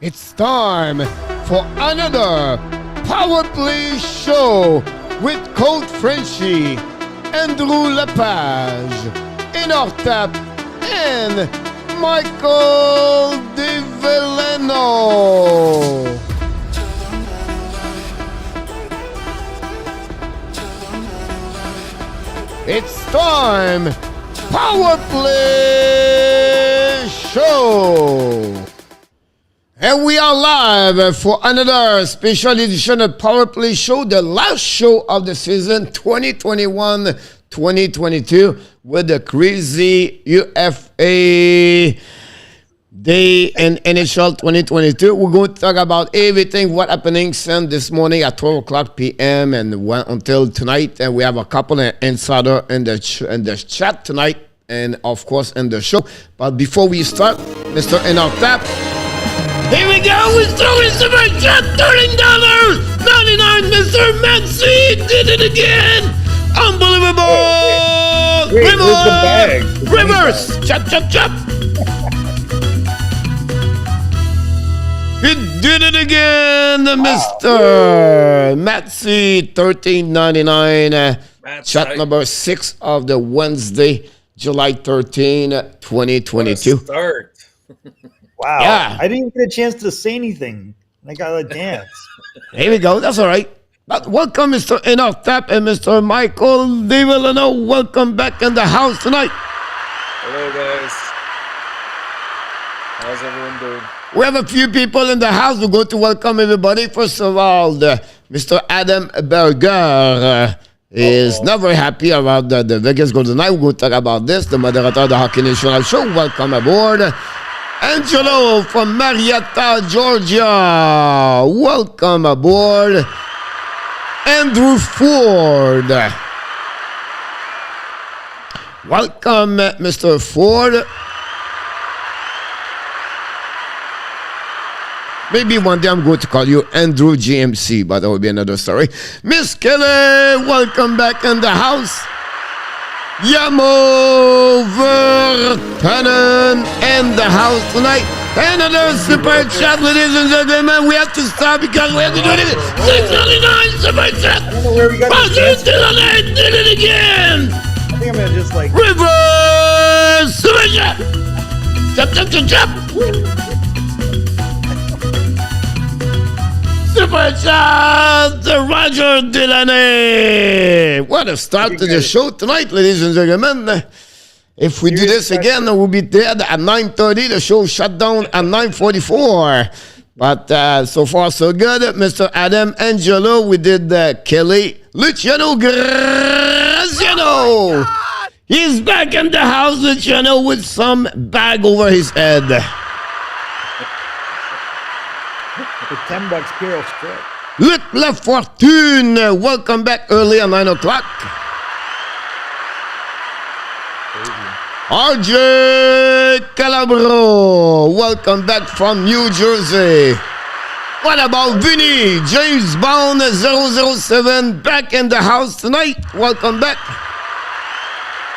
It's time for another Power Play show with Coach Frenchy, Nhl Ufa, in our tap, and Michael DeVillano. It's time, Power Play show. And we are live for another special edition of Power Play Show, the last show of the season 2021-2022 with the crazy UFA day in NHL 2022. We're going to talk about everything, what happening since this morning at 12 o'clock p.m. and went until tonight. And we have a couple of insider in the chat tonight and, of course, in the show. But before we start, Mr. Nhl Tap. Here we go, we're throwing some shot, $13.99, Mr. Maxi did it again! Unbelievable! Wait, where's the bag? Reverse! Chop, chop, chop! He did it again, Mr. Maxi, $13.99, shot number 6 of the Wednesday, July 13, 2022. What a start. Wow. Yeah. I didn't even get a chance to say anything. I got to dance. Here we go. That's all right. But welcome, Mr. Nhl Tap and Mr. Michael DeVillano. Welcome back in the house tonight. Hello, guys. How's everyone doing? We have a few people in the house. We're going to welcome everybody. First of all, Mr. Adam Berger is not very happy about the Vegas Golden Knight. We're going to talk about this. The moderator of the Hockey National Show. Welcome aboard. Angelo from Marietta, Georgia. Welcome aboard. Andrew Ford. Welcome, Mr. Ford. Maybe one day I'm going to call you Andrew GMC, but that will be another story. Miss Kelly, welcome back in the house. Yamo Vertanen in the house tonight. Another super chat, ladies and gentlemen. We have to stop because we have to do it. $6.99 super chat. I don't know where we got this. Did it again. I think I'm going to just like... Reverse super chat. Chop, chop, chop, chop. Super chat, Roger Delaney. What a start to the show tonight, ladies and gentlemen. If we do this again, we'll be dead at 9:30. The show shut down at 9:44. But so far, so good. Mr. Adam Angelo, we did Kelly Luciano Graziano. He's back in the house, Luciano, with some bag over his head. For $10 Puro strip. Luc Lafortune, welcome back early at 9 o'clock. RJ Calabro, welcome back from New Jersey. What about Vinny? James Bond 007 back in the house tonight. Welcome back.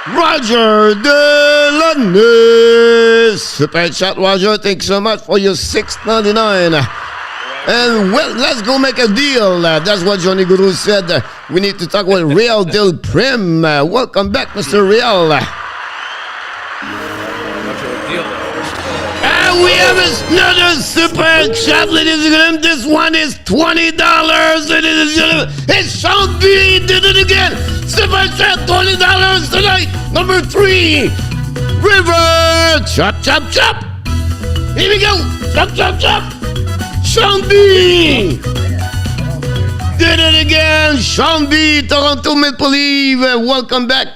Roger Delaney. Super chat, Roger. Thanks so much for your $6.99. And well, let's go make a deal. That's what Johnny Gaudreau said. We need to talk with Real Del Prim. Welcome back, Mr. Real. And we have another super chat, ladies and gentlemen. This one is $20, ladies and gentlemen. It's Sean B. Did it again. Super chat, $20 tonight. Number 3. River. Chop, chop, chop. Here we go. Chop, chop, chop. Sean B. Did it again. Sean B. Toronto Maple Leaf. Welcome back.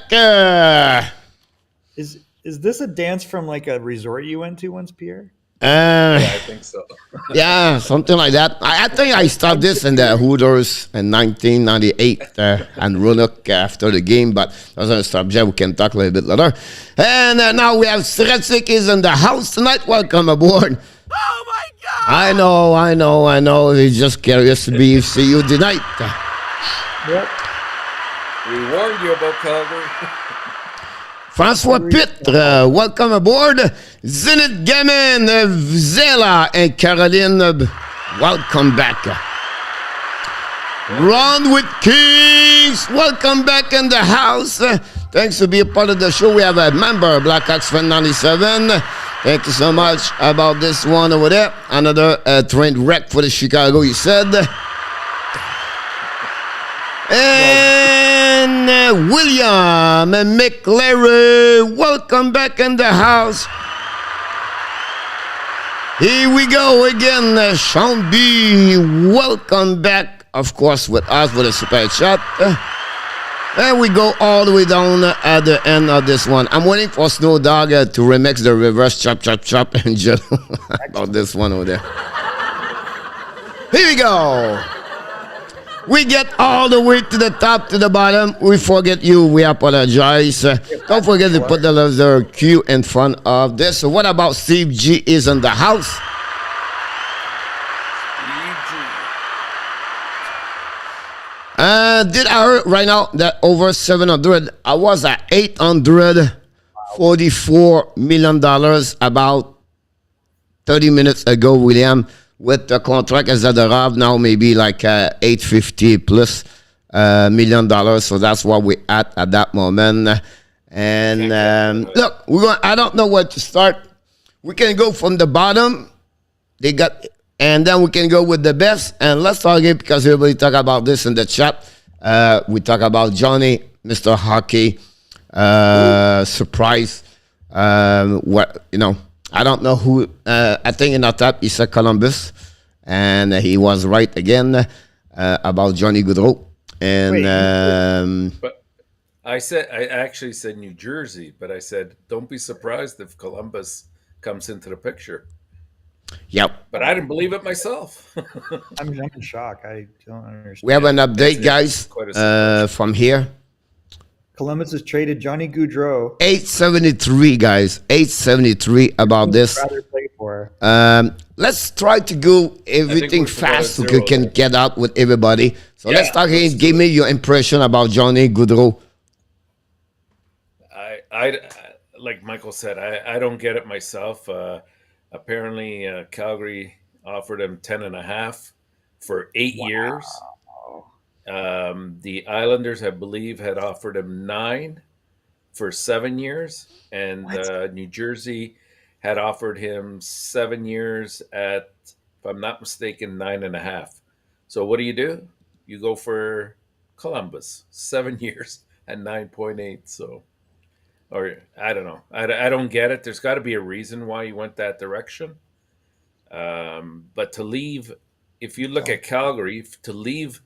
Is this a dance from like a resort you went to once, Pierre? Yeah, I think so. Yeah, something like that. I think I started this in the Hooters in 1998 and Roanoke after the game, but that's a subject we can talk a little bit later. And now we have Sredsik is in the house tonight. Welcome aboard. Oh my God! I know. He's just curious to see you tonight. Yep. We warned you about Calgary. François Pitre, welcome aboard. Zenith Gamin, Zela, and Caroline, welcome back. Ron with Kings, welcome back in the house. Thanks to be a part of the show. We have a member, Blackhawks Fan 97. Thank you so much about this one over there. Another train wreck for the Chicago, you said. And William and McLaren, welcome back in the house. Here we go again. Sean B, welcome back, of course, with us with a super chat. And we go all the way down at the end of this one. I'm waiting for Snow Dog to remix the reverse chop, chop, chop, and just about this one over there. Here we go. We get all the way to the top, to the bottom. We forget you. We apologize. Don't forget to put the letter Q in front of this. So what about Steve G is in the house? Did I hear right now that over 700? I was at $844 million about 30 minutes ago, William. With the contract as Zadarab now maybe like $850 plus $million. So that's what we're at that moment. And look, I don't know where to start. We can go from the bottom. And then we can go with the best. And let's talk it because everybody talk about this in the chat. We talk about Johnny, Mr. Hockey, surprise. I don't know who. I think in the top he said Columbus, and he was right again about Johnny Gaudreau. And but I actually said New Jersey, but I said don't be surprised if Columbus comes into the picture. Yep. But I didn't believe it myself. I'm in shock. I don't understand. We have an update, guys, from here. Columbus has traded Johnny Gaudreau. 873, guys. 873 about this. Let's try to go everything fast so we can get out with everybody. So let's talk again. Give me your impression about Johnny Gaudreau. I like Michael said, I don't get it myself. Apparently, Calgary offered him 10.5 for 8 years. The Islanders, I believe, had offered him 9 for 7 years, and New Jersey had offered him 7 years at, if I'm not mistaken, 9.5. So what do? You go for Columbus, 7 years at 9.8. So, or I don't know. I don't get it. There's got to be a reason why you went that direction. But to leave, if you look at Calgary, to leave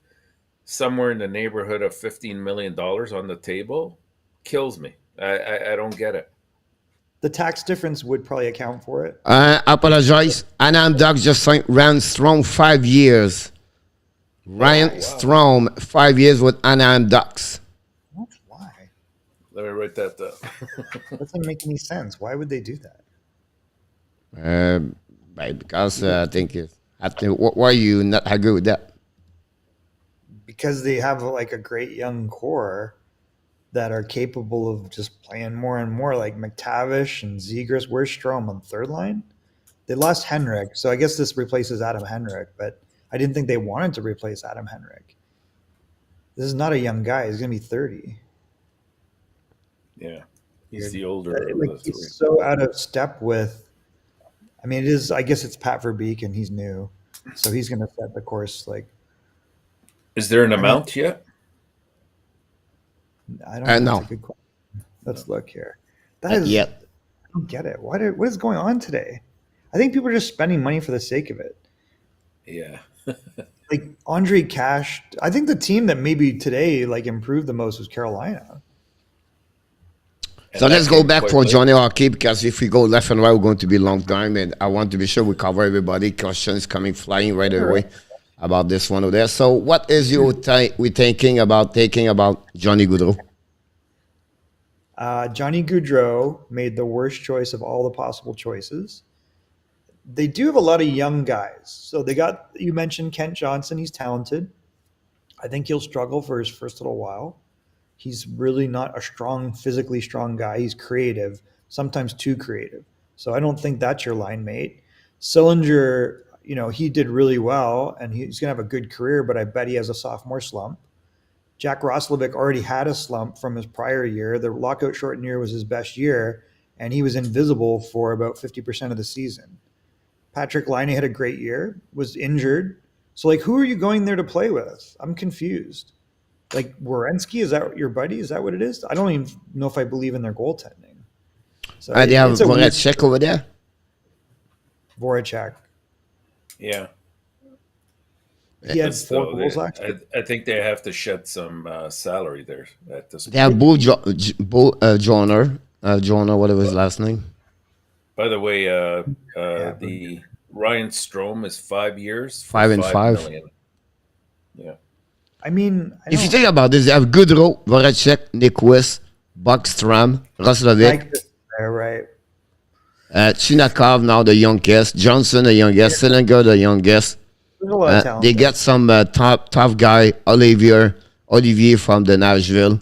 somewhere in the neighborhood of $15 million on the table kills me. I don't get it. The tax difference would probably account for it. I apologize. Anaheim Ducks just signed Ryan Strome 5 years. Ryan Strome 5 years with Anaheim Ducks. Why? Let me write that down. That doesn't make any sense. Why would they do that? Because I think why are you not agree with that? Because they have like a great young core that are capable of just playing more and more, like McTavish and Zegras. Where's Strome on third line? They lost Henrik, so I guess this replaces Adam Henrik, but I didn't think they wanted to replace Adam Henrik. This is not a young guy. He's going to be 30. Yeah, he's the older. He's so out of step with, I mean, it is, I guess it's Pat Verbeek and he's new, so he's going to set the course. Is there an amount yet? I don't know. No. That's a good question. Let's look here. I don't get it. What is going on today? I think people are just spending money for the sake of it. Yeah. Like Andre Cash, I think the team that maybe today improved the most was Carolina. So let's go back for Johnny Hockey, because if we go left and right, we're going to be a long time, and I want to be sure we cover everybody. Questions coming flying right away about this one over there. So what is your thinking about Johnny Gaudreau? Johnny Gaudreau made the worst choice of all the possible choices. They do have a lot of young guys. So you mentioned Kent Johnson. He's talented. I think he'll struggle for his first little while. He's really not a strong, physically strong guy. He's creative, sometimes too creative. So I don't think that's your line mate. Sillinger, he did really well and he's going to have a good career, but I bet he has a sophomore slump. Jack Roslovic already had a slump from his prior year. The lockout shortened year was his best year, and he was invisible for about 50% of the season. Patrick Laine had a great year, was injured. So, like, who are you going there to play with? I'm confused. Like, Werenski, is that your buddy? Is that what it is? I don't even know if I believe in their goaltending. So They have Voracek over there. Voracek. Yeah. He had 4 goals last year. I think they have to shed some salary there at this point. They have Joner, whatever his last name. By the way, the Ryan Strome is 5 years, for 5 and 5 million. Yeah. I mean, if you think about this, they have Gaudreau, Voracek, Nyquist, Buckstrom, Roslovic. Right. Chinakov, now the youngest. Johnson, the youngest. Sillinger, the youngest. There's a lot of talent. They get some tough guy, Olivier from the Nashville,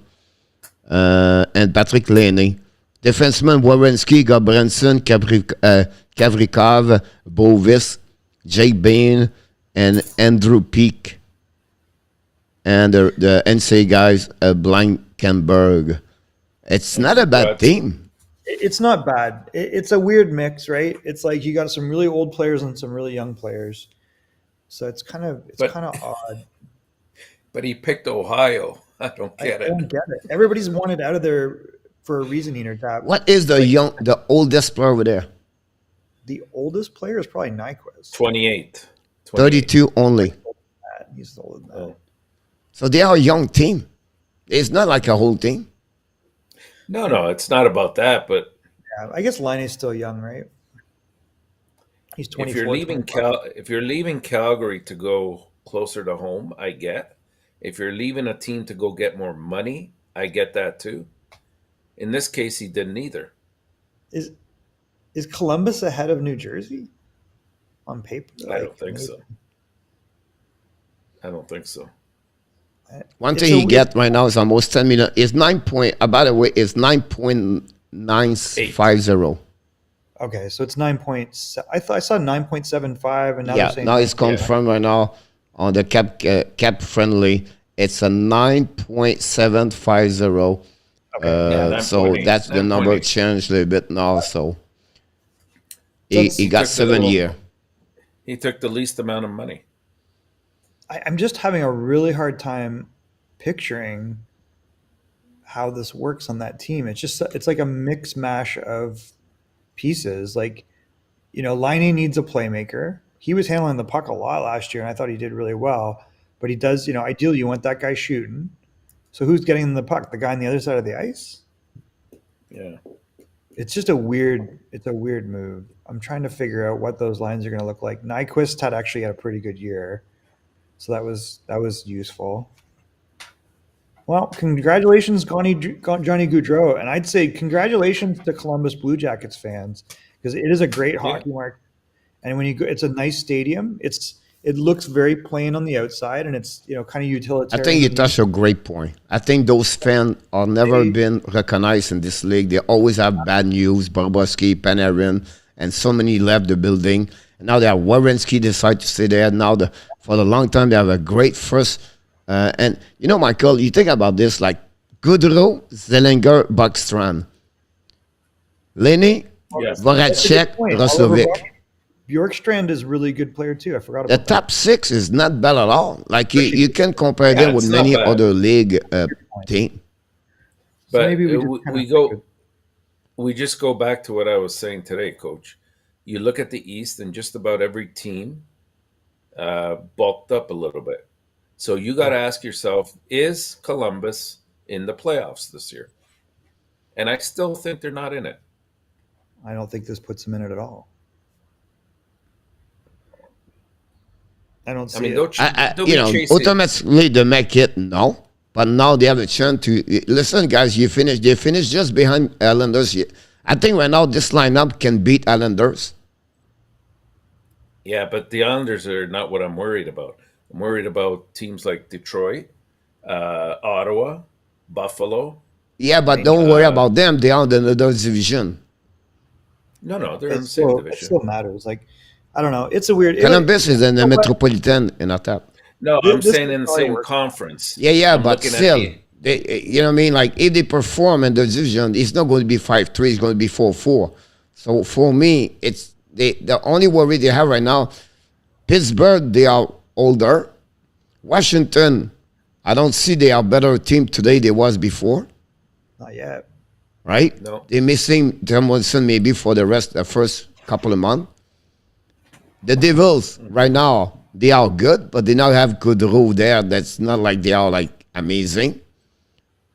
and Patrick Laine. Defenseman Werenski, Gobranson, Kavrikov, Bovis, Jake Bain, and Andrew Peak. And the NC guys, Blankenberg. It's not a bad team. It's not bad. It's a weird mix, right? It's like you got some really old players and some really young players. So it's kind of odd. But he picked Ohio. I don't get it. Everybody's wanted out of there for a reason, Tap. What is the oldest player over there? The oldest player is probably Nyquist. 28. 32 only. He's older than that. Oh. So they are a young team. It's not like a whole team. No, it's not about that. But yeah, I guess Laine is still young, right? He's 24. If you're leaving Calgary to go closer to home, I get. If you're leaving a team to go get more money, I get that too. In this case, he didn't either. Is Columbus ahead of New Jersey on paper? I don't think so. One thing he get right now is almost 10 million. It's 9 point. By the way, it's 9.950. Okay, so it's 9 points. I thought I saw 9.75, and now now it's confirmed right now on the cap friendly. It's a 9.750. So that's the number changed a little bit now. So he got 7 years. He took the least amount of money. I'm just having a really hard time picturing how this works on that team. It's like a mix mash of pieces. Like, Laine needs a playmaker. He was handling the puck a lot last year, and I thought he did really well. But he does, ideally you want that guy shooting. So who's getting the puck? The guy on the other side of the ice? Yeah. It's just a weird move. I'm trying to figure out what those lines are going to look like. Nyquist had a pretty good year. So that was useful. Well, congratulations, Johnny Gaudreau. And I'd say congratulations to Columbus Blue Jackets fans, because it is a great hockey market. And when you go, it's a nice stadium. It looks very plain on the outside, and it's kind of utilitarian. I think you touched a great point. I think those fans are never been recognized in this league. They always have bad news. Bobrovsky, Panarin, and so many left the building. And now they have Werenski decide to stay there. Now for a long time they have a great first. And Michael, you think about this, like Gaudreau, Sillinger, Buckstrom, Laine, Voracek, Roslovic. Bjorkstrand is a really good player too. I forgot about that. The top 6 is not bad at all. Like you can compare them with many other league teams. But so maybe we just go back to what I was saying today, Coach. You look at the East, and just about every team bulked up a little bit. So you got to ask yourself, is Columbus in the playoffs this year? And I still think they're not in it. I don't think this puts them in it at all. I don't see it. Ultimately, they make it, no. But now they have a chance to listen, guys. They finished just behind Islanders. I think right now this lineup can beat Islanders. Yeah, but the Islanders are not what I'm worried about. I'm worried about teams like Detroit, Ottawa, Buffalo. Yeah, but don't worry about them. They are in another division. No, they're in the same division. It still matters. Like, I don't know. It's a weird. Columbus is in the Metropolitan in a top. No, I'm saying in the same conference. Yeah, I'm but still, you know what I mean? Like, if they perform in the division, it's not going to be 5-3, it's going to be 4-4. So for me, it's the only worry they have right now, Pittsburgh, they are older. Washington, I don't see they are better team today than was before. Not yet. Right? No. They're missing Tomlinson maybe for the first couple of months. The Devils, right now, they are good, but they now have Gaudreau there. That's not like they are like amazing,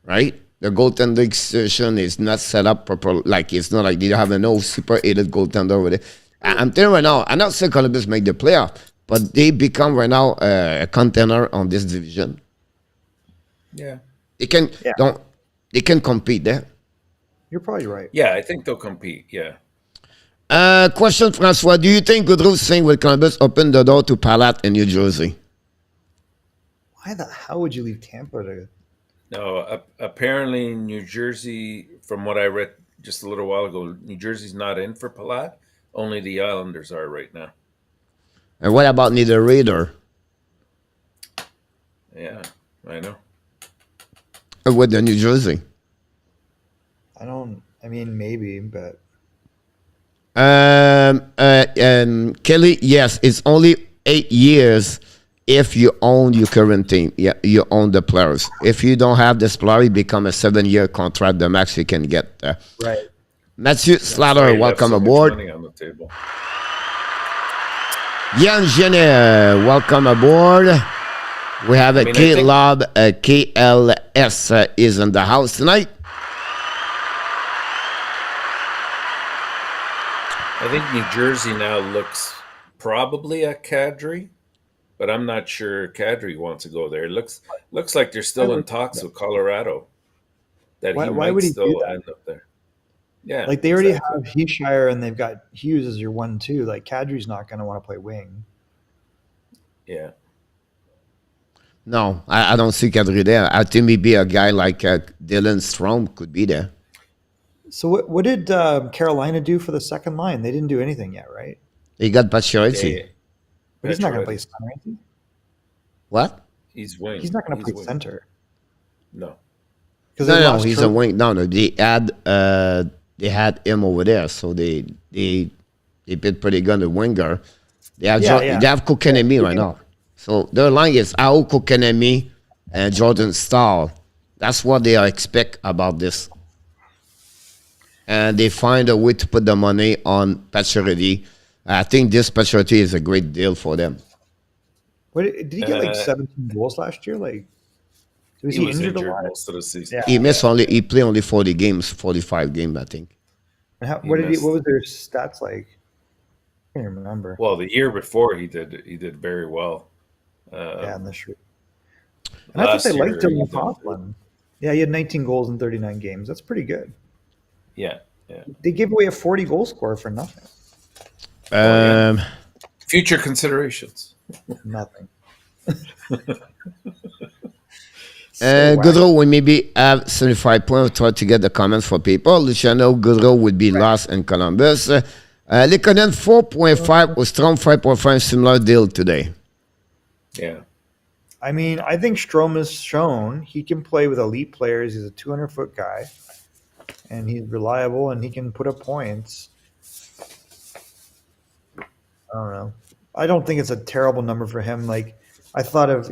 right? The goaltending situation is not set up properly. Like, it's not like they have no super aided goaltender over there. I'm telling you right now, I'm not saying Columbus make the playoff, but they become right now a contender on this division. Yeah. They can compete there. You're probably right. Yeah, I think they'll compete. Yeah. Question, Francois. Do you think Gaudreau saying with Columbus open the door to Palat in New Jersey? Why the hell would you leave Tampa to? No, apparently New Jersey, from what I read just a little while ago, New Jersey's not in for Palat. Only the Islanders are right now. And what about neither Raider? Yeah, I know. With the New Jersey? I mean, maybe, but. Kelly, yes, it's only 8 years if you own your current team. Yeah, you own the players. If you don't have this player, it become a 7-year contract, the max you can get. Right. Matthew Slater, welcome aboard. Money on the table. Yann Genet, welcome aboard. We have a K-Lob, KLS is in the house tonight. I think New Jersey now looks probably at KADRI, but I'm not sure KADRI wants to go there. It looks like they're still in talks with Colorado. That why he would might he still end up there. Yeah, like they already have Heeshire and they've got Hughes as your 1-2. Like Kadri's not going to want to play wing. Yeah. No, I don't see KADRI there. I think maybe a guy like Dylan Strom could be there. So what did Carolina do for the second line? They didn't do anything yet, right? He got Pacioretty. But he's not going to play center, is he? What? He's wing. He's not going to play center. No. No, he's a wing. No, they had him over there, so they bid pretty good at winger. They have they have Kokanemi right now. So their line is Ao Kokanemi and Jordan Stahl. That's what they expect about this. And they find a way to put the money on Pacioretty. I think this Pacioretty is a great deal for them. Did he get like 17 goals last year? Like, was he injured a lot? Most of the season. Yeah. He played only 40 games, 45 games, I think. And what was their stats like? I can't remember. Well, the year before he did very well. In the street. And I thought they liked him with Hoffman. Yeah, he had 19 goals in 39 games. That's pretty good. Yeah. They gave away a 40 goal scorer for nothing. Future considerations. Nothing. Gaudreau will maybe have 75 points. Try to get the comments for people. Luciano Gaudreau would be lost in Columbus. Lekonen 4.5 with Strom 5.5, similar deal today. Yeah. I mean, I think Strom has shown he can play with elite players. He's a 200-foot guy, and he's reliable, and he can put up points. I don't know. I don't think it's a terrible number for him. Like, I thought of,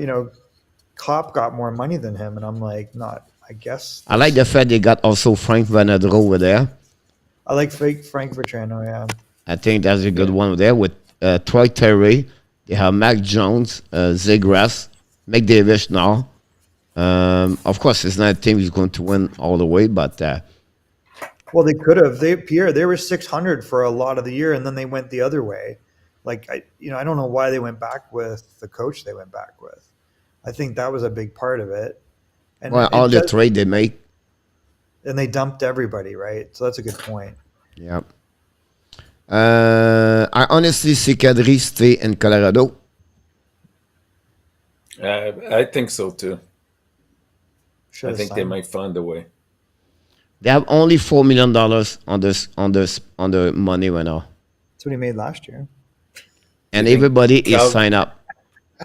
Kopp got more money than him, and I'm like, not, I guess. I like the fact they got also Frank Vanadro over there. I like Frank Vetrano, yeah. I think that's a good one there with Troy Terry. They have Mac Jones, Zegras, McDavid now. Of course, it's not a team who's going to win all the way, but... well, they could have. They were 600 for a lot of the year, and then they went the other way. Like, I don't know why they went back with the coach they went back with. I think that was a big part of it. And all the trade they make. And they dumped everybody, right? So that's a good point. Yeah. I honestly see KADRI stay in Colorado. I think so too. Should I have think they signed. might find a way. They have only $4 million on the money right now, That's what he made last year. and think everybody is Cal- signed up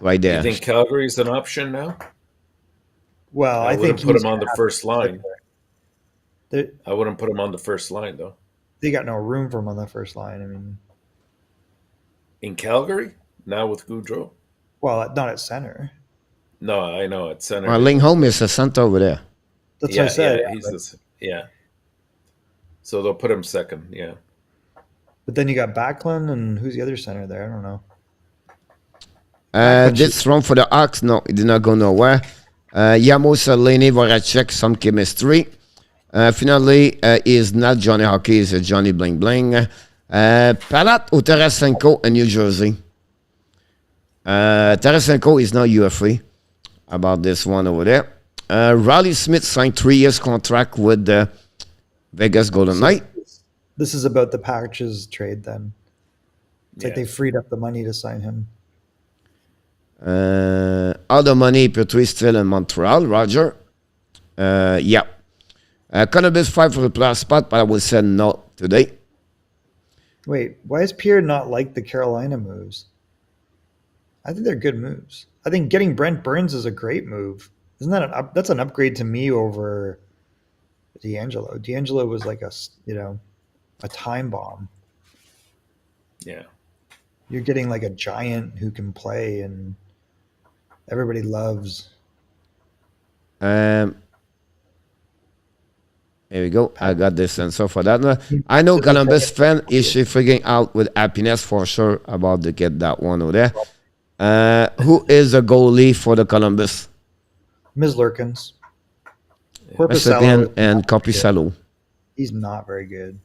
right You there. think Calgary's an option now? Well, I I think wouldn't put he's him on the gonna first line. They, I wouldn't put him on the first line though. they got no room for him on the first line. I mean, In Calgary now with Gaudreau. well, not at center. No, I know at center. Well, Lingholm is a center over there. That's yeah, what I said. yeah, he's this. Yeah. So they'll put him second. Yeah. But then you got Backlund, and who's the other center there? I don't know. This run for the Hawks, no, it did not go nowhere. Yamos, Lenny, Voracek, some chemistry. Finally, is not Johnny Hockey, it's Johnny Bling Bling. Palat or Tarasenko in New Jersey. Tarasenko is now UFA. About this one over there. Riley Smith signed 3 years contract with the Vegas Golden Knight. This is about the packages trade then. It's like Yeah. they freed up the money to sign him. All the money, Petrie still in Montreal. Roger. Yeah. Columbus fight for the playoff spot, but I will say no today. Wait, why is Pierre not like the Carolina moves? I think they're good moves. I think getting Brent Burns is a great move. Isn't that that's an upgrade to me over D'Angelo? D'Angelo was like a time bomb. Yeah. You're getting like a giant who can play and everybody loves. Here we go. I got this answer for that. I know Columbus fan is figuring out with happiness for sure about to get that one over there. Who is the goalie for the Columbus? Ms. Lurkins. Corpusalo and Corpusalo. He's not very good.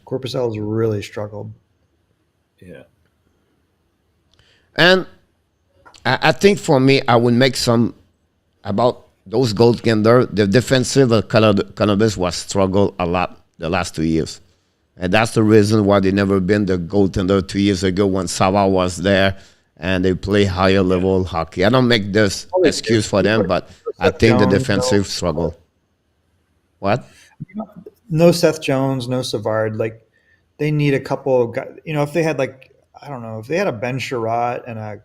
Corpusalo's really struggled. Yeah. And I think for me, I would make some about those goaltender. The defensive of Columbus was struggled a lot the last 2 years. And that's the reason why they never been the goaltender 2 years ago when Sava was there and they play higher level hockey. I don't make this excuse for them, but I think the defensive struggle. What? No Seth Jones, no Savard. Like they need a couple of guys. If they had I don't know, if they had a Ben Sherratt and a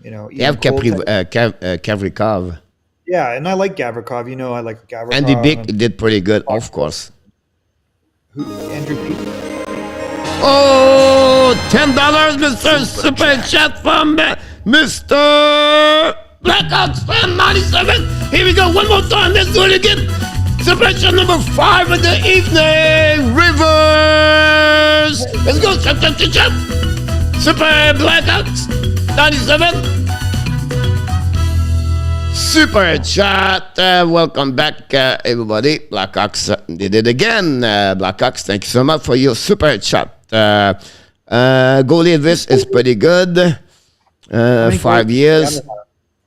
They have Kavrikov. Yeah, and I like Gavrikov. I like Gavrikov. Andy Bick did pretty good, of course. Who? Andrew Bick. Oh, $10, Mr. Super Chat from Mr. Blackhawks fan 97. Here we go, one more time. Let's do it again. Super Chat number 5 of the evening. Rivers. Let's go, chop, chop, chop, chop. Super Blackhawks 97. Super Chat. Welcome back, everybody. Blackhawks did it again. Blackhawks, thank you so much for your Super Chat. Goalie this is pretty good. 5 years.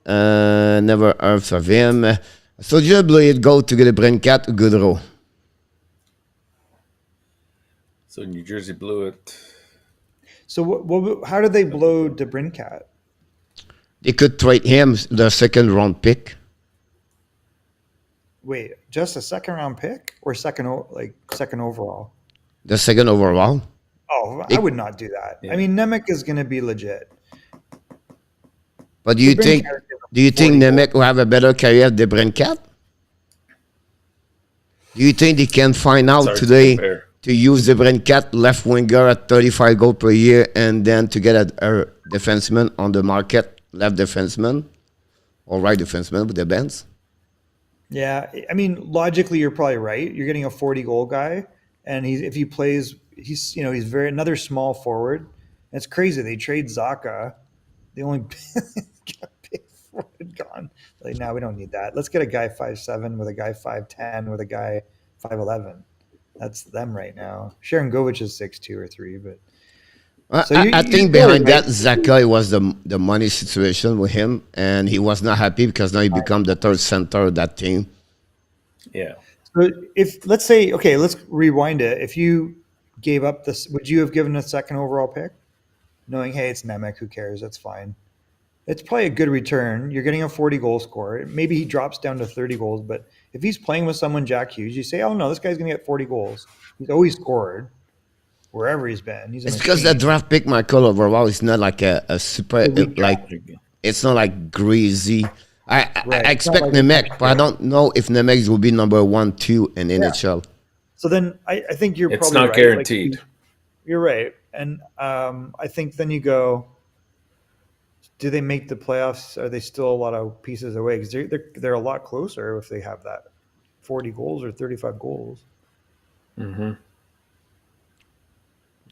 Never heard of him. So you blew go to get a Brincat Gaudreau. So New Jersey blew it. So how did they blow DeBrincat? They could trade him the second round pick. Wait, just a second round pick or second overall? The second overall. Oh, I would not do that. Yeah. I mean, Nemec is going to be legit. But do you think Nemec will have a better career than Brincat? Do you think they can find out today to use the Brincat left winger at 35 goals per year and then to get a defenseman on the market, left defenseman or right defenseman with the Benz? Yeah, I mean, logically, you're probably right. You're getting a 40-goal guy, and if he plays, he's another small forward. And it's crazy. They trade Zacha. They only got big forward gone. Like, now we don't need that. Let's get a guy 5'7" with a guy 5'10" with a guy 5'11". That's them right now. Sharon Govich is 6'2" or 3", but. I think behind that, Zacha was the money situation with him, and he was not happy because now he become the third center of that team. Yeah. So let's say, okay, let's rewind it. If you gave up this, would you have given a second overall pick? Knowing, hey, it's Nemec, who cares? That's fine. It's probably a good return. You're getting a 40-goal scorer. Maybe he drops down to 30 goals, but if he's playing with someone, Jack Hughes, you say, oh, no, this guy's going to get 40 goals. He's always scored wherever he's been. He's a It's because the machine. draft pick, Michael, overall, is not like a super, like, it's not like greasy. I expect like Nemec, but I don't know if Nemec will be number 1, 2 in NHL. So then I think you're It's probably not right. guaranteed. Like, you're right. And I think then you go, do they make the playoffs? Are they still a lot of pieces away? Because they're a lot closer if they have that 40 goals or 35 goals. Mm-hmm.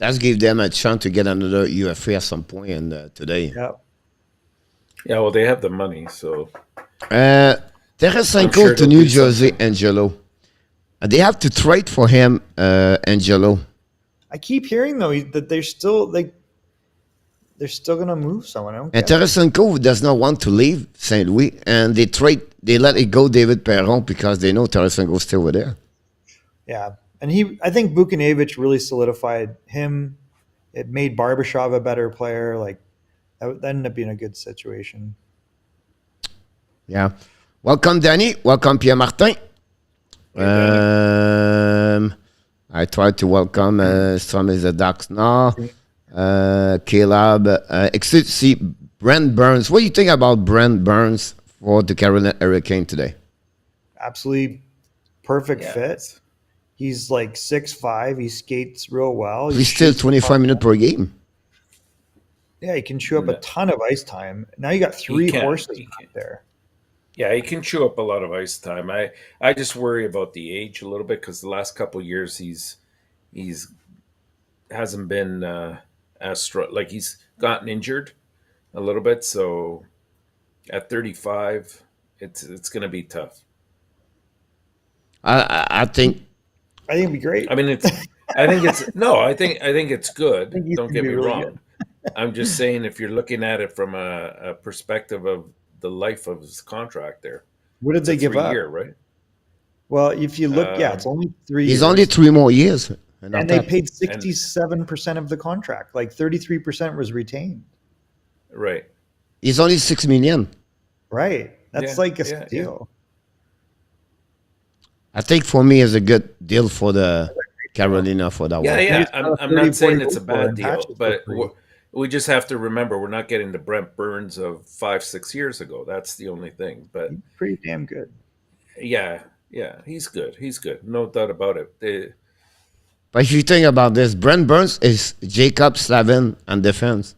Let's give them a chance to get another UFA at some point today. Yeah. Yeah, well, they have the money, so. Tarasenko sure to they'll New do Jersey, something. Angelo. They have to trade for him, Angelo. I keep hearing though that they're still going to move someone. I don't And get it. Tarasenko does not want to leave St. Louis, and they let it go David Perron because they know Tarasenko's still over there. Yeah, and I think Buchnevich really solidified him. It made Barbashev a better player. Like that ended up being a good situation. Yeah. Welcome, Danny. Welcome, Pierre Martin. I tried to welcome some of the Ducks now. Caleb. Excuse see Brent Burns. What do you think about Brent Burns for the Carolina Hurricane today? Absolutely perfect fit. He's like 6'5". He skates real well. He's still 25 minutes per game. Yeah, he can chew up a ton of ice time. Now you got three horses back there. Yeah, he can chew up a lot of ice time. I just worry about the age a little bit because the last couple of years he's hasn't been as strong. Like he's gotten injured a little bit. So at 35, it's going to be tough. I think it'd be great. I mean, I think it's good. Don't get me wrong. I'm just saying if you're looking at it from a perspective of the life of his contract there. What did they give up? Year, right? Well, if you look, it's only 3 years. He's only 3 more years. And they paid 67% of the contract. Like 33% was retained. Right. He's only $6 million. Right. That's like a steal. I think for me it's a good deal for the Carolina for that one. Yeah. I'm not saying it's a bad deal, but we just have to remember we're not getting the Brent Burns of 5-6 years ago. That's the only thing. But he's pretty damn good. Yeah, he's good. He's good. No doubt about it. But if you think about this, Brent Burns is Jacob Slavin and defense.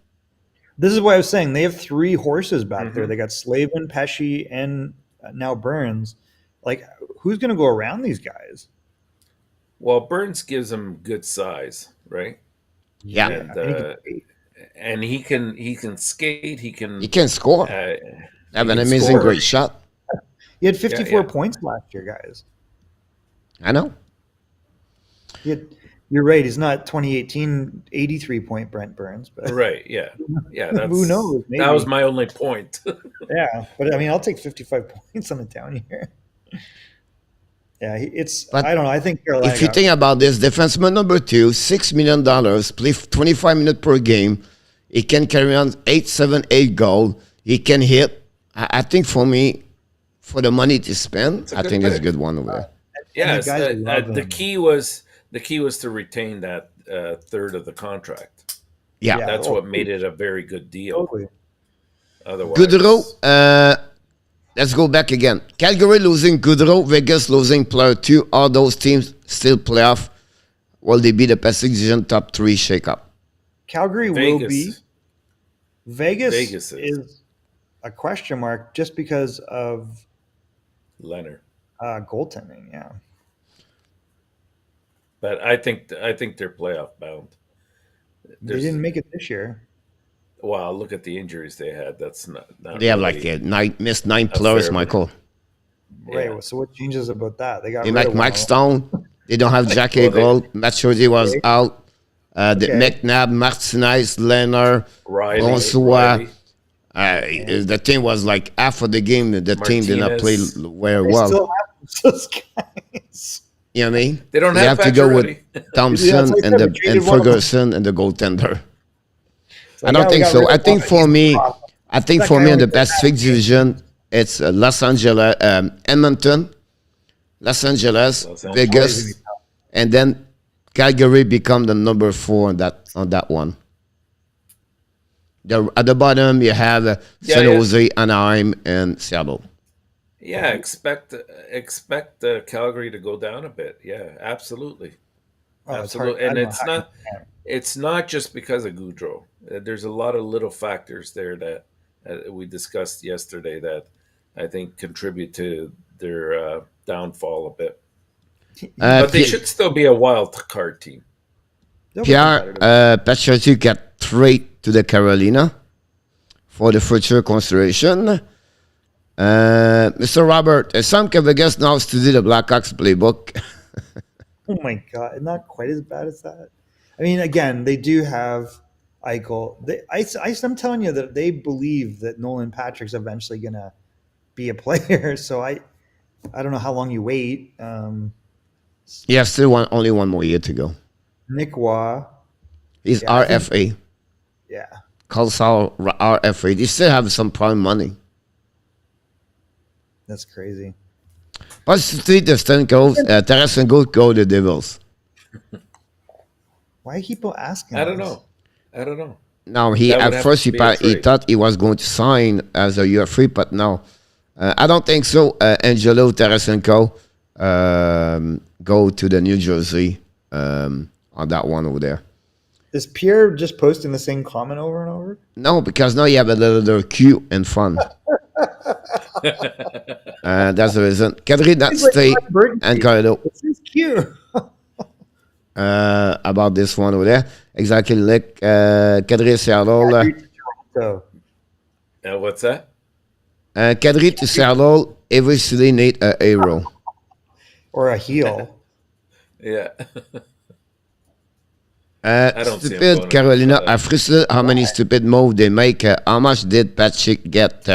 This is what I was saying. They have 3 horses back there. They got Slavin, Pesce, and now Burns. Like, who's going to go around these guys? Well, Burns gives him good size, right? Yeah. And he can skate. He can score. Have an amazing, great shot. He had 54 points last year, guys. I know. You're right. He's not 2018 83-point Brent Burns, but right. Yeah. That's, who knows? Maybe. That was my only point. Yeah, but I mean, I'll take 55 points on the down here. Yeah, But I don't know. I think Carolina. If you think about this, defenseman number 2, $6 million, play 25 minutes per game. He can carry on 8, 7, 8 goals. He can hit. I think for me, for the money to spend, I think that's a good one over there. Yes, the key was to retain that third of the contract. Yeah, that's what made it a very good deal. Totally. Otherwise, Gaudreau, let's go back again. Calgary losing Gaudreau, Vegas losing player 2. All those teams still playoff. Will they be the Pacific Division top 3 shakeup? Calgary will be. Vegas is a question mark just because of Leonard goaltending. Yeah, but I think they're playoff bound. They didn't make it this year. Wow, look at the injuries they had. That's not they have like missed 9 players, Michael. Right. Yeah. So what changes about that? They like Mike Stone. They don't have Jack Eichel. Matt Chaudy was out. McNabb, Martinez, Leonard, François. The team was like half of the game. The team did not play very well. Still have those guys. You know what I mean? They don't have to go with Thompson and Ferguson and the goaltender. So I don't think so. I think for me, I think That for guy me in only the played Pacific Division, it's Los Angeles, Edmonton, Los Angeles, Los Angeles. Vegas, and then Calgary become the number 4 on that one. At the bottom, you have San Jose, Anaheim, and Seattle. Yeah, expect Calgary to go down a bit. Yeah, absolutely, absolutely. And it's not just because of Gaudreau. There's a lot of little factors there that we discussed yesterday that I think contribute to their downfall a bit. But they should still be a wild card team. Pierre Patrick got traded to the Carolina for the future consideration. Mr. Robert, some can Vegas now study the Blackhawks playbook. Oh my God, not quite as bad as that. I mean, again, they do have Eichel. I'm telling you that they believe that Nolan Patrick's eventually going to be a player. So I don't know how long you wait. Yeah, only one more year to go. Nick Waugh. He's RFA. Yeah. Calsal RFA. They still have some prime money. That's crazy. Pas de the Stankows, Tarasenko go the Devils. Why are people asking? I don't know. Now at first he thought he was going to sign as a year free, but no, I don't think so. Angelo Tarasenko go to the New Jersey on that one over there. Is Pierre just posting the same comment over and over? No, because now you have a little Q in front. That's the reason. KADRI not stay and Gaudreau. It's cute. About this one over there. Exactly like KADRI Seattle. What's that? KADRI to Seattle, eventually need a hero. Or a heel. Yeah. Stupid Carolina are frustrated how many stupid moves they make. How much did Patrick get?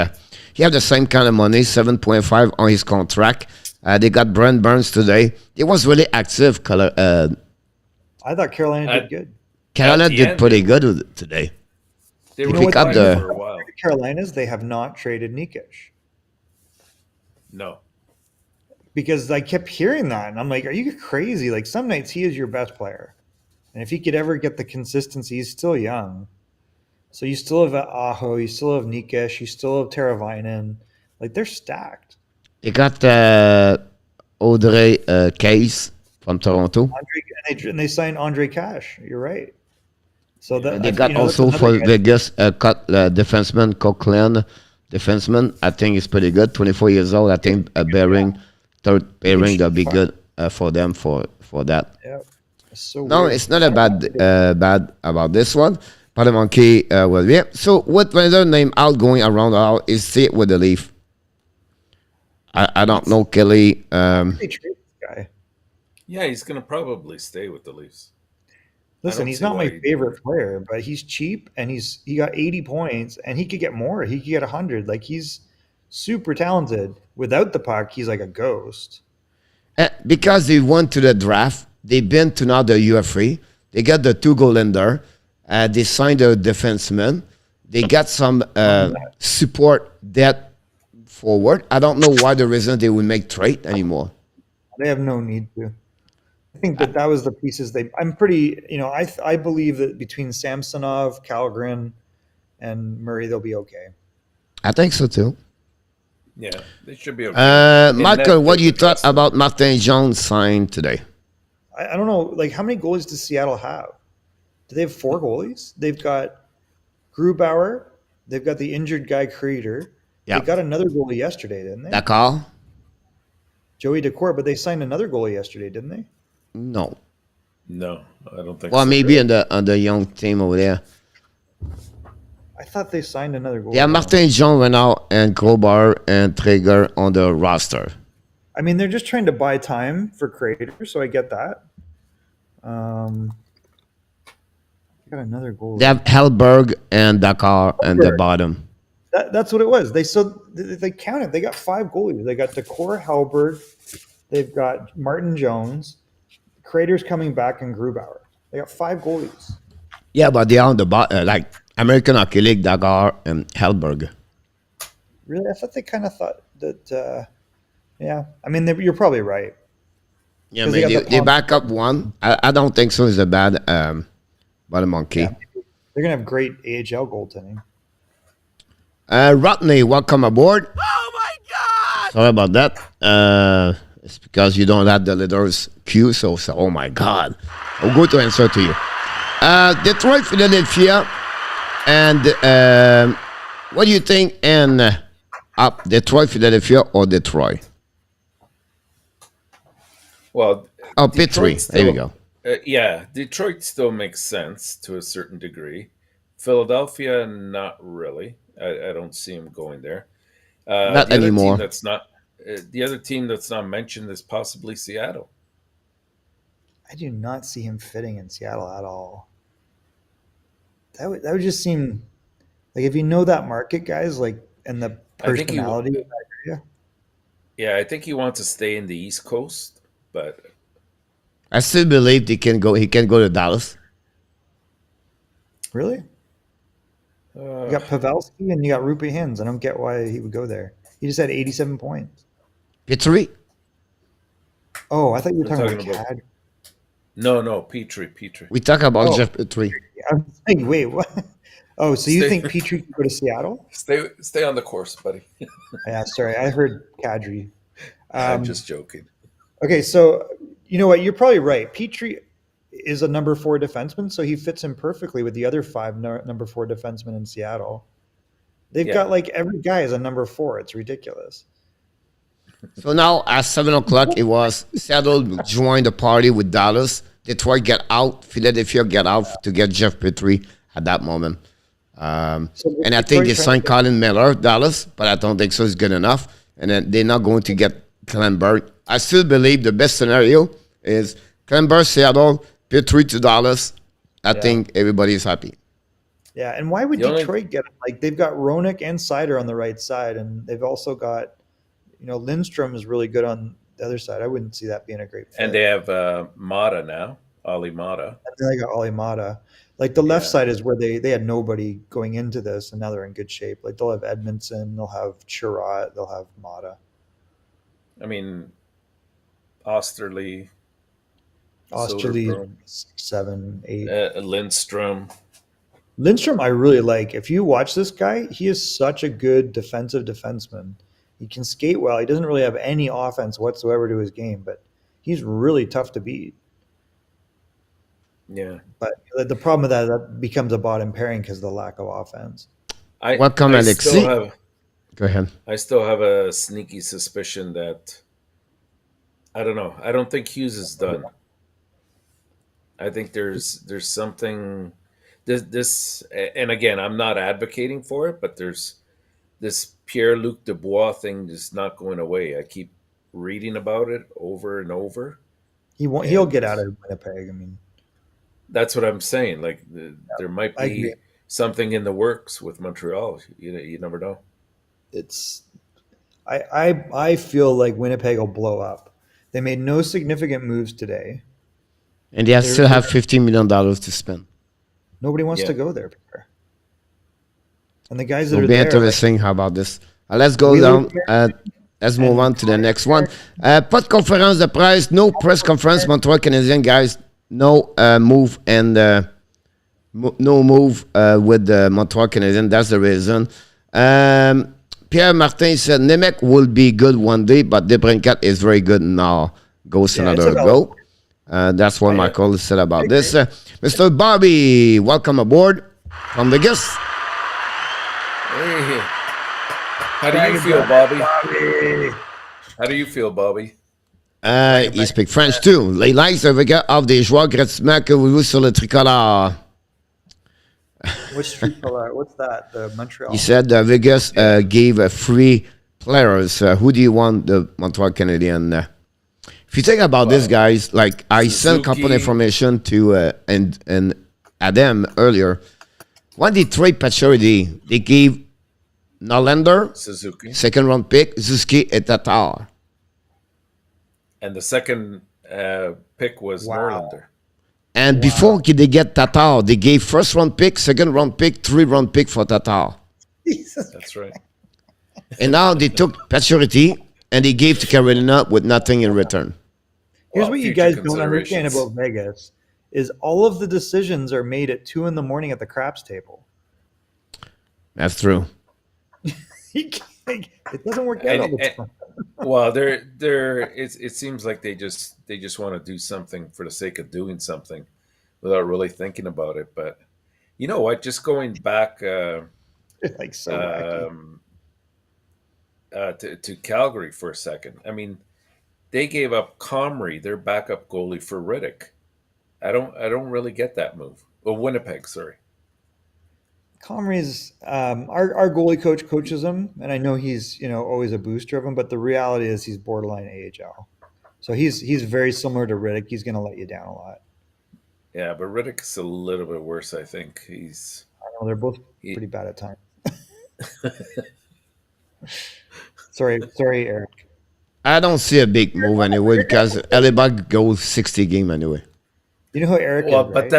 He had the same kind of money, 7.5 on his contract. They got Brent Burns today. It was really active. I thought Carolina did good. Carolina did pretty good with it today. They pick up for a while. Carolinas, they have not traded Nikish. No. Because I kept hearing that, and I'm like, are you crazy? Like, some nights he is your best player. And if he could ever get the consistency, he's still young. So you still have Aho, you still have Nikish, you still have Teravainen. Like, they're stacked. They got Audrey Case from Toronto. And they signed Andre Cash. You're right. So that they got also for Vegas defenseman Coquelin. Defenseman, I think is pretty good. 24 years old. I think Bering, third pairing, that'll be good for them for that. Yeah. No, it's not a bad about this one. Pas de manquer yeah. So what another name out going around is sit with the Leaf. I don't know, Kelly. They trade this guy. Yeah, he's gonna probably stay with the Leafs. Listen, he's not my favorite player, but he's cheap and he got 80 points and he could get more. He could get 100. Like, he's super talented. Without the puck, he's like a ghost. Because they went to the draft, they've been to now the UFA. They got the 2 goaltender. They signed a defenseman. They got some support depth forward. I don't know why the reason they would make trade anymore. They have no need to. I think that was the pieces I'm pretty, I believe that between Samsonov, Kallgren, and Murray, they'll be okay. I think so too. Yeah, they should be okay. Michael, what do you thought about Martin Jones signed today? I don't know. Like, how many goalies does Seattle have? Do they have 4 goalies? They've got Grubauer. They've got the injured guy, Creator. Yep. They got another goalie yesterday, didn't they? Dakar. Joey Decourt, but they signed another goalie yesterday, didn't they? No, I don't think. Well, so. Maybe on the young team over there. I thought they signed another goalie. Yeah, Martin Jean went out and Grubauer and Traeger on the roster. I mean, they're just trying to buy time for Creator, so I get that. Got another goal. They have Hellberg and Dakar and the bottom. That's what it was. They counted. They got 5 goalies. They got Decor, Hellberg. They've got Martin Jones. Crater's coming back and Grubauer. They got 5 goalies. Yeah, but they are on the bottom. Like American Hockey League, Dagar, and Hellberg. Really? I thought they kind of thought that, yeah. I mean, you're probably right. Yeah, 'Cause maybe got the they Palm- back up one. I don't think so. It's a bad bottom monkey. Yeah, they're going to have great AHL goaltending. Rodney, welcome aboard. Oh my God! Sorry about that. It's because you don't have the letters Q, so oh my God. I'll go to answer to you. Detroit, Philadelphia, and what do you think? And up Detroit, Philadelphia, or Detroit? Well, Oh, Pittsburgh. There you go. Yeah, Detroit still makes sense to a certain degree. Philadelphia, not really. I don't see him going there. Not the other anymore. Team that's not, the other team that's not mentioned is possibly Seattle. I do not see him fitting in Seattle at all. That would just seem like, if you know that market, guys, like, and the personality of that area. Yeah, I think he wants to stay in the East Coast, but I still believe he can go to Dallas. Really? You got Pavelski and you got Rupi Hins. I don't get why he would go there. He just had 87 points. Pittsburgh? Oh, I thought you were talking about CAD. No, Petrie. We talk about Jeff Petrie. I was like, wait, what? Oh, so you think Petrie could go to Seattle? Stay on the course, buddy. Yeah, sorry. I heard KADRI. I'm just joking. Okay, so you know what? You're probably right. Petrie is a number 4 defenseman, so he fits in perfectly with the other 5 number 4 defensemen in Seattle. They've got like every guy is a number 4. It's ridiculous. So now at 7 o'clock, it was Seattle joined the party with Dallas. Detroit get out. Philadelphia get out to get Jeff Petrie at that moment. And I think they signed Colin Miller, Dallas, but I don't think so. It's good enough. And then they're not going to get Clenberg. I still believe the best scenario is Clenberg, Seattle, Petrie to Dallas. I think everybody's happy. Yeah, and why would Detroit get him? Like, they've got Roenick and Seider on the right side, and they've also got, Lindstrom is really good on the other side. I wouldn't see that being a great fit. And they have Mata now, Olli Mata. And then they got Olli Mata. Like, the left side is where they had nobody going into this, and now they're in good shape. Like, they'll have Edmondson, they'll have Chirot, they'll have Mata. I mean, Osterley, 7, 8. Lindstrom. Lindstrom, I really like. If you watch this guy, he is such a good defensive defenseman. He can skate well. He doesn't really have any offense whatsoever to his game, but he's really tough to beat. Yeah. But the problem with that becomes a bottom pairing because of the lack of offense. Welcome, Alexis. Go ahead. I still have a sneaky suspicion that, I don't know. I don't think Hughes is done. I think there's something, this, and again, I'm not advocating for it, but there's this Pierre-Luc Dubois thing is not going away. I keep reading about it over and over. He'll get out of Winnipeg. I mean, that's what I'm saying. Like, there might be something in the works with Montreal. You never know. I feel like Winnipeg will blow up. They made no significant moves today. And they still have $15 million to spend. Nobody wants to go there. And the guys that are be there. Interesting. How about this? Let's go down. Let's move on to the next one. Pas de conférence de presse. No press conference. Montreal Canadiens, guys. No move and no move with the Montreal Canadiens. That's the reason. Pierre Martin said Nemec will be good one day, but Debrincat is very good now. Goes another go. That's what Michael said about this. Mr. Bobby, welcome aboard from Vegas. Hey. How do you feel, Bobby? How do you feel, Bobby? Il speak French too. Les likes de Vegas offrent des joueurs gratuitement que vous jouez sur le tricolore. Which tricolore? What's that? The Montreal? He said Vegas gave free players. Who do you want the Montreal Canadiens? If you think about this, guys, like I sent a couple information to and Adam earlier. When they trade Pacioretty, they gave Norlander, Suzuki, second round pick, Suzuki, and Tatar. And the second pick was Norlander. And before they get Tatar, they gave first round pick, second round pick, 3rd-round pick for Tatar. Jesus. That's right. And now they took Pacioretty and they gave to Carolina with nothing in return. Here's Well, what you future guys don't understand considerations. about Vegas is all of the decisions are made at 2 a.m. at the craps table. That's true. It doesn't work out all the time. Well, it seems like they just want to do something for the sake of doing something without really thinking about it. But you know what? Just going back Like so wacky. to Calgary for a second. I mean, they gave up Comrie, their backup goalie, for Riddick. I don't really get that move. Well, Winnipeg, sorry. Comrie's our goalie coach coaches him, and I know he's always a booster of him, but the reality is he's borderline AHL. So he's very similar to Riddick. He's going to let you down a lot. Yeah, but Riddick's a little bit worse, I think. I know they're both pretty bad at times. Sorry, Eric. I don't see a big move anyway because Hellebuck goes 60 game anyway. You know who Eric is, Well, right?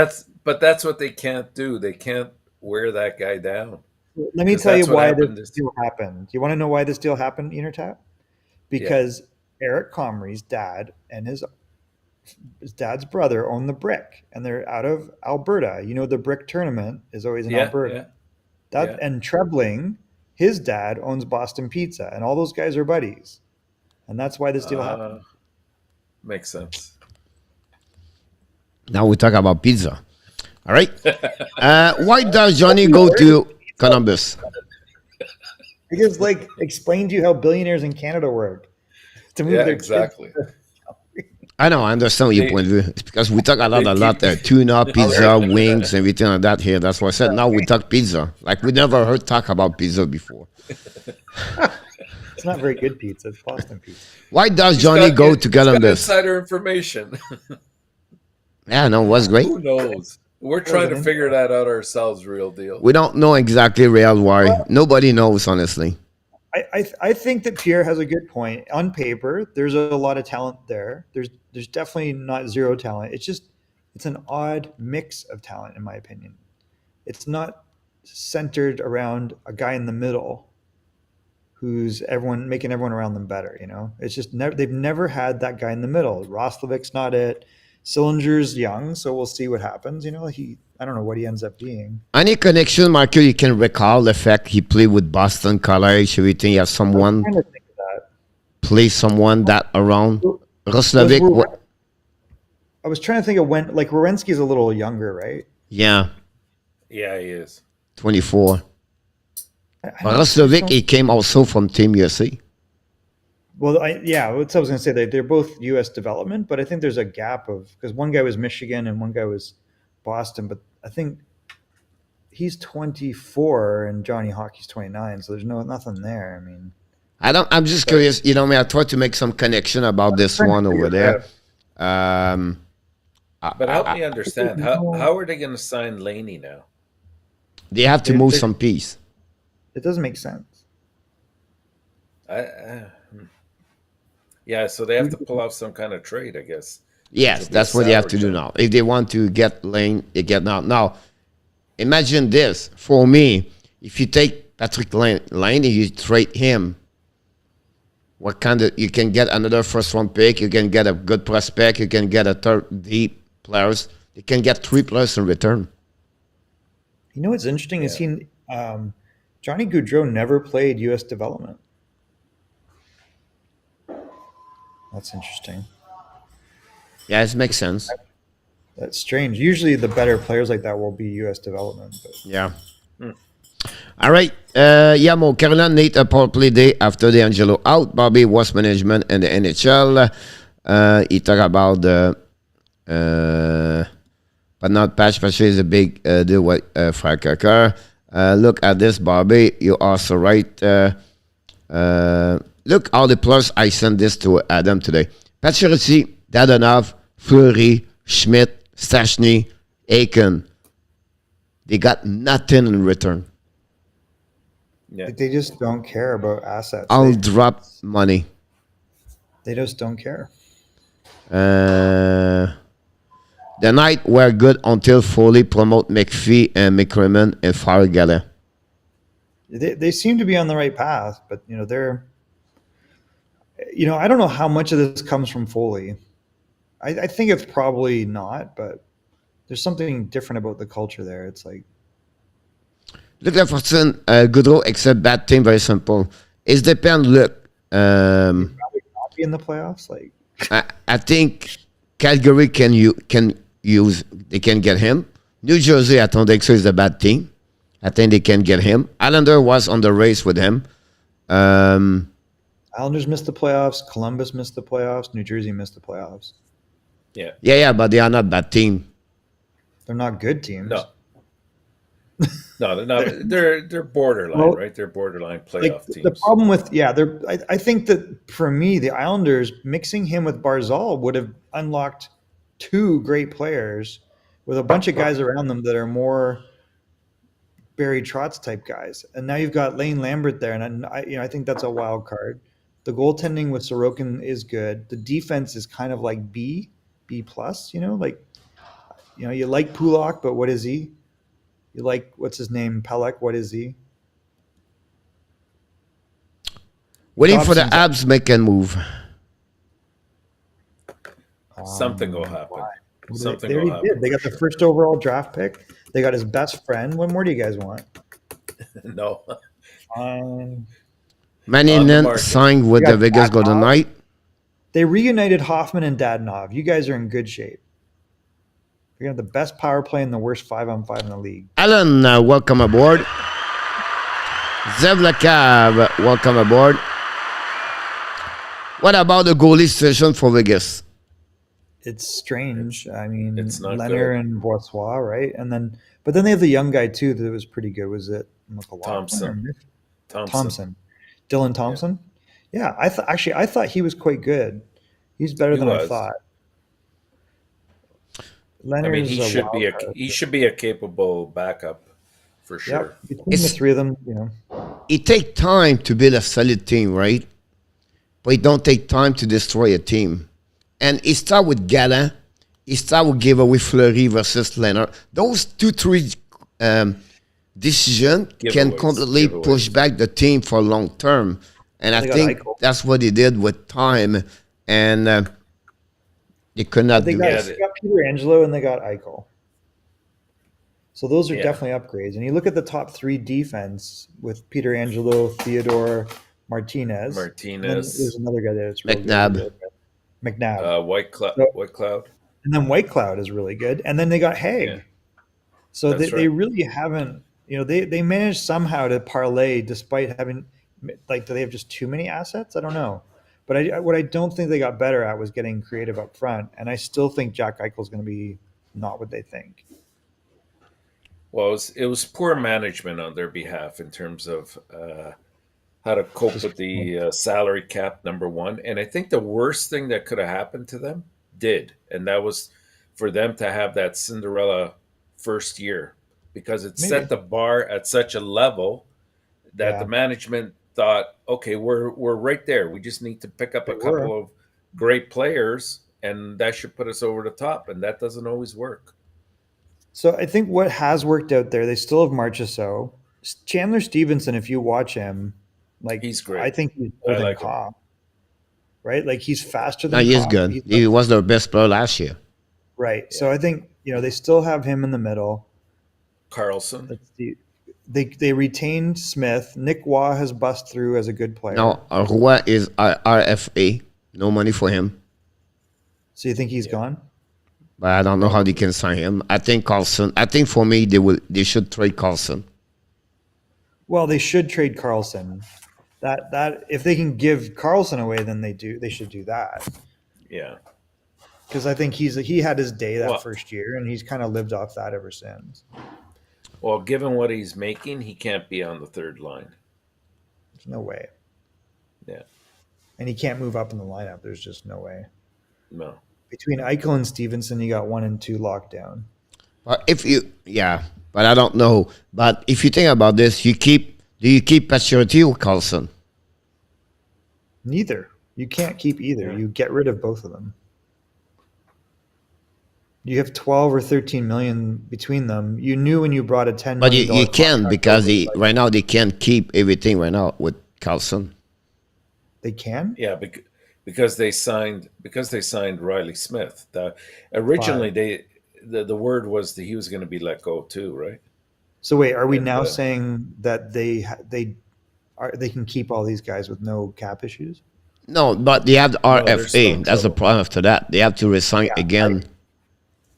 but that's what they can't do. They can't wear that guy down. Let me 'Cause tell you that's what why happened this this- deal happened. Do you want to know why this deal happened, Intertap? Because Eric Comrie's dad and his dad's brother own the Brick, and they're out of Alberta. You know, the Brick tournament is always in Alberta. And Trebling, his dad owns Boston Pizza, and all those guys are buddies, and that's why this deal happened. Makes sense. Now we talk about pizza. All right. Why does Johnny go to Columbus? Because, explain to you how billionaires in Canada work. To move their exactly. I know, I understand your point of view. It's because we talk a lot there. Tuna, pizza, wings, everything like that here. That's why I said now we talk pizza. Like we never heard talk about pizza before. It's not very good pizza. It's Boston pizza. Why does Johnny go to Columbus? Insider information. Yeah, no, it was great. Who knows? We're trying to figure that out ourselves, real deal. We don't know exactly real why. Nobody knows, honestly. I think that Pierre has a good point. On paper, there's a lot of talent there. There's definitely not zero talent. It's an odd mix of talent, in my opinion. It's not centered around a guy in the middle who's making everyone around them better. It's just they've never had that guy in the middle. Roslovic's not it. Sillinger's young, so we'll see what happens. I don't know what he ends up being. Any connection, Marco, you can recall the fact he played with Boston College, everything, you have someone I'm trying to think of that. play someone that around. Roslovic, I was trying to think of when, Werenski's a little younger, right? yeah, Yeah, he is. 24. Roslovic, he came also from Team USA. Well, what I was going to say, they're both U.S. development, but I think there's a gap because one guy was Michigan and one guy was Boston, but I think he's 24 and Johnny Hockey's 29, so there's nothing there. I mean, I'm just curious. I tried to make some connection about this one over there. But help me understand. How are they going to sign Laney now? They have to move some piece. It doesn't make sense. Yeah, so they have to pull off some kind of trade, I guess. Yes, that's what they have to do now. If they want to get Lane, they get now. Now, imagine this. For me, if you take Patrick Lane and you trade him, you can get another first-round pick, you can get a good prospect, you can get a third deep players. You can get 3 players in return. You know what's interesting is Johnny Gaudreau never played U.S. development. That's interesting. Yeah, it makes sense. That's strange. Usually the better players like that will be U.S. development. But. Yeah. All right. Mo Carolina need a power play day after the Angelo out. Bobby was management and the NHL. He talked about but not patch. Patch is a big deal with Frank Kerr. Look at this, Bobby. You are so right. Look all the plus I sent this to Adam today. Pacioretty, Dadonov, Fleury, Schmidt, Stachny, Aiken. They got nothing in return. Yeah. They just don't care about assets. I'll drop money. They just don't care. The Knights were good until Foley promote McPhee and McCrimmon and fire Gaudreau. They seem to be on the right path, but they're I don't know how much of this comes from Foley. I think it's probably not, but there's something different about the culture there. It's like, look, la fortune, Gaudreau accept bad team, very simple. It depends, look. probably not be in the playoffs. Like, I think Calgary can use, they can get him. New Jersey, I don't think so, is a bad team. I think they can get him. Islander was on the race with him. Islanders missed the playoffs. Columbus missed the playoffs. New Jersey missed the playoffs. Yeah, but they are not bad team. They're not good teams. no, they're not. They're borderline, right? They're borderline playoff teams. The problem with I think that for me, the Islanders mixing him with Barzal would have unlocked two great players with a bunch of guys around them that are more Barry Trotz type guys. And now you've got Lane Lambert there, and I think that's a wild card. The goaltending with Sorokin is good. The defense is kind of like B plus. You like Pulak, but what is he? You like, what's his name, Pelech? What is he? Waiting for the Abs make a move. Something will happen. Something They will already happen. did. They got the first overall draft pick. They got his best friend. What more do you guys want? No. Maninin signed with the Vegas Golden Knights. They reunited Hoffman and Dadonov. You guys are in good shape. You're going to have the best power play and the worst 5-on-5 in the league. Alan, welcome aboard. Zev Lacab, welcome aboard. What about the goalie situation for Vegas? It's strange. I mean, It's not Leonard good. and Boissois, right? But then they have the young guy too that was pretty good. Was it Thompson. Dylan Thompson? Yeah, I thought he was quite good. He's better than I thought. I mean, he should be a capable backup for sure. Yep. Between the three of them, It takes time to build a solid team, right? But it don't take time to destroy a team. And it start with Gala. It start with giveaway Fleury versus Leonard. Those 2-3 decisions can completely push back the team for long term. And I think that's what he did with time. And they could not do that. They got Peter Angelo and they got Eichel. So those are definitely upgrades. And you look at the top three defense with Peter Angelo, Theodore, Martinez. There's another guy there that's really good. McNabb. White Cloud. And then White Cloud is really good. And then they got Haig. Yeah. So they really haven't, they managed somehow to parlay despite having, do they have just too many assets? I don't know. But what I don't think they got better at was getting creative up front. And I still think Jack Eichel is going to be not what they think. Well, it was poor management on their behalf in terms of how to cope with the salary cap, number one. And I think the worst thing that could have happened to them did. And that was for them to have that Cinderella first year, because it set the bar at such a level that the management thought, okay, we're right there. We just need to pick up a couple of great players, and that should put us over the top. And that doesn't always work. So I think what has worked out there, they still have Marchessault. Chandler Stevenson, if you watch him, he's great. I think he's better than Cobb. Right? He's faster than Cobb. He's good. He was their best player last year. Right. Yeah. So I think, they still have him in the middle. Carlson. Let's see. They retained Smith. Nick Waugh has bust through as a good player. No, Roy is RFA. No money for him. So you think he's gone? But I don't know how they can sign him. I think Carlson. I think for me they should trade Carlson. Well, they should trade Carlson. That if they can give Carlson away, then they should do that. Yeah. Because I think he had his day that first year, and he's kind of lived off that ever since. Well, given what he's making, he can't be on the third line. There's no way. Yeah. And he can't move up in the lineup. There's just no way. No. Between Eichel and Stevenson, you got 1 and 2 locked down. But but I don't know. But if you think about this, do you keep Pacioretty or Carlson? Neither. You can't keep either. You get rid of both of them. You have 12 or 13 million between them. You knew when you brought a $10 But million you can contract because over, like, right now they can't keep everything right now with Carlson. they can? Yeah, because they signed Riley Smith. Originally, the word was that he was going to be let go too, right? So wait, are we And, now saying that they can keep all these guys with no cap issues? No, but they have the No, there's RFA. no That's the trouble. problem after that. They have to resign again.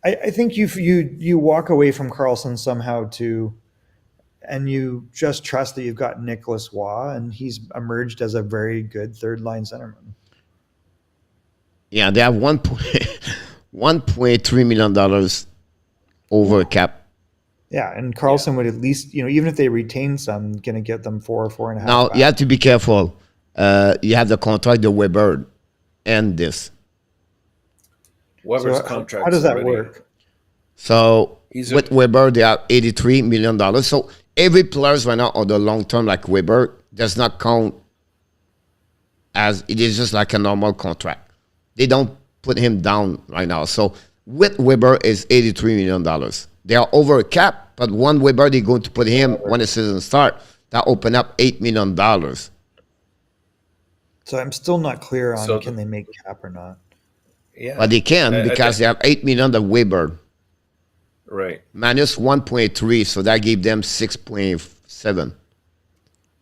I think you walk away from Carlson somehow too, and you just trust that you've got Nicholas Waugh, and he's emerged as a very good third line centerman. Yeah, they have $1.3 million over cap. Yeah, and Carlson would at least, even if they retain some, going to get them 4.5. Now, back. you have to be careful. You have the contract, the Weber, and this. Weber's So contract. how does that work? So, with Weber, they have $83 million. So, every player right now on the long term, like Weber, does not count as it is just like a normal contract. They don't put him down right now. So, with Weber is $83 million. They are over a cap, but one Weber, they're going to put him when the season starts. That open up $8 million. So I'm still not clear on can they make cap or not. Yeah, But they can because they have $8 million of Weber. Right. Minus 1.3, so that gave them 6.7.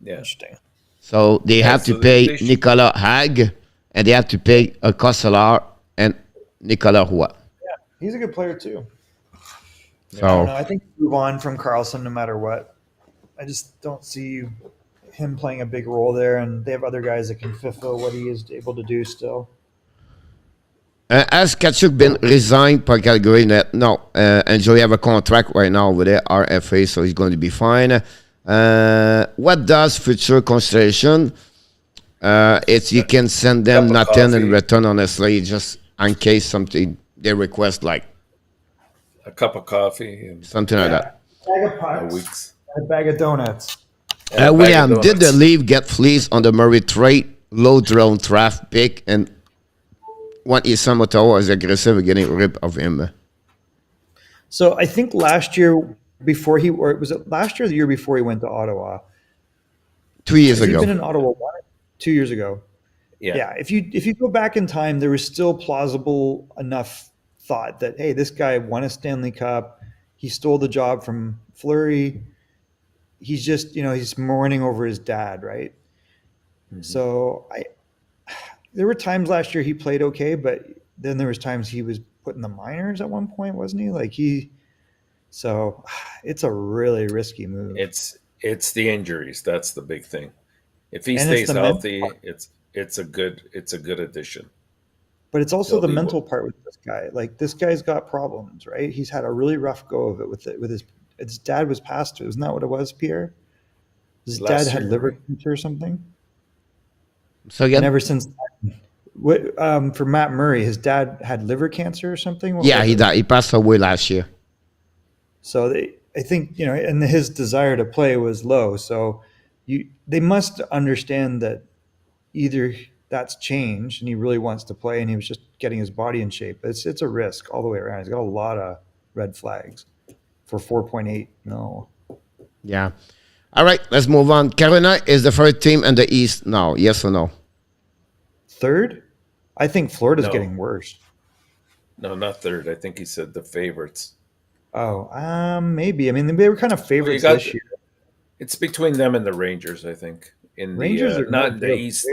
Yeah. Interesting. So they have to pay Nicolas Hag, and they have to pay a Cosselar and Nicolas Roy. Yeah, he's a good player too. So I don't know. I think move on from Carlson no matter what. I just don't see him playing a big role there, and they have other guys that can fulfill what he is able to do still. has Kachuk been resigned by Calgary? No, and Joey have a contract right now with the RFA, so he's going to be fine. What does future consideration? It's you can send them nothing in return, honestly, just in case something they request, like a cup of coffee and something like that. Bag of pucks, weeks. and a bag of donuts. William, did the Leaf get fleeced on the Murray trade? Low drone draft pick, and what is Ottawa was aggressive at getting rid of him? So I think last year before or was it last year or the year before he went to Ottawa? 2 years He's ago. been in Ottawa 2 years ago. Yeah. If you go back in time, there was still plausible enough thought that, hey, this guy won a Stanley Cup. He stole the job from Fleury. He's just, he's mourning over his dad, right? Mm-hmm. So there were times last year he played okay, but then there was times he was put in the minors at one point, wasn't he? So it's a really risky move. It's the injuries. That's the big thing. If he stays healthy, it's a good addition. But it's also the mental part with this guy. Like, this guy's got problems, right? He's had a really rough go of it with his dad was passed. Isn't that what it was, Pierre? His dad had liver cancer or something. So again, and ever since for Matt Murray, his dad had liver cancer or something. Yeah, he died. He passed away last year. So I think, and his desire to play was low. So they must understand that either that's changed and he really wants to play and he was just getting his body in shape. It's a risk all the way around. He's got a lot of red flags for 4.8. No. Yeah. All right, let's move on. Carolina is the first team in the East now. Yes or no? Third? I think Florida's getting worse. No, not third. I think he said the favorites. Oh, maybe. I mean, they were kind of favorites this year. It's between them and the Rangers, I think. Rangers are not in the East,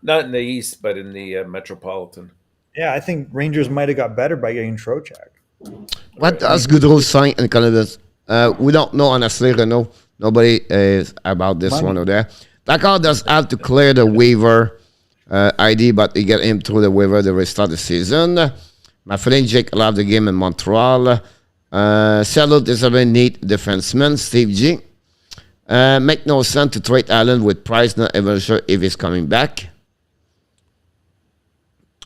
not in the East, but in the Metropolitan. Yeah, I think Rangers might have got better by getting Trocheck. What does Gaudreau sign in Columbus? We don't know, honestly, Renault. Nobody is about this one or there. Dakar does have to clear the waiver ID, but they get him through the waiver to restart the season. My friend Jake loved the game in Montreal. Charlotte is a very neat defenseman, Steve G. Make no sense to trade Allen with Price, not even sure if he's coming back.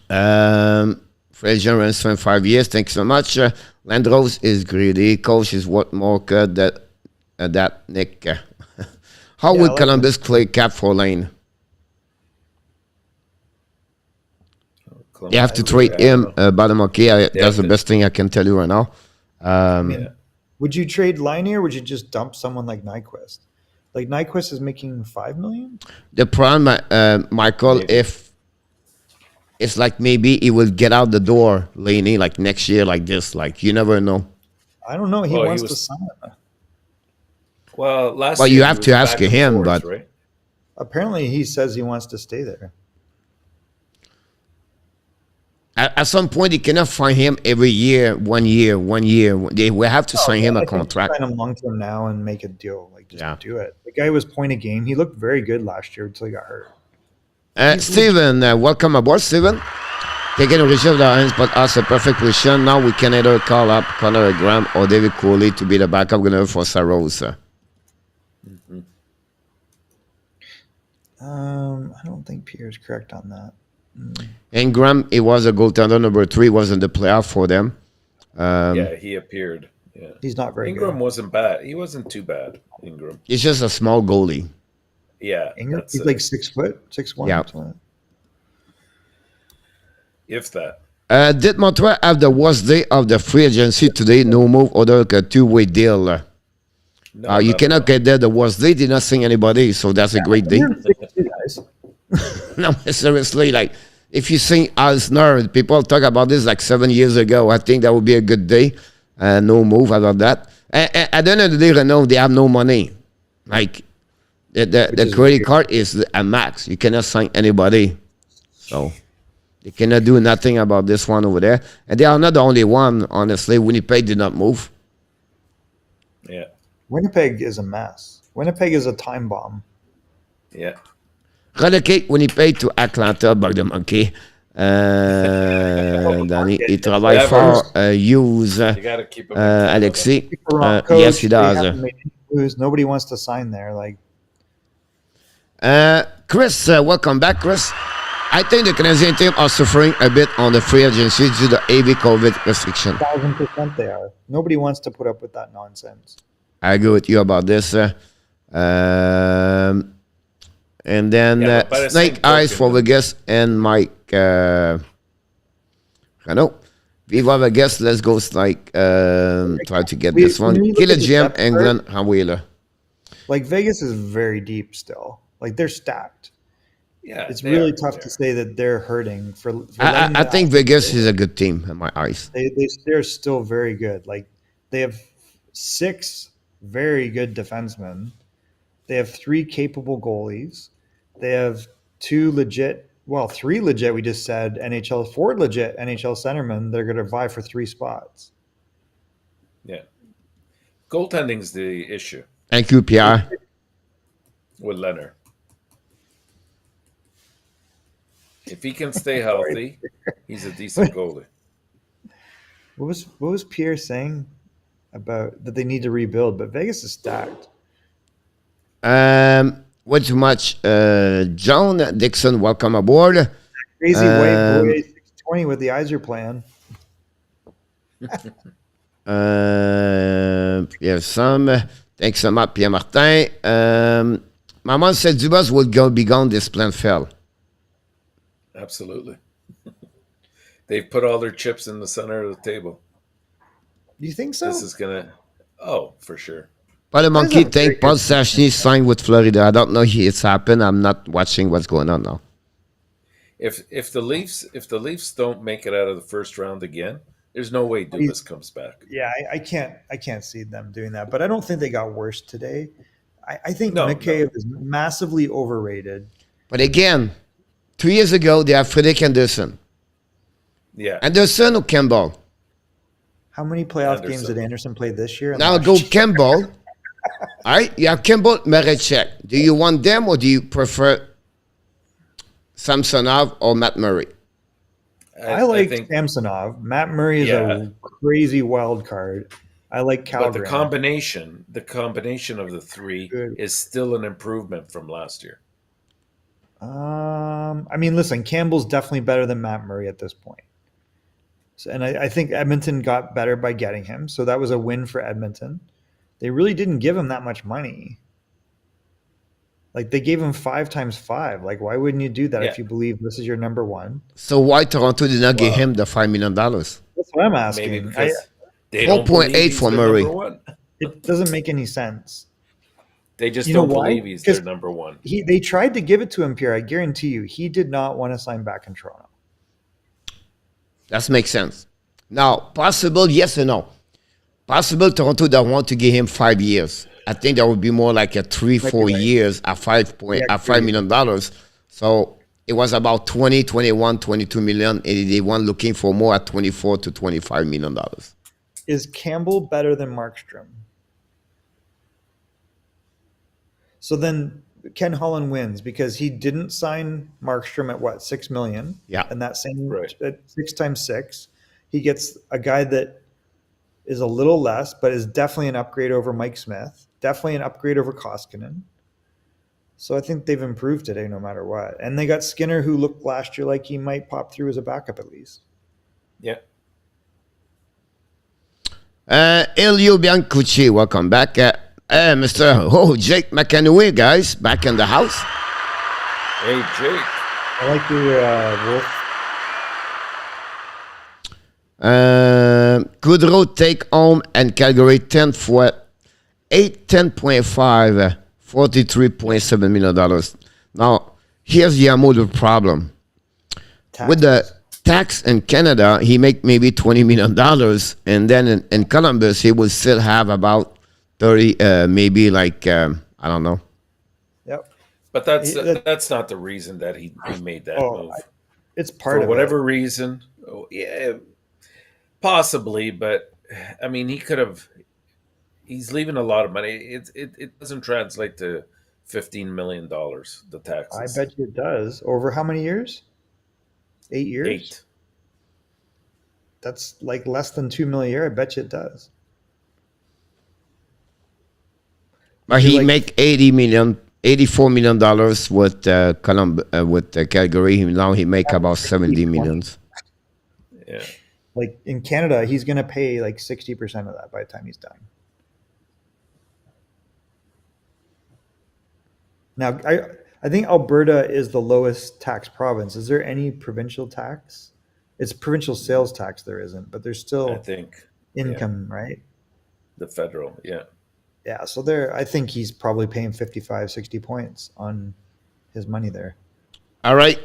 Frazier runs 25 years, thanks so much. Landrose is greedy. Coach is what more good that Nick. How would Columbus play cap for lane? They have to Clemente, trade I don't him, know. Bottom. Okay, They that's have the to- best thing I can tell you right now. yeah. Would you trade Linear or would you just dump someone like Nyquist? Like Nyquist is making $5 million? The problem, Michael, Maybe. if it's like maybe he will get out the door, Laney, like next year, like this. Like you never know. I don't know. He Well, he wants was- to sign. Well, last Well, year you he have was to ask back and him, forth, but- right? Apparently, he says he wants to stay there. At some point, he cannot find him every year, 1 year, 1 year. They will have to sign him I a think contract. Sign him long term now and make a deal. Like just Yeah. do it. The guy was point a game. He looked very good last year until he got hurt. Steven, welcome aboard, Steven. Taking ownership of the hands, but us a perfect position. Now we can either call up Connor Graham or David Cooley to be the backup gunner for Sarosa. I don't think Pierre's correct on that. And Graham, he was a goaltender number 3, was in the playoff for them. Yeah, he appeared. Yeah. He's not very Ingram good. wasn't bad. He wasn't too bad, Ingram. He's just a small goalie. Yeah. Ingram, that's he's it. like 6 foot, 6'1". Yeah. If that. Did Montreal have the worst day of the free agency today? No move, other than a 2-way deal. No, You not cannot at all. get there the worst day. Did not sing anybody, so that's a great day. Guys. No, seriously, like if you sing Alsner, people talk about this like 7 years ago. I think that would be a good day. No move about that. At the end of the day, Renault, they have no money. Like the credit card is a max. You cannot sign anybody. So they cannot do nothing about this one over there. And they are not the only one, honestly. Winnipeg did not move. Yeah. Winnipeg is a mess. Winnipeg is a time bomb. Yeah. Relocate Winnipeg to Atlanta, Bug the Monkey. Danny, il travaille fort. Use You got to keep him. Alexis. Wrong Yes, he coach, they does. haven't made any moves. Nobody wants to sign there. Like Chris, welcome back, Chris. I think the Canadian team are suffering a bit on the free agency due to the heavy COVID restriction. 1,000% they are. Nobody wants to put up with that nonsense. I agree with you about this. And then Yeah, but by the Snake same Eyes token, for Vegas and Mike. Renault. Viva Vegas, let's go Snake. Try to get this one. when you look Killer at the Jim depth and chart- Glenn Wheeler. Like Vegas is very deep still. Like they're stacked. Yeah. It's they really are. tough They to are. say that they're hurting for. I think Vegas is a good team in my eyes. They're still very good. Like they have 6 very good defensemen. They have 3 capable goalies. They have 3 legit. We just said NHL, 4 legit NHL centermen. They're going to vie for 3 spots. Yeah. Goaltending's the issue Thank you, Pierre. with Leonard. If he can stay healthy, he's a decent goalie. What was Pierre saying about that they need to rebuild? But Vegas is stacked. What too much? John Dixon, welcome aboard. Crazy white boy 620 with the eyes are playing. Pierre Some, thanks so much, Pierre Martin. Maman said Dubas will be gone this plan fell. Absolutely. They've put all their chips in the center of the table. Do you think so? This is going to, oh, for sure. But the monkey That's a very think Paul Stastny signed with Florida. I don't know if it's happened. I'm not watching what's going on now. If the Leafs don't make it out of the first round again, there's no way Dubas comes back. Yeah, I can't see them doing that. But I don't think they got worse today. I think No, McCabe is massively overrated. But again, 2 years ago, they have Frederick Anderson. Yeah. Anderson or Campbell? How many playoff Anderson. games did Anderson play this year? and Now last go year? Campbell. All right, you have Campbell, Marechek. Do you want them or do you prefer Samsonov or Matt Murray? I like think, Samsonov. Matt Murray is Yeah. a crazy wild card. I like but Calgary. the combination of the 3 Good. is still an improvement from last year. I mean, listen, Campbell's definitely better than Matt Murray at this point. So, and I think Edmonton got better by getting him. So that was a win for Edmonton. They really didn't give him that much money. Like they gave him 5 times 5. Like why wouldn't you do that Yeah. if you believe this is your number one? So why Toronto did not give Well, him the $5 million? That's what I'm asking. maybe because they Four don't point believe eight he's for their Murray. number one. It doesn't make any sense. They just You know don't why? believe he's their Because number one. they tried to give it to him, Pierre. I guarantee you, he did not want to sign back in Toronto. That makes sense. Now, possible, yes or no? Possible Toronto don't want to give him 5 years. I think that would be more like a 3-4 right. years at $5 million. So it was about 20, 21, 22 million, and they want looking for more at 24 to $25 million. Is Campbell better than Markstrom? So then Ken Holland wins because he didn't sign Markstrom at what, $6 million? Yeah. And that same Right. at 6 times 6, he gets a guy that is a little less, but is definitely an upgrade over Mike Smith, definitely an upgrade over Koskinen. So I think they've improved today no matter what. And they got Skinner, who looked last year like he might pop through as a backup at least. Yeah. Elio Biancucci, welcome back. Mr. Jake McAnaway, guys, back in the house. Hey, Jake. I like your Wolf. Gaudreau take home and Calgary 10 for 10.5, $43.7 million. Now, here's the other problem. Taxes. With the tax in Canada, he make maybe $20 million, and then in Columbus, he will still have about 30, maybe like, I don't know. Yep. But that's not the reason that he made that move. It's part For of whatever it. reason. Oh, yeah, possibly, but I mean, he could have. He's leaving a lot of money. It doesn't translate to $15 million. The taxes. I bet you it does. Over how many years? 8 years? 8. That's like less than $2 million a year. I bet you it does. But he make $84 million with Calgary. Now he make about 70 millions. Yeah. Like in Canada, he's going to pay like 60% of that by the time he's done. Now, I think Alberta is the lowest tax province. Is there any provincial tax? It's provincial sales tax there isn't, but there's still I think income, right? the federal, yeah. Yeah, so I think he's probably paying 55, 60 points on his money there. All right.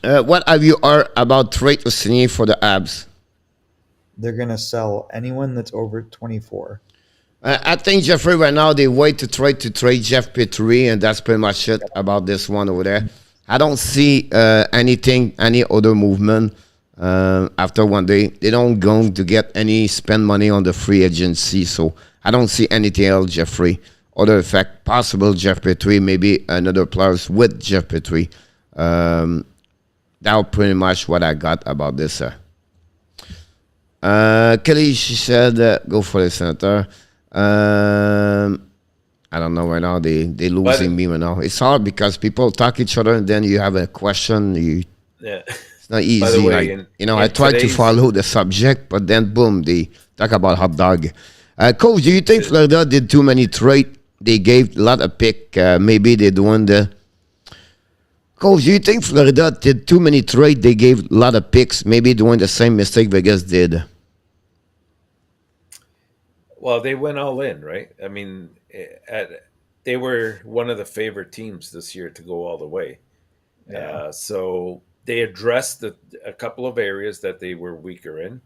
What have you heard about trade to sign for the Abs? They're going to sell anyone that's over 24. I think, Jeffrey, right now they wait to trade Jeff Petrie, and that's pretty much it about this one over there. I don't see any other movement after one day. They don't going to get any spend money on the free agency, so I don't see anything else, Jeffrey. Other effect, possible Jeff Petrie, maybe another players with Jeff Petrie. That was pretty much what I got about this. Kelly, she said, go for the Senator. I don't know right now. They losing me right now. It's hard because people talk each other and then you have a question. It's not easy. By the way, I try to follow the subject, but then boom, they talk about hot dog. Coach, do you think Florida did too many trade? They gave a lot of pick. Maybe they're doing the. Coach, do you think Florida did too many trade? They gave a lot of picks. Maybe doing the same mistake Vegas did. Well, they went all in, right? I mean, they were one of the favorite teams this year to go all the way. Yeah. So they addressed a couple of areas that they were weaker in.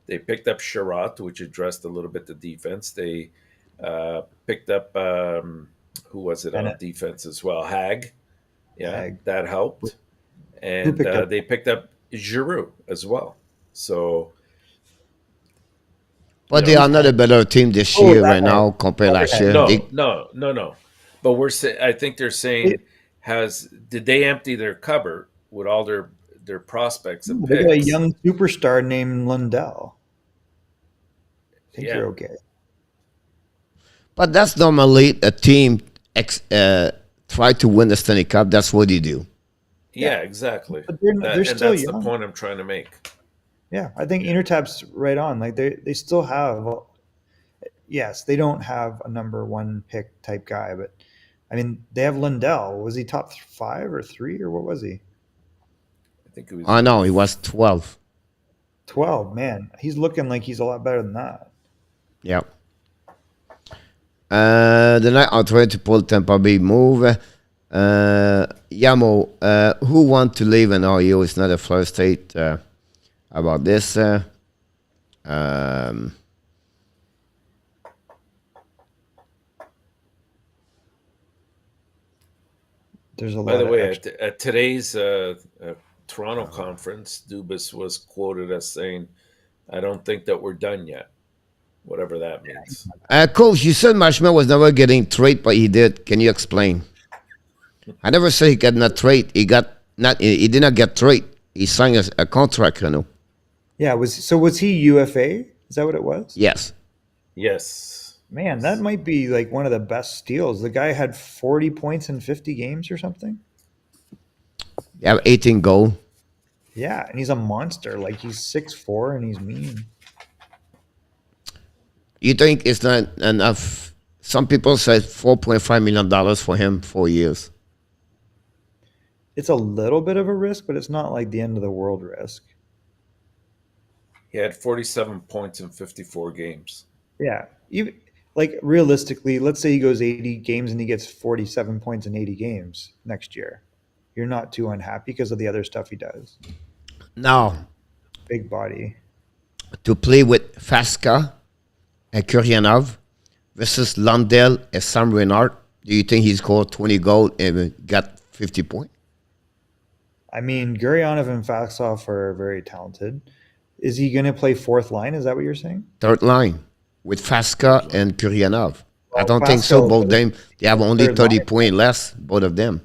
They picked up Sherratt, which addressed a little bit the defense. They picked up, who was it on defense as well? Hag. Yeah, Hag. that helped. And they picked up Giroux as well. So... But they are not a better team this year right now compared last year. No. But I think they're saying, did they empty their cupboard with all their prospects and they picks? got a young superstar named Lundell. I think you're okay. But that's normally a team try to win the Stanley Cup. That's what they do. Yeah, exactly. But they're still that's young. the point I'm trying to make. Yeah, I think Intertap's right on. Like they still have, yes, they don't have a number one pick type guy, but I mean, they have Lindell. Was he top 5 or 3 or what was he? I think it was. Oh no, he was 12. 12. Man, he's looking like he's a lot better than that. Yeah. The night I'll try to pull Tampa Bay move. Yamo, who want to leave in RU? It's not a Florida State about this. There's a lot. By the way, extra. at today's Toronto conference, Dubas was quoted as saying, "I don't think that we're done yet," whatever that means. Coach, you said Marshman was never getting trade, but he did. Can you explain? I never said he got not trade. He did not get trade. He signed a contract, you know. Yeah, was he UFA? Is that what it was? Yes. Yes. Man, that might be like one of the best steals. The guy had 40 points in 50 games or something. You have 18 goals. Yeah, and he's a monster. Like he's 6'4" and he's mean. You think it's not enough? Some people said $4.5 million for him 4 years. It's a little bit of a risk, but it's not like the end of the world risk. He had 47 points in 54 games. Yeah. Even like realistically, let's say he goes 80 games and he gets 47 points in 80 games next year. You're not too unhappy because of the other stuff he does. Now, Big body. to play with Faska and Kuryanov versus Lundell and Sam Reinhart, do you think he scored 20 goals and got 50 points? I mean, Gurionov and Faxoff are very talented. Is he going to play fourth line? Is that what you're saying? Third line with Faska and Kuryanov. I Well, don't think so. Faska Both was them, they have only third 30 line. points less, both of them.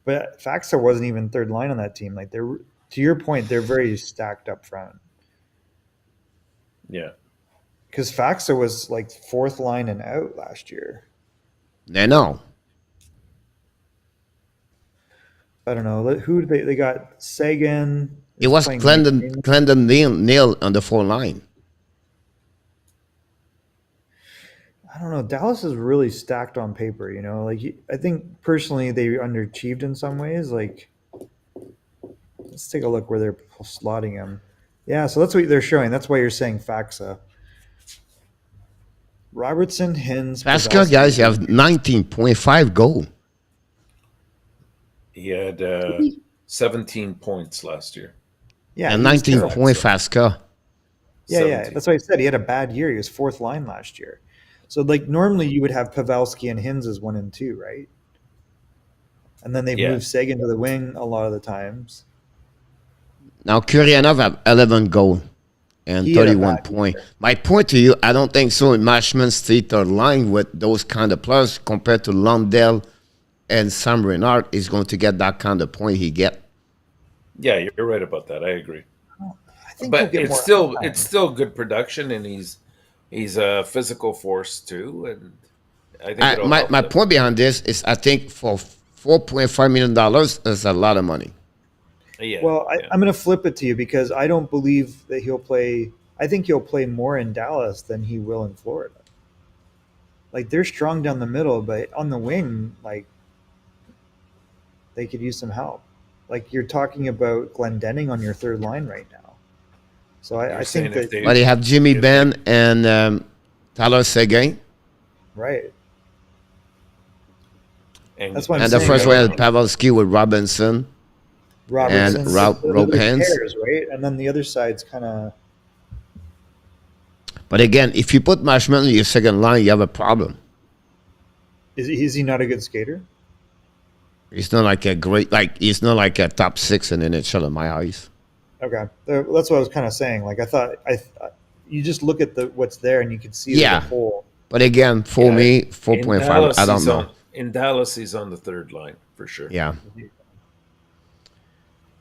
But Faxa wasn't even third line on that team. Like they're, to your point, they're very stacked up front. Yeah. Because Faxa was like fourth line and out last year. No. I don't know who they got. Sagan. It was Clendon Neal on the 4 line. I don't know. Dallas is really stacked on paper. You know, like I think personally they underachieved in some ways. Like, let's take a look where they're slotting him. Yeah, so that's what they're showing. That's why you're saying Faxa. Robertson, Hins, Faska, Pavelski. guys, you have 19.5 goal. He had 17 points last year. Yeah, And he was 19 terrible. point Faska. Yeah, 17. that's what I said. He had a bad year. He was fourth line last year. So like normally you would have Pavelski and Hins as 1 and 2, right? And then they've Yeah. moved Sagan to the wing a lot of the times. Now, Kuryanov have 11 goal and He had a 31 bad point. My point to you, I don't think so in Mashman State third line with those kind of players compared to Lundell and Sam Reinhart is going to get that kind of point he get. Yeah, you're right about that. I agree. I think he'll But get it's more still time. it's still good production, and he's a physical force too, and I think it'll help My them. point behind this is I think for $4.5 million is a lot of money. Yeah. Well, yeah. I'm going to flip it to you because I don't believe that he'll play. I think he'll play more in Dallas than he will in Florida. Like they're strong down the middle, but on the wing, like they could use some help. Like you're talking about Glendening on your third line right now. So I think saying if that But they have Jimmy if Ben and Tyler Seguin. right. and, That's what I'm And the saying. first one had Pavelski with Robinson. Robertson, and Rob those Hens. pairs, right? And then the other side's kind of But again, if you put Mashman on your second line, you have a problem. is he not a good skater? He's not like a great, he's not like a top 6 in the NHL in my eyes. Okay, that's what I was kind of saying. Like I thought, you just look at what's there and you can see Yeah. the whole. But again, for Yeah, me, in 4.5, Dallas, I don't he's know. in Dallas, he's on the third line for sure. Yeah.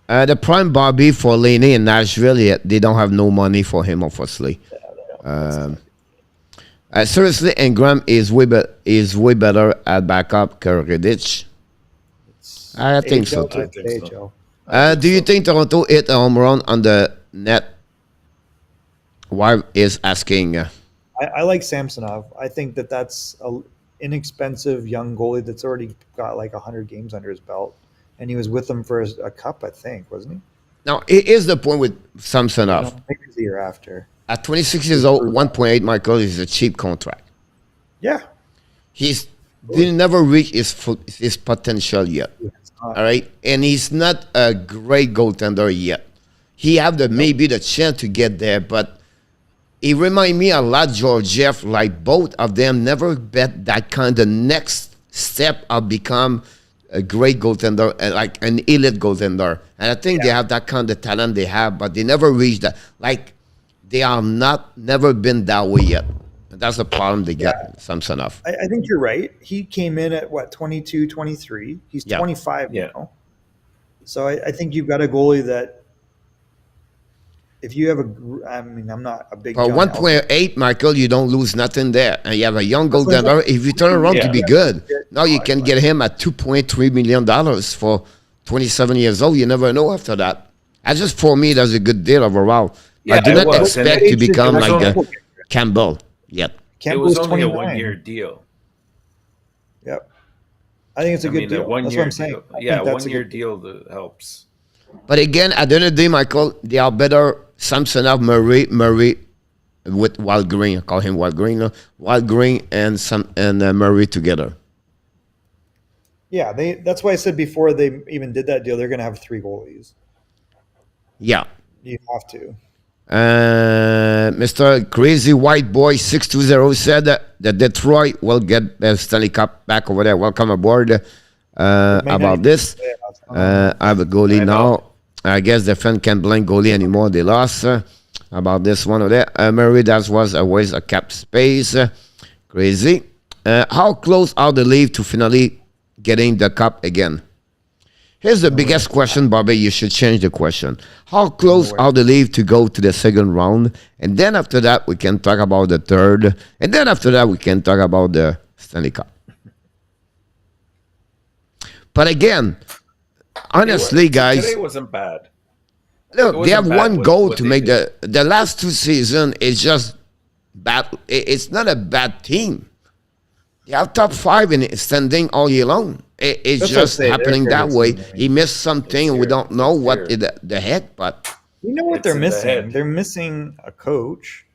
The prime Bobby for Laney in Nashville, they don't have no money for him, obviously. Seriously, Ingram is way better at backup than Riddich. I think so AHL, too. I think so. AHL. Do you think Toronto hit a home run on the net? Why is asking? I like Samsonov. I think that's inexpensive young goalie that's already got like 100 games under his belt, and he was with them for a cup, I think, wasn't he? Now, here's the point with Samsonov. No, maybe it was the year after. At 26 years old, 1.8, Michael, is a cheap contract. Yeah. He never reach his potential yet. All right, and he's not a great goaltender yet. He have maybe the chance to get there, but he remind me a lot, Georgiev, like both of them never bet that kind of next step of become a great goaltender, like an elite goaltender. And I think they have that kind of talent they have, but they never reach that. Like, they are never been that way yet. And that's the problem they get, Samsonov. I think you're right. He came in at, 22, 23. He's 25 now. So I think you've got a goalie that, if you have I'm not a big... For 1.8, Michael, you don't lose nothing there. And you have a young goaltender. If you turn around to be good, now you can get him at $2.3 million for 27 years old. You never know after that. For me, that's a good deal overall. I do not expect to become like the Campbell yet. It was only a 1-year deal. Yep. I think it's a good deal. That's what I'm saying. Yeah, 1-year deal that helps. But again, at the end of the day, Michael, they are better. Samsonov, Murray with Wild Green. I call him Wild Green. Wild Green and Murray together. Yeah, that's why I said before they even did that deal, they're going to have 3 goalies. Yeah. You have to. Mr. Crazy White Boy 620 said that Detroit will get the Stanley Cup back over there. Welcome aboard. About this, I have a goalie now. I guess the fan can't blame goalie anymore. They lost. About this one over there. Murray, that was a waste of cap space. Crazy. How close are the Leafs to finally getting the cup again? Here's the biggest question, Bobby. You should change the question. How close are the Leafs to go to the second round? And then after that, we can talk about the third. And then after that, we can talk about the Stanley Cup. But again, honestly, guys, today wasn't bad. Look, they have one goal to make the last 2 seasons. Is just bad. It's not a bad team. They have top 5 in standing all year long. It's just happening that way. He missed something, and we don't know what the heck. But you know what they're missing? They're missing a coach.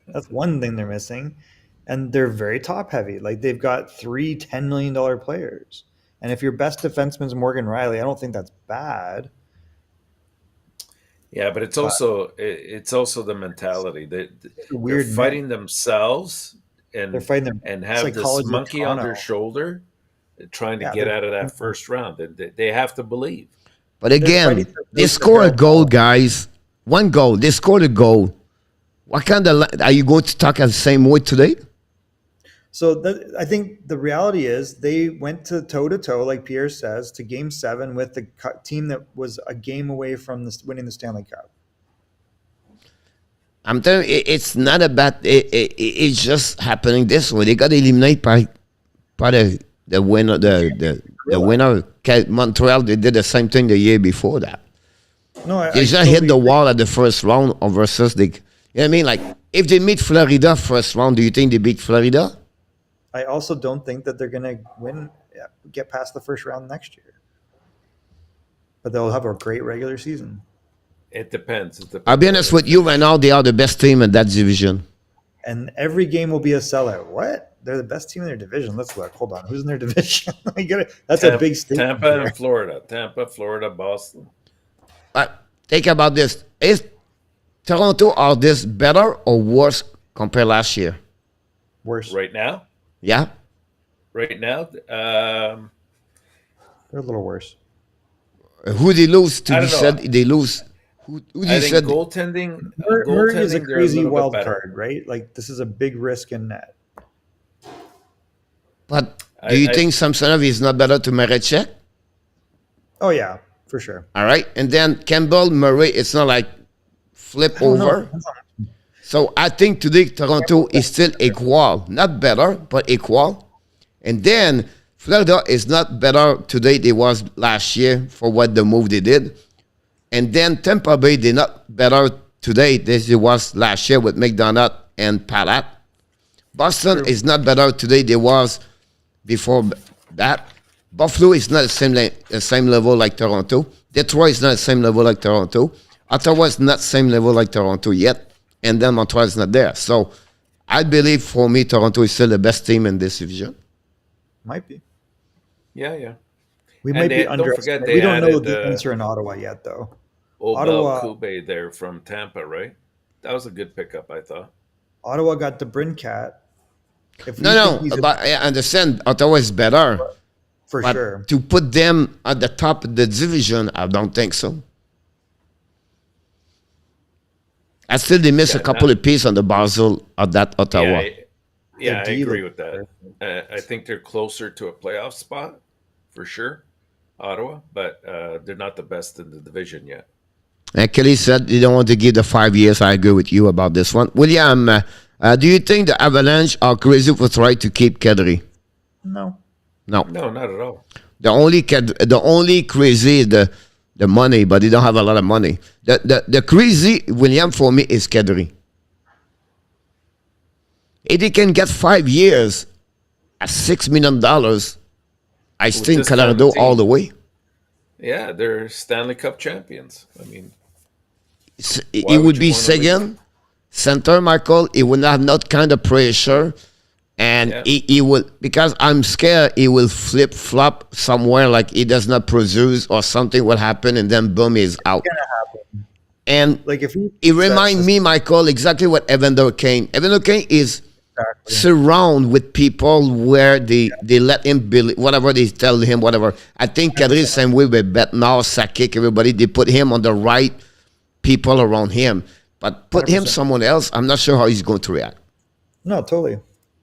That's one thing they're missing. And they're very top heavy. Like, they've got 3 $10 million players. And if your best defenseman is Morgan Riley, I don't think that's bad. Yeah, but it's also the mentality. They're fighting themselves and they're fighting and have this monkey on their shoulder trying to get out of that first round. They have to believe. But again, they score a goal, guys. One goal. They scored a goal. What kind of... Are you going to talk the same way today? So I think the reality is they went to toe-to-toe, like Pierre says, to Game 7 with the team that was a game away from winning the Stanley Cup. I'm telling you, it's not a bad... It's just happening this way. They got eliminated by the winner. The winner, Montreal, they did the same thing the year before that. No, they just hit the wall at the first round versus the... You know what I mean? Like, if they meet Florida first round, do you think they beat Florida? I also don't think that they're going to get past the first round next year. But they'll have a great regular season. It depends. I'll be honest with you right now, they are the best team in that division. And every game will be a sellout. What? They're the best team in their division. Let's look. Hold on. Who's in their division? That's a big statement. Tampa and Florida. Tampa, Florida, Boston. But think about this. Is Toronto, are this better or worse compared last year? Worse. Right now? Yeah. Right now? They're a little worse. Who they lose to? You said they lose. Who I think goaltending? Berg is a crazy wild card, right? Like, this is a big risk in net. But do you think Samsonov is not better to Marechek? Oh, yeah, for sure. All right. And then Campbell, Murray, it's not like flip over. So I think today Toronto is still equal. Not better, but equal. And then Florida is not better today than it was last year for what the move they did. And then Tampa Bay, they're not better today than it was last year with McDonough and Palat. Boston True. is not better today than was before that. Buffalo is not the same level like Toronto. Detroit is not the same level like Toronto. Ottawa is not the same level like Toronto yet. And then Montreal is not there. So I believe for me, Toronto is still the best team in this division. Might be. Yeah. We And might be don't forget underestimated. they We don't know added the answer in Ottawa yet, though. Obel Ottawa, Kube there from Tampa, right? That was a good pickup, I thought. Ottawa got the Brincat. If we think No, he's but I understand Ottawa is better. for But sure. to put them at the top of the division, I don't think so. I still they miss a couple of pieces on the Basel of that Ottawa. Yeah, I D agree look with that. I think they're closer to a playoff spot for sure, Ottawa, but they're not the best in the division yet. And Kelly said they don't want to give the 5 years. I agree with you about this one. William, do you think the Avalanche are crazy for trying to keep KADRI? No. No. No, not at all. The only crazy is the money, but they don't have a lot of money. The crazy, William, for me, is KADRI. If they can get 5 years at $6 million, I think this Colorado kind of all the team. way. Yeah, they're Stanley Cup champions. I mean, It Why would would you be wanna leave? second center, Michael. He will not have that kind of pressure. And Yeah. he will, because I'm scared he will flip flop somewhere, like he does not produce or something will happen, and then boom, he's out. And Like if he it reminds me, Michael, exactly what Evander Kane. Evander Kane is surrounded with people where they let him believe whatever they tell him, whatever. I think KADRI is the same way with Betnau, Sakic, everybody. They put him on the right people around him. But put him 100%. someone else, I'm not sure how he's going to react. No, totally.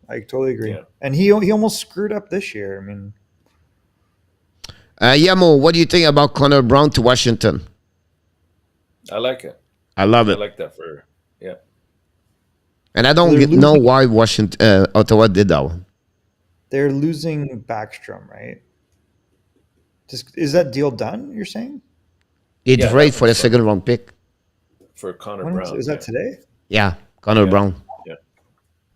I totally agree. Yeah. And he almost screwed up this year. I mean, Yamo, what do you think about Connor Brown to Washington? I like it. I love I it. like that for And I don't They're know losing- why Ottawa did that one. they're losing Backstrom, right? Is that deal done, you're saying? They Yeah, trade that for the one's second round pick. for Connor When Brown. is that today? Yeah, Connor Yeah. Brown.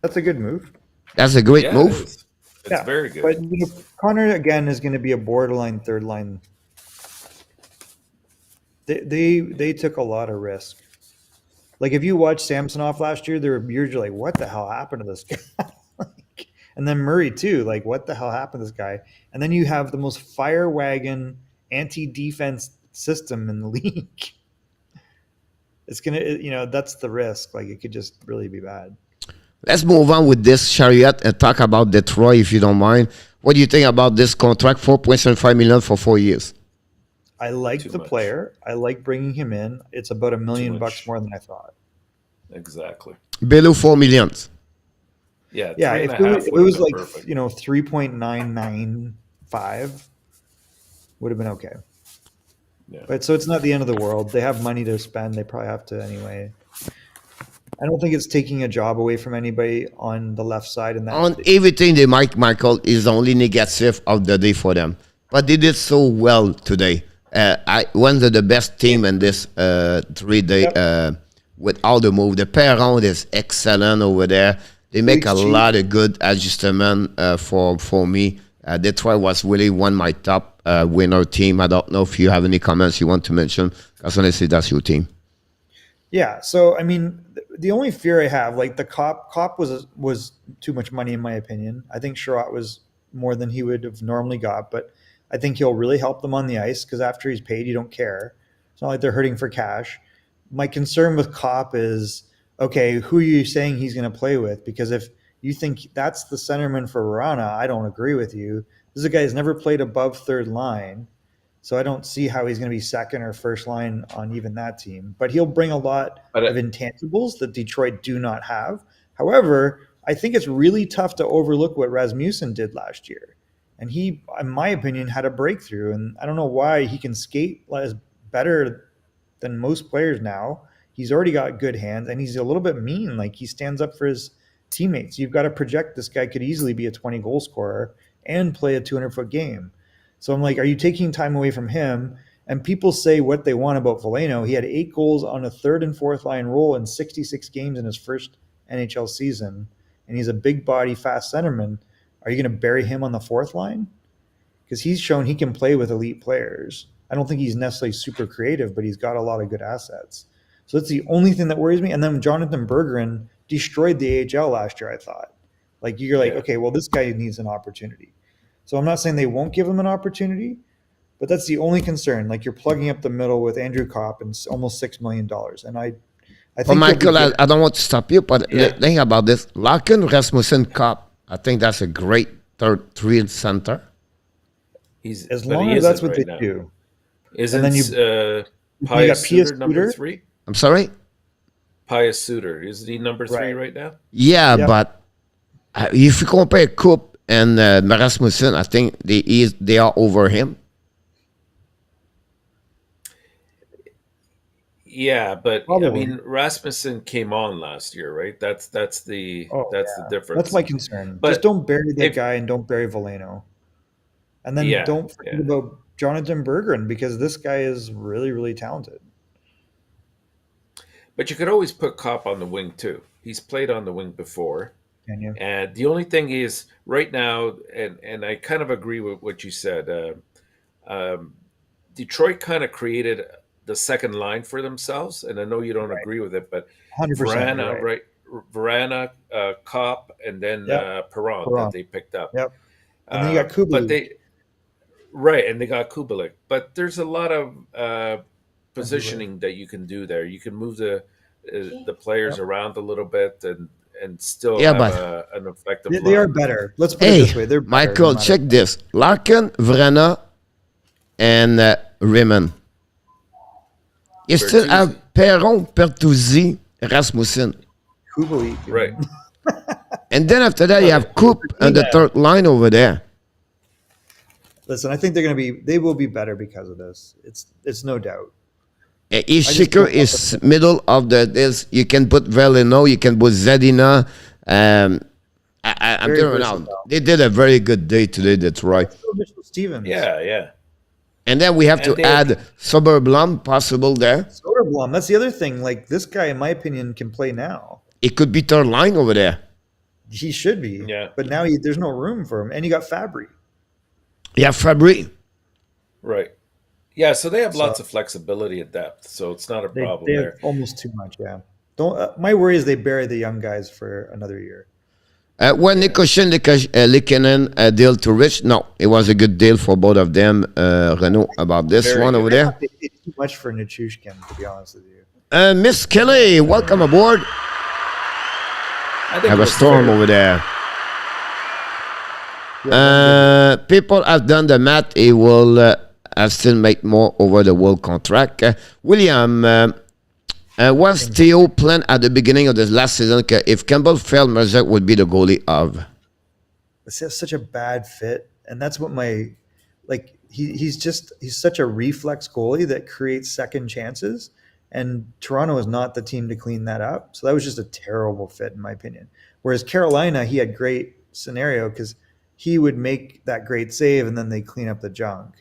That's a good move. That's a great Yeah, move. it's very good. But you know, Connor again is going to be a borderline third line. They took a lot of risk. Like if you watch Samsonov last year, you're like, what the hell happened to this guy? Like, and then Murray too. Like, what the hell happened to this guy? And then you have the most fire wagon anti-defense system in the league. It's gonna, that's the risk. Like it could just really be bad. Let's move on with this chariot and talk about Detroit, if you don't mind. What do you think about this contract? $4.75 million for 4 years. I like Too the much. player. I like bringing him in. It's about $1 million much. more than I thought. Exactly. Below $4 million. Yeah. Yeah, 3.5 if it would've was been like perfect. 3.995 would have been okay. Yeah. But so it's not the end of the world. They have money to spend. They probably have to anyway. I don't think it's taking a job away from anybody on the left side. And On everything they Michael is the only negative of the day for them. But they did so well today. One of the best team in this 3 day with all the move. The Perron is excellent over there. They make a lot of good adjustment for me. Detroit was really one of my top winner team. I don't know if you have any comments you want to mention. Because honestly, that's your team. Yeah. So I mean, the only fear I have, like the cop was too much money in my opinion. I think Sherratt was more than he would have normally got, but I think he'll really help them on the ice because after he's paid, you don't care. It's not like they're hurting for cash. My concern with Cop is, okay, who are you saying he's going to play with? Because if you think that's the centerman for Verona, I don't agree with you. This is a guy who's never played above third line. So I don't see how he's going to be second or first line on even that team. But he'll bring a lot of intangibles that Detroit do not have. However, I think it's really tough to overlook what Rasmussen did last year. And he, in my opinion, had a breakthrough. And I don't know why he can skate better than most players now. He's already got good hands, and he's a little bit mean. Like he stands up for his teammates. You've got to project this guy could easily be a 20-goal scorer and play a 200-foot game. So I'm like, are you taking time away from him? And people say what they want about Veleno. He had 8 goals on a third and fourth line role in 66 games in his first NHL season. and he's a big body, fast centerman. Are you going to bury him on the fourth line? Because he's shown he can play with elite players. I don't think he's necessarily super creative, but he's got a lot of good assets. So that's the only thing that worries me. And then Jonathan Bergeron destroyed the AHL last year, I thought. Like, you're like, okay, well, this guy needs an opportunity. So I'm not saying they won't give him an opportunity, but that's the only concern. Like, you're plugging up the middle with Andrew Kopp and almost $6 million. And I think Well, Michael, I don't want to stop you, but think about this. Larkin, Rasmussen, Kopp. I think that's a great third three center. As long as that's what they do. Isn't then you Pius Suter number 3? I'm sorry? Pius Suter. Isn't he number 3 right now? Yeah, but if you compare Kopp and Rasmussen, I think they are over him. Yeah, but probably. I mean, Rasmussen came on last year, right? That's the difference. That's my concern. But just don't bury that guy and don't bury Veleno. And then don't forget about Jonathan Bergeron, because this guy is really, really talented. But you could always put Kopp on the wing too. He's played on the wing before. Can you? And the only thing is right now, and I kind of agree with what you said, Detroit kind of created the second line for themselves. And I know you don't agree with it, but 100% Vrana, Kopp, and then Perron that they picked up. Yep. And then you got Kubelik. And they got Kubelik. But there's a lot of positioning that you can do there. You can move the players around a little bit and still have an effective line. They are better. Let's put it this way. They're better, Michael, check this. Larkin, Vrana, and Raymond. You still have Perron, Pertuzzi, Rasmussen. Kubelik. Right. And then after that, you have Coop on the third line over there. Listen, I think they will be better because of this. It's no doubt. Ishika is middle of this. You can put Veleno, you can put Zadina. I'm telling you now, they did a very good day today, Detroit. Stevens. Yeah. And then we have to add Soderblom, possible there. Soderblom, that's the other thing. Like, this guy, in my opinion, can play now. It could be third line over there. He should be. Yeah. But now there's no room for him. And you got Fabry. Yeah, Fabry. Right. Yeah, so they have lots of flexibility at depth, so it's not a problem they there. Have almost too much, yeah. My worry is they bury the young guys for another year. When Likkonen deal to Rich, no, it was a good deal for both of them. Renault, about this very one good. Over there. It's too much for Nichushkin, to be honest with you. Miss Kelly, welcome aboard. I have a storm over there. People have done the math. He will have still make more over the world contract. William, was Theo planned at the beginning of the last season if Campbell failed, Mercer would be the goalie of? It's such a bad fit, and that's what he's such a reflex goalie that creates second chances, and Toronto is not the team to clean that up. So that was just a terrible fit, in my opinion. Whereas Carolina, he had great scenario because he would make that great save, and then they clean up the junk.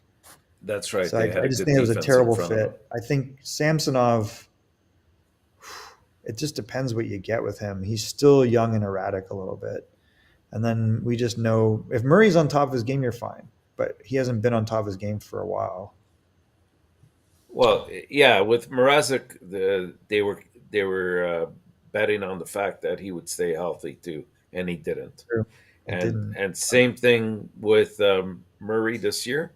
That's right. So I just think it was a terrible fit. I think Samsonov, it just depends what you get with him. He's still young and erratic a little bit. And then we just know if Murray's on top of his game, you're fine. But he hasn't been on top of his game for a while. Well, yeah, with Mrazek, they were betting on the fact that he would stay healthy too, and he didn't. True. And same thing with Murray this year.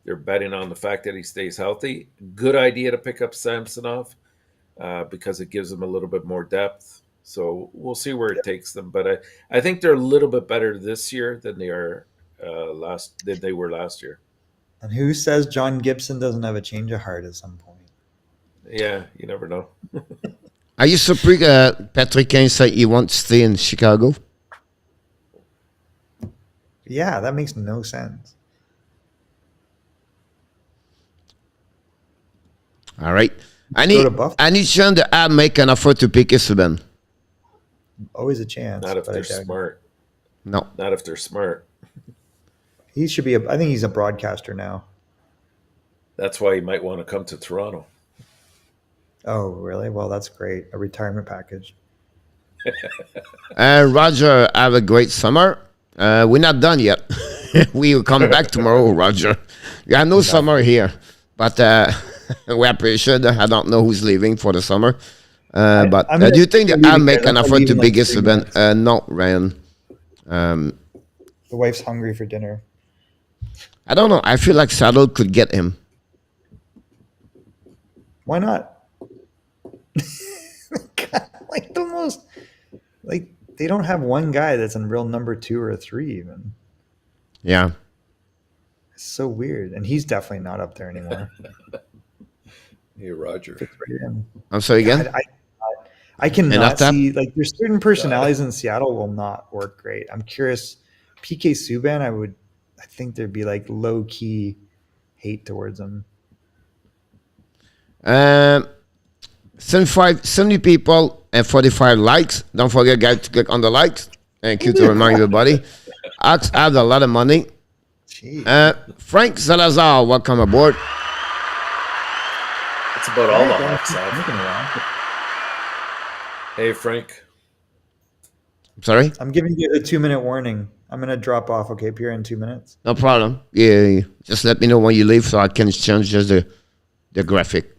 They're betting on the fact that he stays healthy. Good idea to pick up Samsonov because it gives them a little bit more depth. So we'll see where it takes them. But I think they're a little bit better this year than they were last year. And who says John Gibson doesn't have a change of heart at some point? Yeah, you never know. Are you surprised Patrick Kane said he wants to stay in Chicago? Yeah, that makes no sense. All right. I need Sean to make an offer to Piquet Subban. Always a chance. Not if they're smart. No. Not if they're smart. He should be I think he's a broadcaster now. That's why he might want to come to Toronto. Oh, really? Well, that's great. A retirement package. Roger, have a great summer. We're not done yet. We will come back tomorrow, Roger. Yeah, no summer here, but we appreciate that. I don't know who's leaving for the summer. But do you think that I'll make an effort to biggest event? No, Ryan. The wife's hungry for dinner. I don't know. I feel like Saddle could get him. Why not? Like the most, like they don't have one guy that's in real number 2 or 3 even. Yeah. It's so weird, and he's definitely not up there anymore. Hey, Roger. I'm sorry again. I cannot see, like, there's certain personalities in Seattle will not work great. I'm curious. PK Subban, I think there'd be like low key hate towards him. 70 people and 45 likes. Don't forget, guys, to click on the likes. Thank you to remind everybody. Ox have a lot of money. Frank Salazar, welcome aboard. That's about all the Hawks have. Hey, Frank. Sorry? I'm giving you a 2-minute warning. I'm going to drop off, okay, Pierre, in 2 minutes? No problem. Yeah. Just let me know when you leave so I can change just the graphic.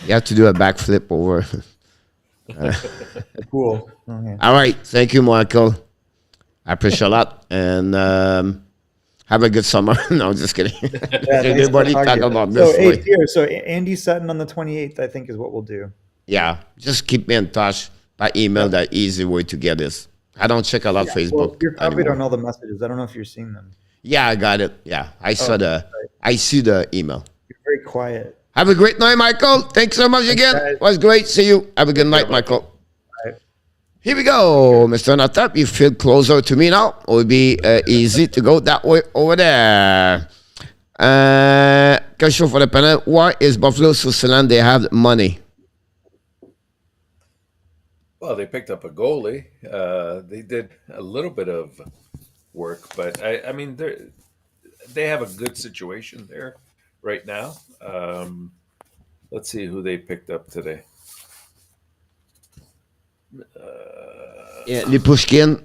You have to do a backflip over. Cool. Okay. All right. Thank you, Michael. I appreciate a lot. And have a good summer. No, I'm just kidding. Everybody talk about this. Hey, Pierre, so Andy Sutton on the 28th, I think, is what we'll do. Yeah. Just keep me in touch by email. That easy way to get this. I don't check a lot Facebook. Well, you probably don't know the messages. I don't know if you're seeing them. Yeah, I got it. Yeah. I saw I see the email. You're very quiet. Have a great night, Michael. Thanks so much again. It was great. See you. Have a good night, Michael. Right. Here we go, Mr. Natap. You feel closer to me now. It will be easy to go that way over there. Question for the panel. Why is Buffalo so silent? They have money. Well, they picked up a goalie. They did a little bit of work, but I mean, they have a good situation there right now. Let's see who they picked up today. Lipushkin.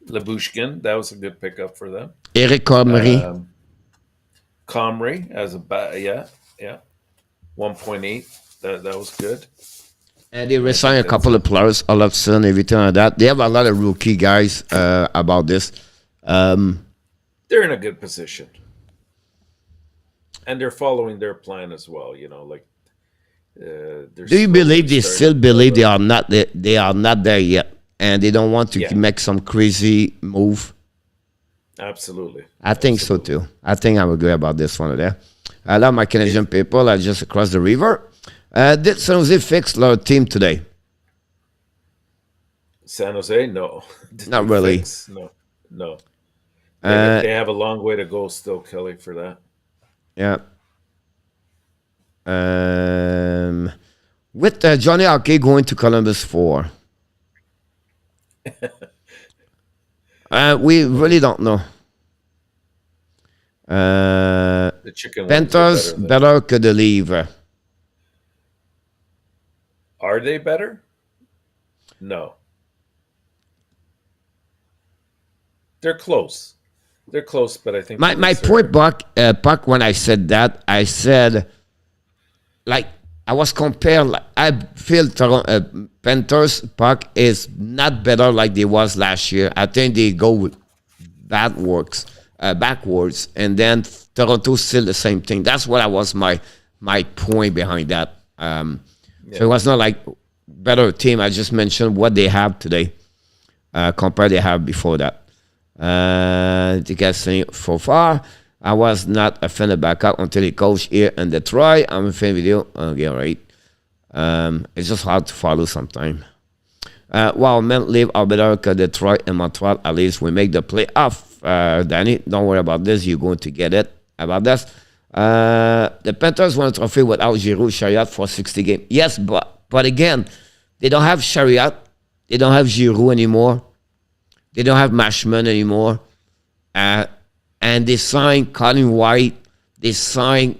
Lipushkin, that was a good pickup for them. Eric Comrie. Comrie as a yeah. 1.8. That was good. And they resigned a couple of players all of a sudden, everything like that. They have a lot of rookie guys about this. They're in a good position. And they're following their plan as well, like. Do you believe they still believe they are not there yet, and they don't want to make some crazy move? Absolutely. I think so too. I think I'm agree about this one there. I love my Canadian people. I just across the river. Did San Jose fix their team today? San Jose, no. Not really. No. They have a long way to go still, Kelly, for that. Yeah. With Johnny Hockey going to Columbus for? We really don't know. The chicken Panthers better que the Leafs. Are they better? No. They're close. They're close, but I think my point, Puck, when I said that, I said, like, I was compared. I feel Panthers Puck is not better like they was last year. I think they go backwards, and then Toronto still the same thing. That's what I was my point behind that. So it was not like better team. I just mentioned what they have today compared they have before that. You guys saying so far, I was not a fan of backup until he coached here in Detroit. I'm a fan video. Okay, all right. It's just hard to follow sometimes. Wow, men live are better than Detroit and Montreal. At least we make the playoff. Danny, don't worry about this. You're going to get it. About this. The Panthers won a trophy without Giroux Chariot for 60 games. Yes, but again, they don't have Chariot. They don't have Giroux anymore. They don't have Mashman anymore. And they signed Colin White. They signed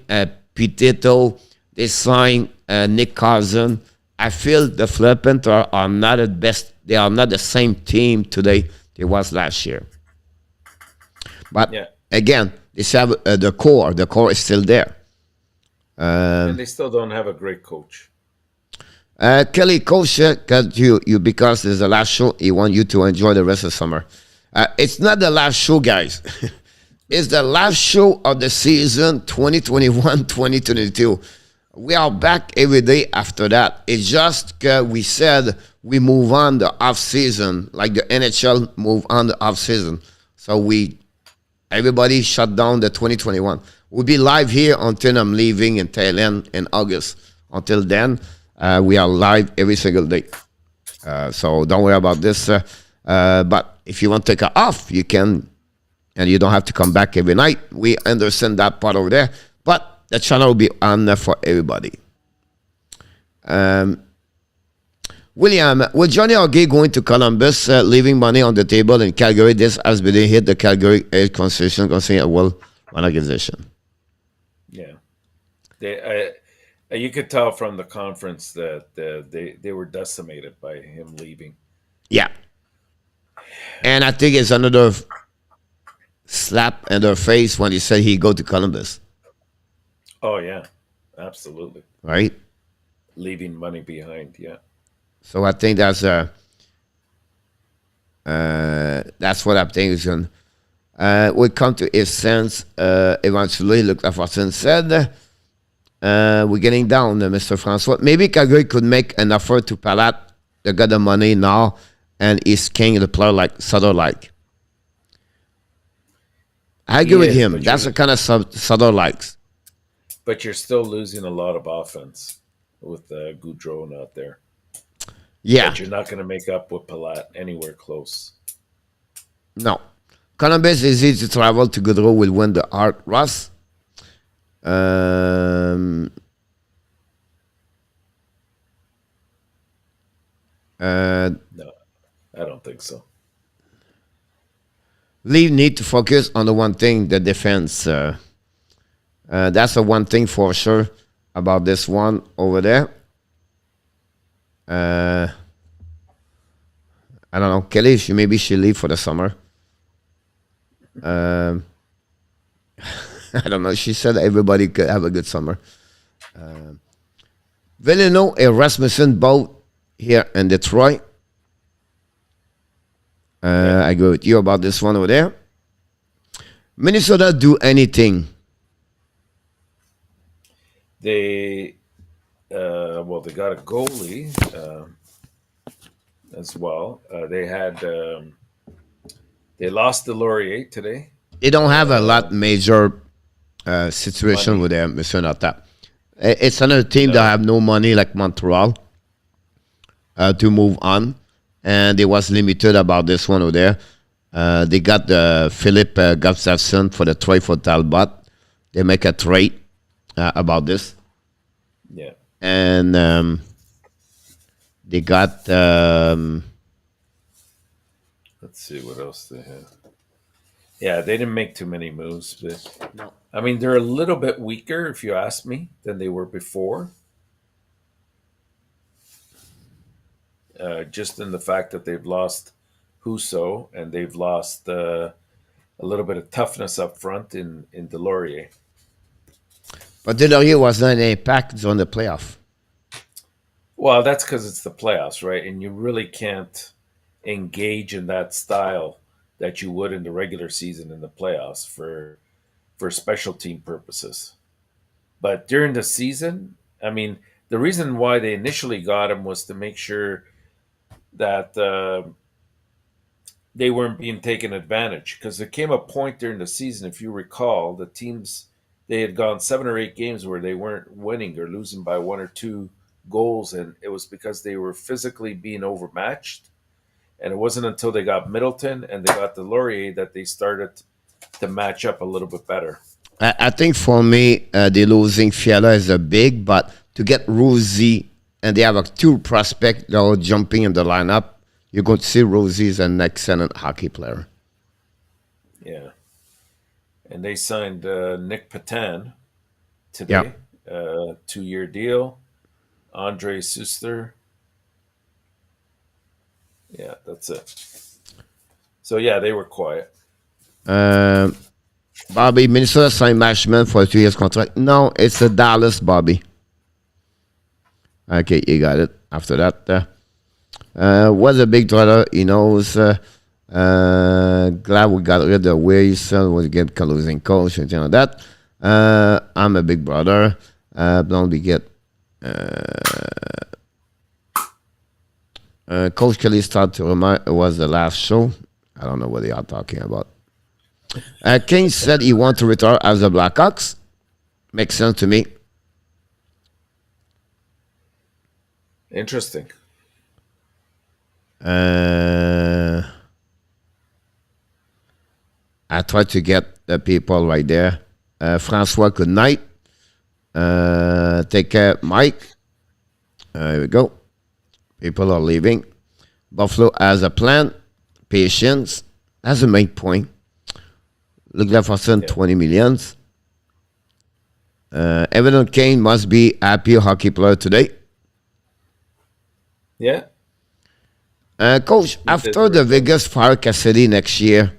Pitito. they signed Nick Cousin. I feel the Philippines are not at best. They are not the same team today they was last year. But Yeah. again, they have the core. The core is still there. And they still don't have a great coach. Kelly, coach, got you because it's the last show. He want you to enjoy the rest of summer. It's not the last show, guys. It's the last show of the season 2021-2022. We are back every day after that. It's just we said we move on the off season, like the NHL move on the off season. So everybody shut down the 2021. We'll be live here until I'm leaving in Thailand in August. Until then, we are live every single day. So don't worry about this. But if you want to take it off, you can, and you don't have to come back every night. We understand that part over there. But the channel will be on there for everybody. William, with Johnny Auguet going to Columbus, leaving money on the table in Calgary, this has been hit the Calgary Air Constitution considering a well-run organization. Yeah. You could tell from the conference that they were decimated by him leaving. Yeah. And I think it's another slap in their face when he said he'd go to Columbus. Oh, yeah. Absolutely. Right? Leaving money behind, yeah. So I think that's what I think is going to we come to his sense eventually. Look, like Watson said, we're getting down, Mr. Francois. Maybe Calgary could make an offer to Palat. They got the money now, and he's king the player like Sutter like. I agree with him. That's the kind of Sutter likes. But you're still losing a lot of offense with Gaudreau not there. Yeah. But you're not going to make up with Palat anywhere close. No. Columbus is easy to travel to. Gaudreau will win the Art Ross. No, I don't think so. Lee need to focus on the one thing, the defense. That's the one thing for sure about this one over there. I don't know. Kelly, maybe she leave for the summer. I don't know. She said everybody could have a good summer. Villeneuve and Rasmussen both here in Detroit. I agree with you about this one over there. Minnesota do anything. They they got a goalie as well. They lost the Laurier today. They don't have a lot major situation money. with them, Mr. Nata. It's another team that have no money like Montreal to move on, and they was limited about this one over there. They got the Philip Gustafsson for the trade for Talbot. They make a trade about this. Yeah. And they got let's see what else they have. Yeah, they didn't make too many moves, but no. I mean, they're a little bit weaker, if you ask me, than they were before. Just in the fact that they've lost Husso and they've lost a little bit of toughness up front in Delorier. But Delorier was not an impact on the playoff. Well, that's because it's the playoffs, right? And you really can't engage in that style that you would in the regular season in the playoffs for special team purposes. But during the season, I mean, the reason why they initially got him was to make sure that they weren't being taken advantage, because there came a point during the season, if you recall, the teams, they had gone 7 or 8 games where they weren't winning or losing by 1 or 2 goals, and it was because they were physically being overmatched. And it wasn't until they got Middleton and they got the Laurier that they started to match up a little bit better. I think for me, the losing Fiala is a big, but to get Rosie, and they have a 2 prospect that are jumping in the lineup, you're going to see Rosie is an excellent hockey player. Yeah. And they signed Nick Patan today 2-year deal. Andre Suster. Yeah, that's it. So yeah, they were quiet. Bobby, Minnesota signed Mashman for a 2 years contract. No, it's the Dallas, Bobby. Okay, you got it. After that, was a big brother. He knows. Glad we got rid of Wilson. Was get losing coach and you know that. I'm a big brother. Don't be get. Coach Kelly started to remind. It was the last show. I don't know what they are talking about. King said he wants to retire as the Blackhawks. Makes sense to me. Interesting. I tried to get the people right there. Francois, good night. Take care, Mike. Here we go. People are leaving. Buffalo has a plan. Patience. That's the main point. Look like for 20 millions. Evan Kane must be happy hockey player today. Yeah. Coach, after the Vegas fire Cassidy next year,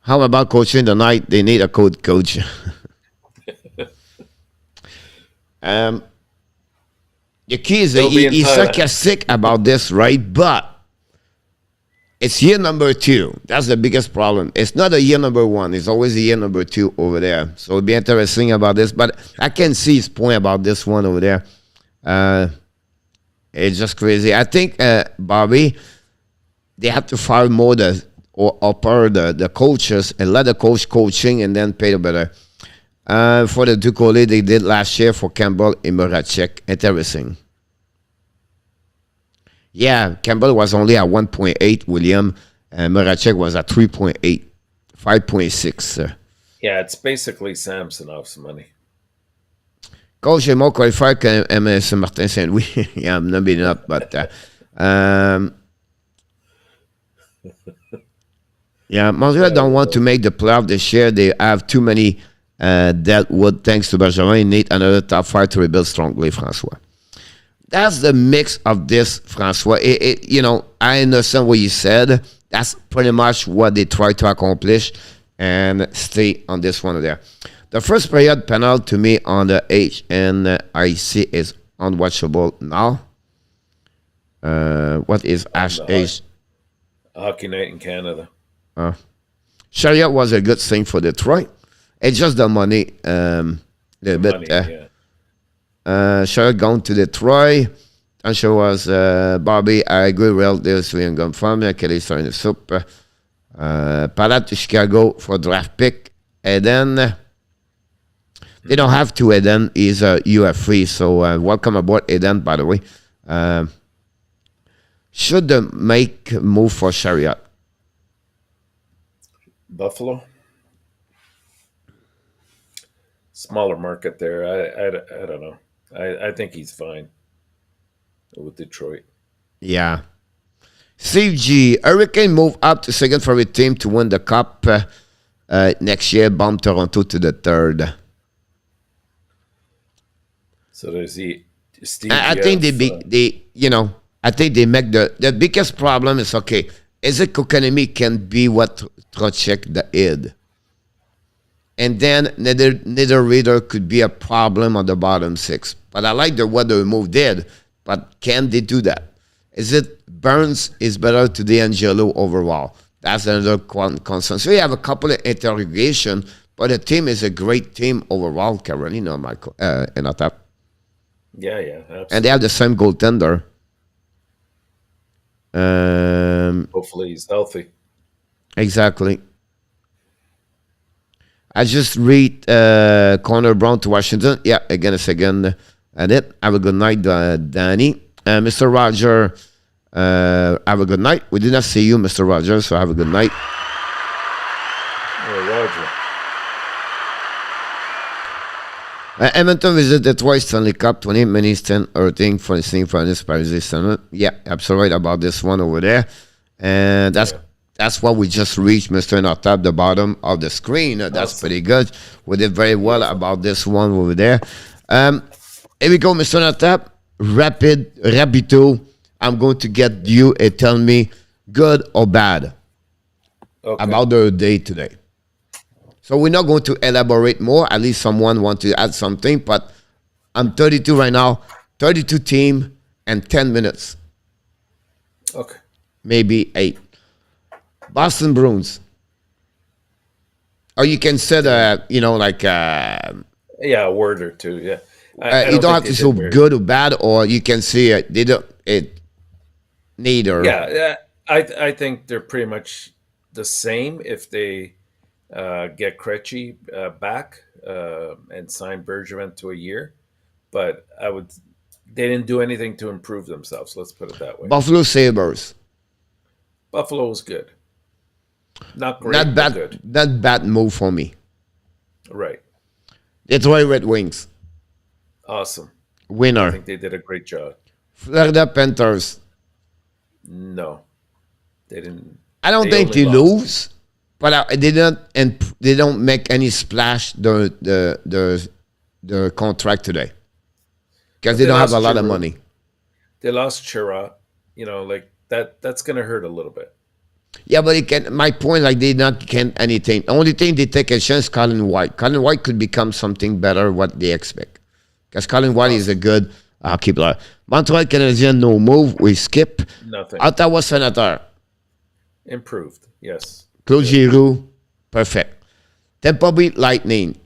how about coaching the night? They need a coach. The key is that he's sarcastic about this, right? But it's year number 2. That's the biggest problem. It's not a year number 1. It's always a year number 2 over there. So it'll be interesting about this. But I can see his point about this one over there. It's just crazy. I think, Bobby, they have to fire more the coaches and let the coach coaching and then pay the better. For the Goalie they did last year for Campbell and Moracek. Interesting. Yeah, Campbell was only at 1.8, William, and Moracek was at 3.8, 5.6. Yeah, it's basically Samsonov's money. Coach est more qualified que MS Martin Saint-Louis. Yeah, maybe not, but yeah, Montreal don't want to make the playoff this year. They have too many dealt with thanks to Bergeron. Need another top 5 to rebuild strongly, Francois. That's the mix of this, Francois. You know, I understand what you said. That's pretty much what they try to accomplish and stay on this one there. The first period panel to me on the HNIC is unwatchable now. What is H? Hockey Night in Canada. Chariot was a good thing for Detroit. It's just the money. Yeah. Chariot gone to Detroit. And she was Bobby. I agree with this. We ain't gone from here. Kelly starting the soup. Palat to Chicago for draft pick. And then they don't have to. Eden is UF3. So welcome aboard, Eden, by the way. Should they make a move for Chariot? Buffalo? Smaller market there. I don't know. I think he's fine with Detroit. Yeah. Steve G. Hurricane move up to second favorite team to win the cup next year. Bomb Toronto to the third. So there's Steve. I think I think they make the biggest problem is okay. Is it Kokanemi can be what Trocheck the id? And then neither reader could be a problem on the bottom 6. But I like what the move did. But can they do that? Is it Burns is better to D'Angelo overall? That's another concern. So you have a couple of interrogation, but the team is a great team overall, Carolina, Michael, and Otap. Yeah, absolutely. And they have the same goaltender. Hopefully he's healthy. Exactly. I just read Connor Brown to Washington. Yeah, again, a second at it. Have a good night, Danny. Mr. Roger, have a good night. We did not see you, Mr. Roger, so have a good night. Roger. Edmonton visited twice Stanley Cup, 28 minutes, 10 everything for the same for this Paris Summit. Yeah, absolutely right about this one over there. And that's That's what we just reached, Mr. Northrup, the bottom of the screen. That's Awesome. pretty good. We did very well about this one over there. Here we go, Mr. Northrup. Rapido. I'm going to get you and tell me good or bad about the day today. So we're not going to elaborate more. At least someone wants to add something. But I'm 32 right now. 32 team and 10 minutes. Okay. Maybe 8. Boston Bruins. Or you can say that, Yeah, a word or two. Yeah. you don't have to say good or bad, or you can say they don't. Neither. Yeah, I think they're pretty much the same if they get Krejci back and sign Bergevin to a year. But they didn't do anything to improve themselves. Let's put it that way. Buffalo Sabres. Buffalo was good. Not great, Not bad. but good. Not bad move for me. Right. Detroit Red Wings. Awesome. I Winner. think they did a great job. Florida Panthers. No, they didn't. I don't think only they lost. lose, but they don't make any splash the contract today because they don't have a lot of money. They lost Chira. Like that's going to hurt a little bit. Yeah, but it can. My point, like they not can anything. The only thing they take a chance, Colin White. Colin White could become something better what they expect, because Colin White is a good hockey player. Montreal Canadiens, no move. We skip. Nothing. Ottawa Senator. Improved. Yes. Claude Giroux, perfect. Tampa Bay Lightning.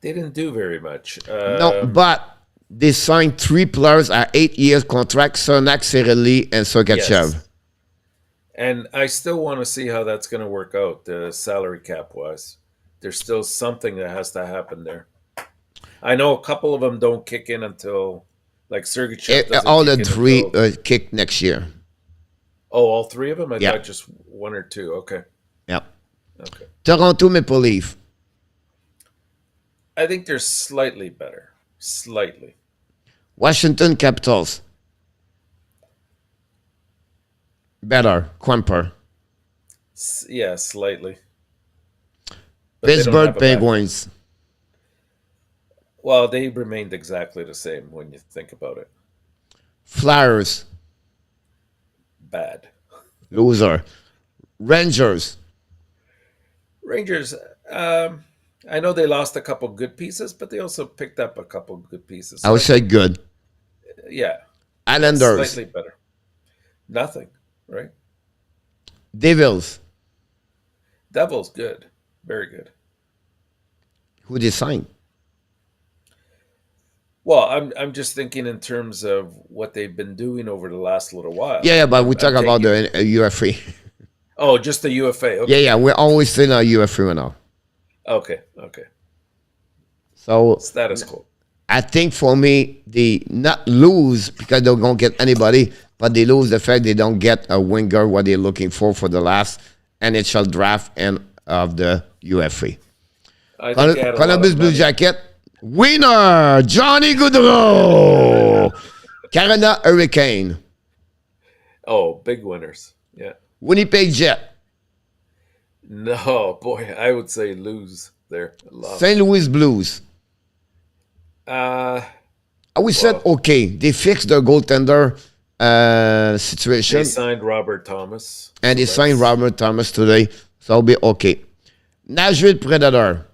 They didn't do very much. No, but they signed 3 players at 8 years contract: Cernak, Cirelli, and Sergachev. Yes. And I still want to see how that's going to work out, the salary cap wise. There's still something that has to happen there. I know a couple of them don't kick in until, like Sergachev. doesn't All kick the in 3 until- kick next year. Oh, all 3 of them? I Yeah. thought just 1 or 2. Okay. Yeah. Okay. Toronto Maple Leaf. I think they're slightly better. Slightly. Washington Capitals. Better. Quimper. Yeah, slightly. But they don't Pittsburgh have a back- Penguins. Well, they remained exactly the same when you think about it. Flyers. Bad. Loser. Rangers. Rangers, I know they lost a couple good pieces, but they also picked up a couple good pieces. I would say good. Yeah. Islanders. Slightly better. Nothing, right? Devils. Devils, good. Very good. Who they signed? Well, I'm just thinking in terms of what they've been doing over the last little while. Yeah, but we talk I'm about taking- the UFA. Oh, just the UFA. Okay. Yeah, we're always saying our UFA now. Okay. So Status quo. I think for me, they not lose because they're going to get anybody, but they lose the fact they don't get a winger what they're looking for the last NHL draft and of the UFA. I think they had a lot Columbus of Blue money. Jacket, winner, Johnny Gaudreau. Carolina Hurricane, Oh, big winners. Yeah. Winnipeg Jet, No, boy, I would say lose there. Lost. St. Louis Blues. Uh, We said, okay, they fixed their goaltender situation. they signed Robert Thomas. And they So signed that's Robert Thomas today, so I'll be okay. Nashville Predator.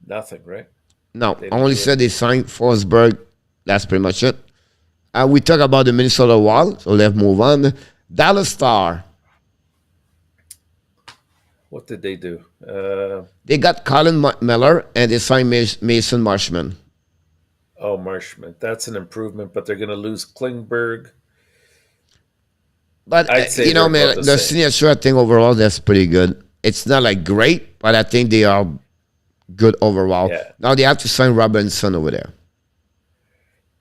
Nothing, right? No, They I didn't only do said they signed Forsberg. That's pretty much it. We talk about the Minnesota Wild, so let's move on. Dallas Star. What did they do? They got Colin Miller and they signed Mason Marshman. Oh, Marshman. That's an improvement, but they're going to lose Klingberg. But, I'd say you know, they're man, about the the same. signature, I think overall, that's pretty good. It's not like great, but I think they are good overall. Yeah. Now they have to sign Robinson over there.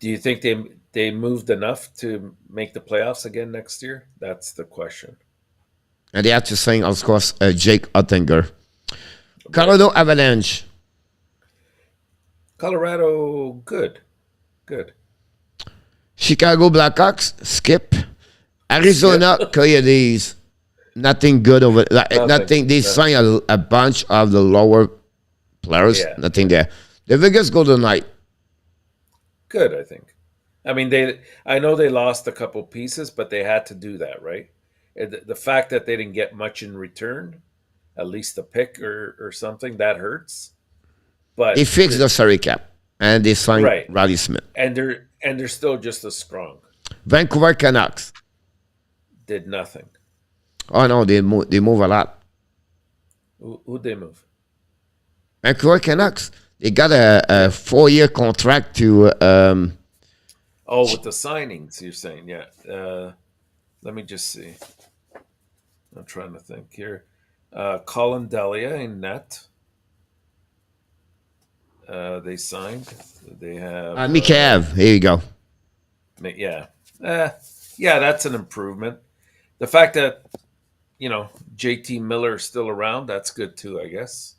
Do you think they moved enough to make the playoffs again next year? That's the question. And they have to sign, of course, Jake Ottinger. Colorado Avalanche. Colorado, good. Chicago Blackhawks, skip. Arizona Coyotes, nothing good over. Nothing. They No. signed a bunch of the lower players. Yeah. Nothing there. The Vegas Golden Knight. Good, I think. I mean, I know they lost a couple pieces, but they had to do that, right? The fact that they didn't get much in return, at least a pick or something, that hurts. But They fixed the salary cap and they signed Right. Riley Smith. and they're still just as strong. Vancouver Canucks. Did nothing. Oh no, they move a lot. Who'd they move? Vancouver Canucks. They got a 4-year contract to. Oh, with the signings, you're saying, yeah. Let me just see. I'm trying to think here. Colin Delia in net. They signed. They have Michel. Here you go. yeah, yeah. That's an improvement. The fact that JT Miller is still around, that's good too, I guess.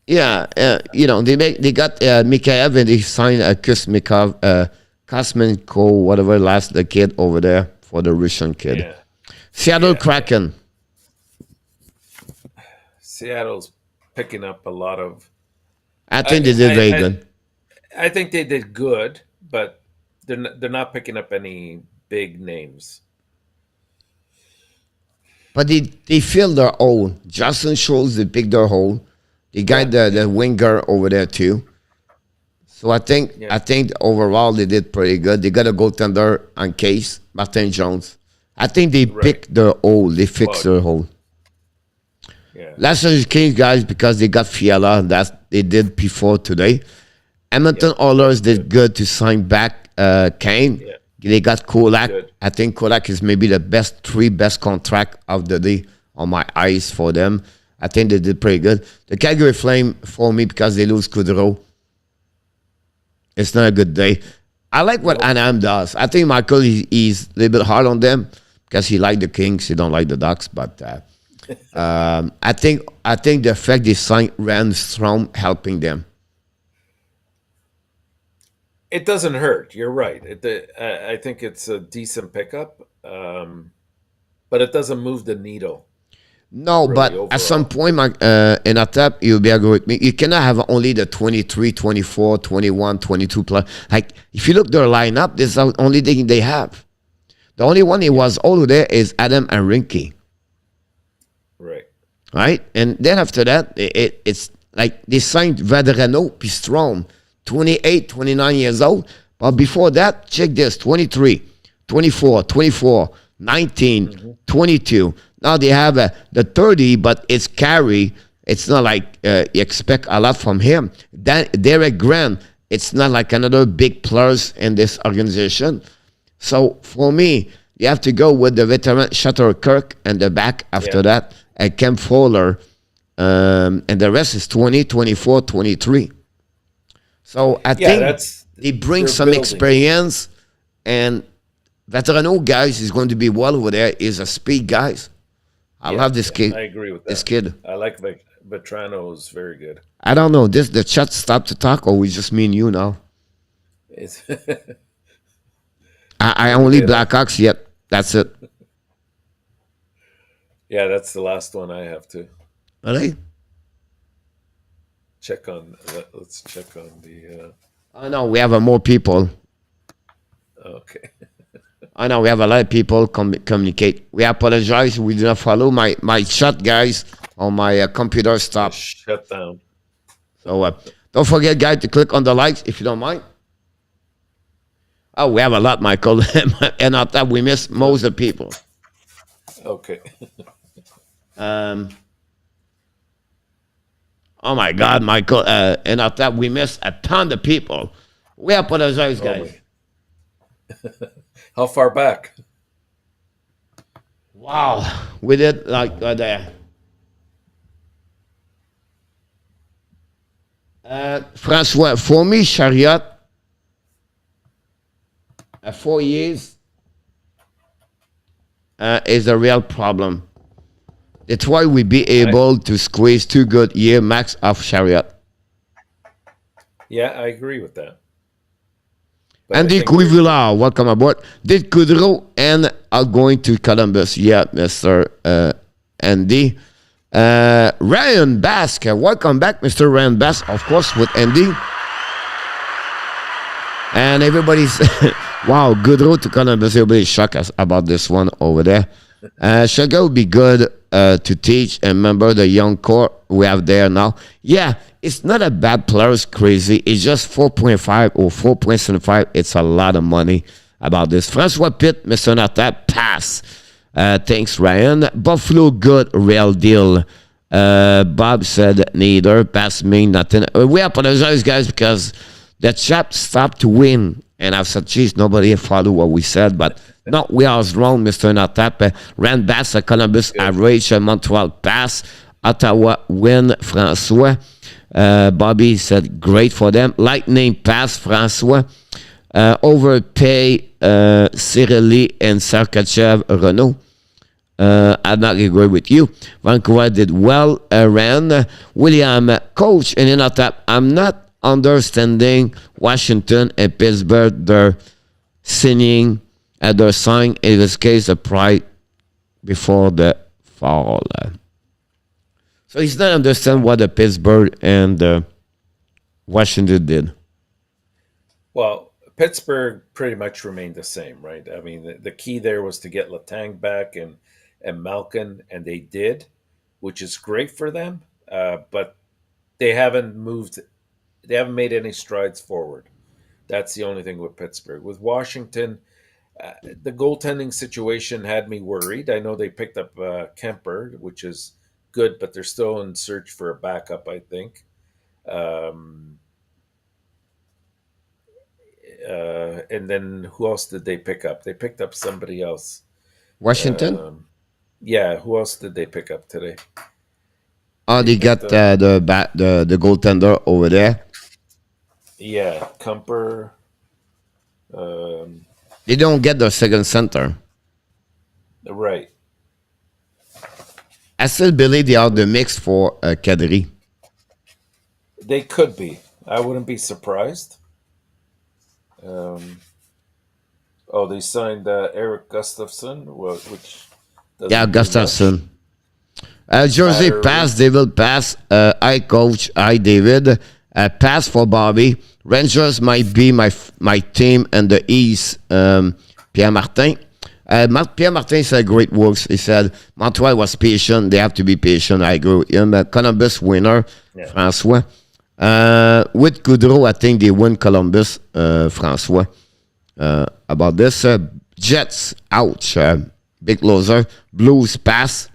Yeah, they got Mikheyev and they signed Kosmenko, whatever, the kid over there for the Russian kid. Yeah. Seattle Kraken. Seattle's picking up a lot of. I think they did very good. I think they did good, but they're not picking up any big names. But they filled their hole. Justin Schultz, they picked their hole. They got the winger over there too. So I think overall they did pretty good. They got a goaltender on case, Martin Jones. I think they picked their hole. They fixed their hole. Yeah. Last Angeles Kings guys, because they got Fiala, that they did before today. Edmonton Oilers did good to sign back Kane. Yeah. They got Kulak. Good. I think Kulak is maybe the three best contract of the day on my eyes for them. I think they did pretty good. The Calgary Flame, for me, because they lose Gaudreau, it's not a good day. I like what Anaheim does. I think Michael, he's a little bit hard on them because he like the Kings, he don't like the Ducks. But I think the fact they signed Randstrom helping them. It doesn't hurt. You're right. I think it's a decent pickup, but it doesn't move the needle. No, really, but overall, at some point, in a tap, you'll be agree with me. You cannot have only the 23, 24, 21, 22 plus. Like, if you look at their lineup, this is the only thing they have. The only one that was over there is Adam and Rinky. Right? And then after that, it's like they signed Vadrano, Pistrom, 28, 29 years old. But before that, check this, 23, 24, 24, 19, 22. Now they have the 30, but it's carry. It's not like you expect a lot from him. Derek Grant, it's not like another big plus in this organization. So for me, you have to go with the veteran Shatterkirk and the back after that, and Kemp Fowler, and the rest is 20, 24, 23. So I think they bring some experience, and Veterano guys is going to be well over there. Is a speed guys. I love this kid. I agree with that. This kid. I like Vetrano is very good. I don't know. The chat stopped to talk, or we just me and you now. It's I only Blackhawks yet. That's it. Yeah, that's the last one I have to. Really? Let's check on the. I know we have more people. Okay. I know we have a lot of people communicate. We apologize. We do not follow my chat, guys, on my computer. Stop. Shut down. So don't forget, guys, to click on the likes if you don't mind. Oh, we have a lot, Michael, and I thought we missed most of the people. Okay. Oh my God, Michael, and I thought we missed a ton of people. We apologize, guys. How far back? Wow, we did like there. Francois, for me, Chariot, 4 years is a real problem. That's why we be able to squeeze 2 good year max of Chariot. Yeah, I agree with that. But I Andy think they're- Couivillard, welcome aboard. Did Gaudreau and are going to Columbus? Yeah, Mr. Andy. Ryan Basque, welcome back, Mr. Ryan Basque, of course, with Andy. And everybody's, wow, Gaudreau to Columbus. Everybody's shocked about this one over there. Shakeup would be good to teach and remember the young core we have there now. Yeah, it's not a bad player. It's crazy. It's just 4.5 or 4.75. It's a lot of money about this. François Pitt, Mr. Natat, pass. Thanks, Ryan. Buffalo, good, real deal. Bob said neither. Pass me, nothing. We apologize, guys, because the chap stopped to win. And I said, geez, nobody followed what we said. But no, we are wrong, Mr. Natap. Rand Bass, Columbus, average, Montreal, pass. Ottawa, win, François. Bobby said, great for them. Lightning, pass, François. Overpay, Cyrilli and Sarkachev, Renault. I'm not agree with you. Vancouver did well. Rand, William, coach, and in Ottawa, I'm not understanding Washington and Pittsburgh, they're signing at their sign, in this case, the price before the fall. So he's not understand what the Pittsburgh and Washington did. Well, Pittsburgh pretty much remained the same, right? I mean, the key there was to get Letang back and Malkin, and they did, which is great for them. But they haven't moved. They haven't made any strides forward. That's the only thing with Pittsburgh. With Washington, the goaltending situation had me worried. I know they picked up Kemper, which is good, but they're still in search for a backup, I think. And then who else did they pick up? They picked up somebody else. Washington? Yeah, who else did they pick up today? Oh, they got the goaltender over there. Yeah, Kemper. They don't get the second center. Right. I still believe they are the mix for KADRI. They could be. I wouldn't be surprised. They signed Eric Gustafsson, which Yeah, Gustafsson. Jersey pass, David pass. I coach, I David. Pass for Bobby. Rangers might be my team in the East. Pierre Martin. Pierre Martin said great works. He said Montreal was patient. They have to be patient. I agree with him. Columbus winner, François. With Gaudreau, I think they win Columbus, François. About this. Jets, ouch. Big loser. Blues pass.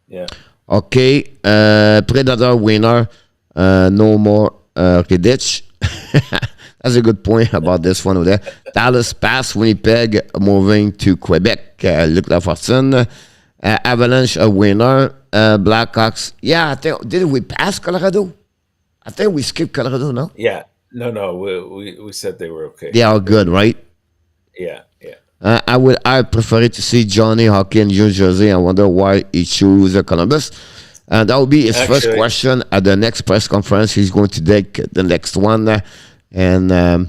Yeah. Okay. Predator winner. No more Riddich. That's a good point about this one over there. Dallas pass. Winnipeg moving to Quebec. Luc Lafortune. Avalanche a winner. Blackhawks. Yeah, I think, did we pass Colorado? I think we skipped Colorado, no? Yeah. No. We said they were okay. They are good, right? Yeah. I prefer to see Johnny Hockey in New Jersey. I wonder why he chose Columbus. And that will be his first question at the next press conference. He's going to take the next one. And I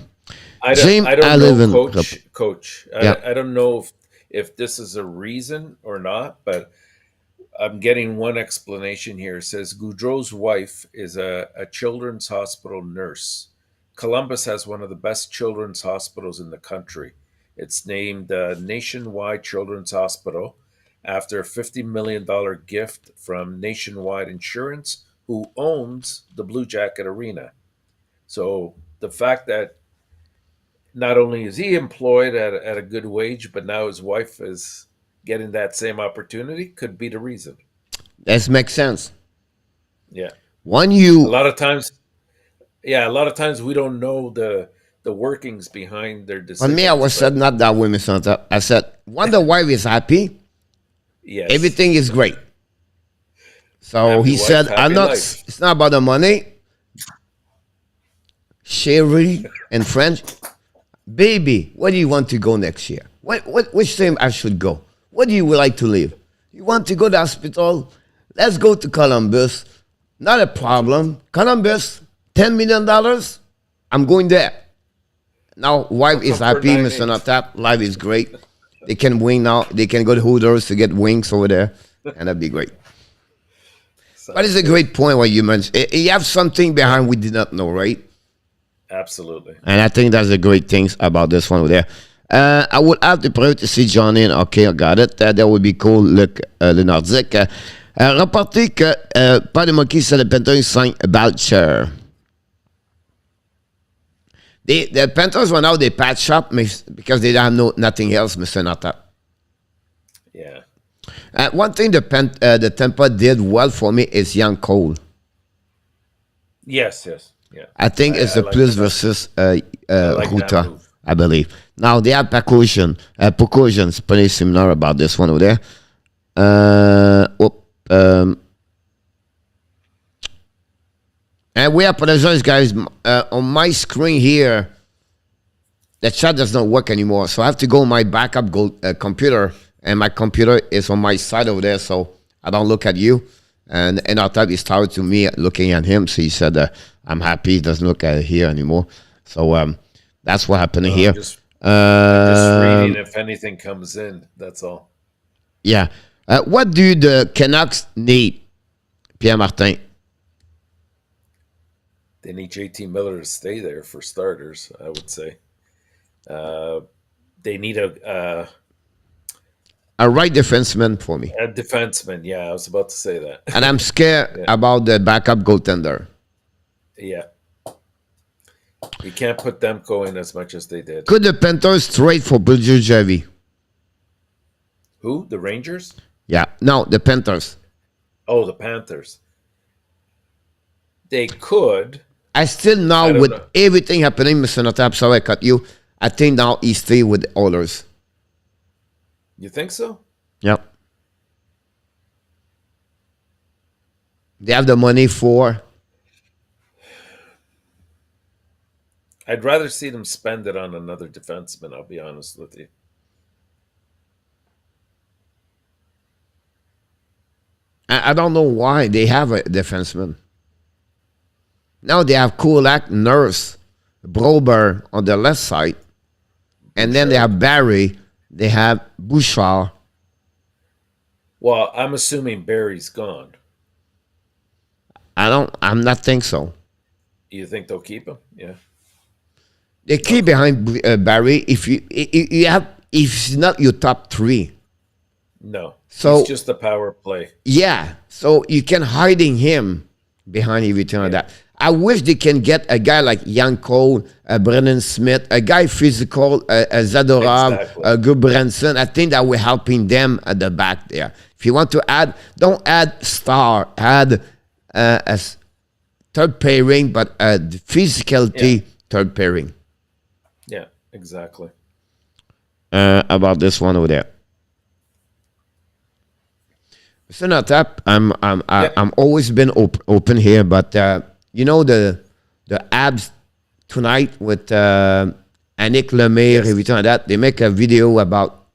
don't know, Coach. I don't know if this is a reason or not, but I'm getting one explanation here. It says Gaudreau's wife is a children's hospital nurse. Columbus has one of the best children's hospitals in the country. It's named Nationwide Children's Hospital after a $50 million gift from Nationwide Insurance, who owns the Blue Jacket Arena. So the fact that not only is he employed at a good wage, but now his wife is getting that same opportunity could be the reason. That makes sense. Yeah. A lot of times we don't know the workings behind their decisions. On me, I was said not that way, Mr. Hunter. I said, when the wife is happy, yes, everything is great. So happy he wife, said, life. It's not about the money. Sherry in French, baby, where do you want to go next year? Which team I should go? Where do you like to live? You want to go to the hospital? Let's go to Columbus. Not a problem. Columbus, $10 million. I'm going there. Now, wife is come for happy, 9 Mr. each. Notap. Life is great. They can wing now. They can go to Hooters to get wings over there, and that'd be great. But it's a great point what you mentioned. You have something behind we did not know, right? Absolutely. And I think that's the great things about this one over there. I would have the priority to see Johnny. Okay, I got it. That would be cool. Look, le Nordique. Rapporté que pas de moquis sur le Panthers signed Balcher. The Panthers went out, they patched up because they don't have nothing else, Mr. Nata. Yeah. One thing the Tampa did well for me is Young Cole. Yes, yeah. I think it's a like plus that. versus like that Ruta, move. I believe. Now they have percussion. It's pretty similar about this one over there. And we apologize, guys. On my screen here, the chat does not work anymore. So I have to go on my backup computer. And my computer is on my side over there. So I don't look at you. And our type is tired to me looking at him. So he said, I'm happy. He doesn't look at here anymore. So that's what happened here. Just reading if anything comes in. That's all. Yeah. What do the Canucks need, Pierre Martin? They need JT Miller to stay there for starters, I would say. They need a right defenseman for me. a defenseman. Yeah, I was about to say that. And I'm scared about the backup goaltender. Yeah. You can't put Demko in as much as they did. Could the Panthers trade for Bulger Javi? Who? The Rangers? Yeah. No, the Panthers. Oh, the Panthers. They could. I still now, don't with know. everything happening, Mr. Natap, sorry I cut you. I think now he stay with the Oilers. You think so? Yep. They have the money for. I'd rather see them spend it on another defenseman, I'll be honest with you. I don't know why they have a defenseman. Now they have Kulak, Nurse, Brober on the left side. And then they have Barry. They have Bouchard. Well, I'm assuming Barry's gone. I'm not think so. You think they'll keep him? Yeah. The key behind Barry, if it's not your top three. No. So it's just the power play. yeah, so you can hiding him behind everything like that. I wish they can get a guy like Young Cole, Brennan Smith, a guy physical, Zadorov, Exactly. Gudbranson. I think that we're helping them at the back there. If you want to add, don't add star, add a third pairing, but the physicality third pairing. Yeah, exactly. About this one over there. Mr. Natap, I'm always been open here, but you know the abs tonight with Annick Lemire, everything like that. They make a video about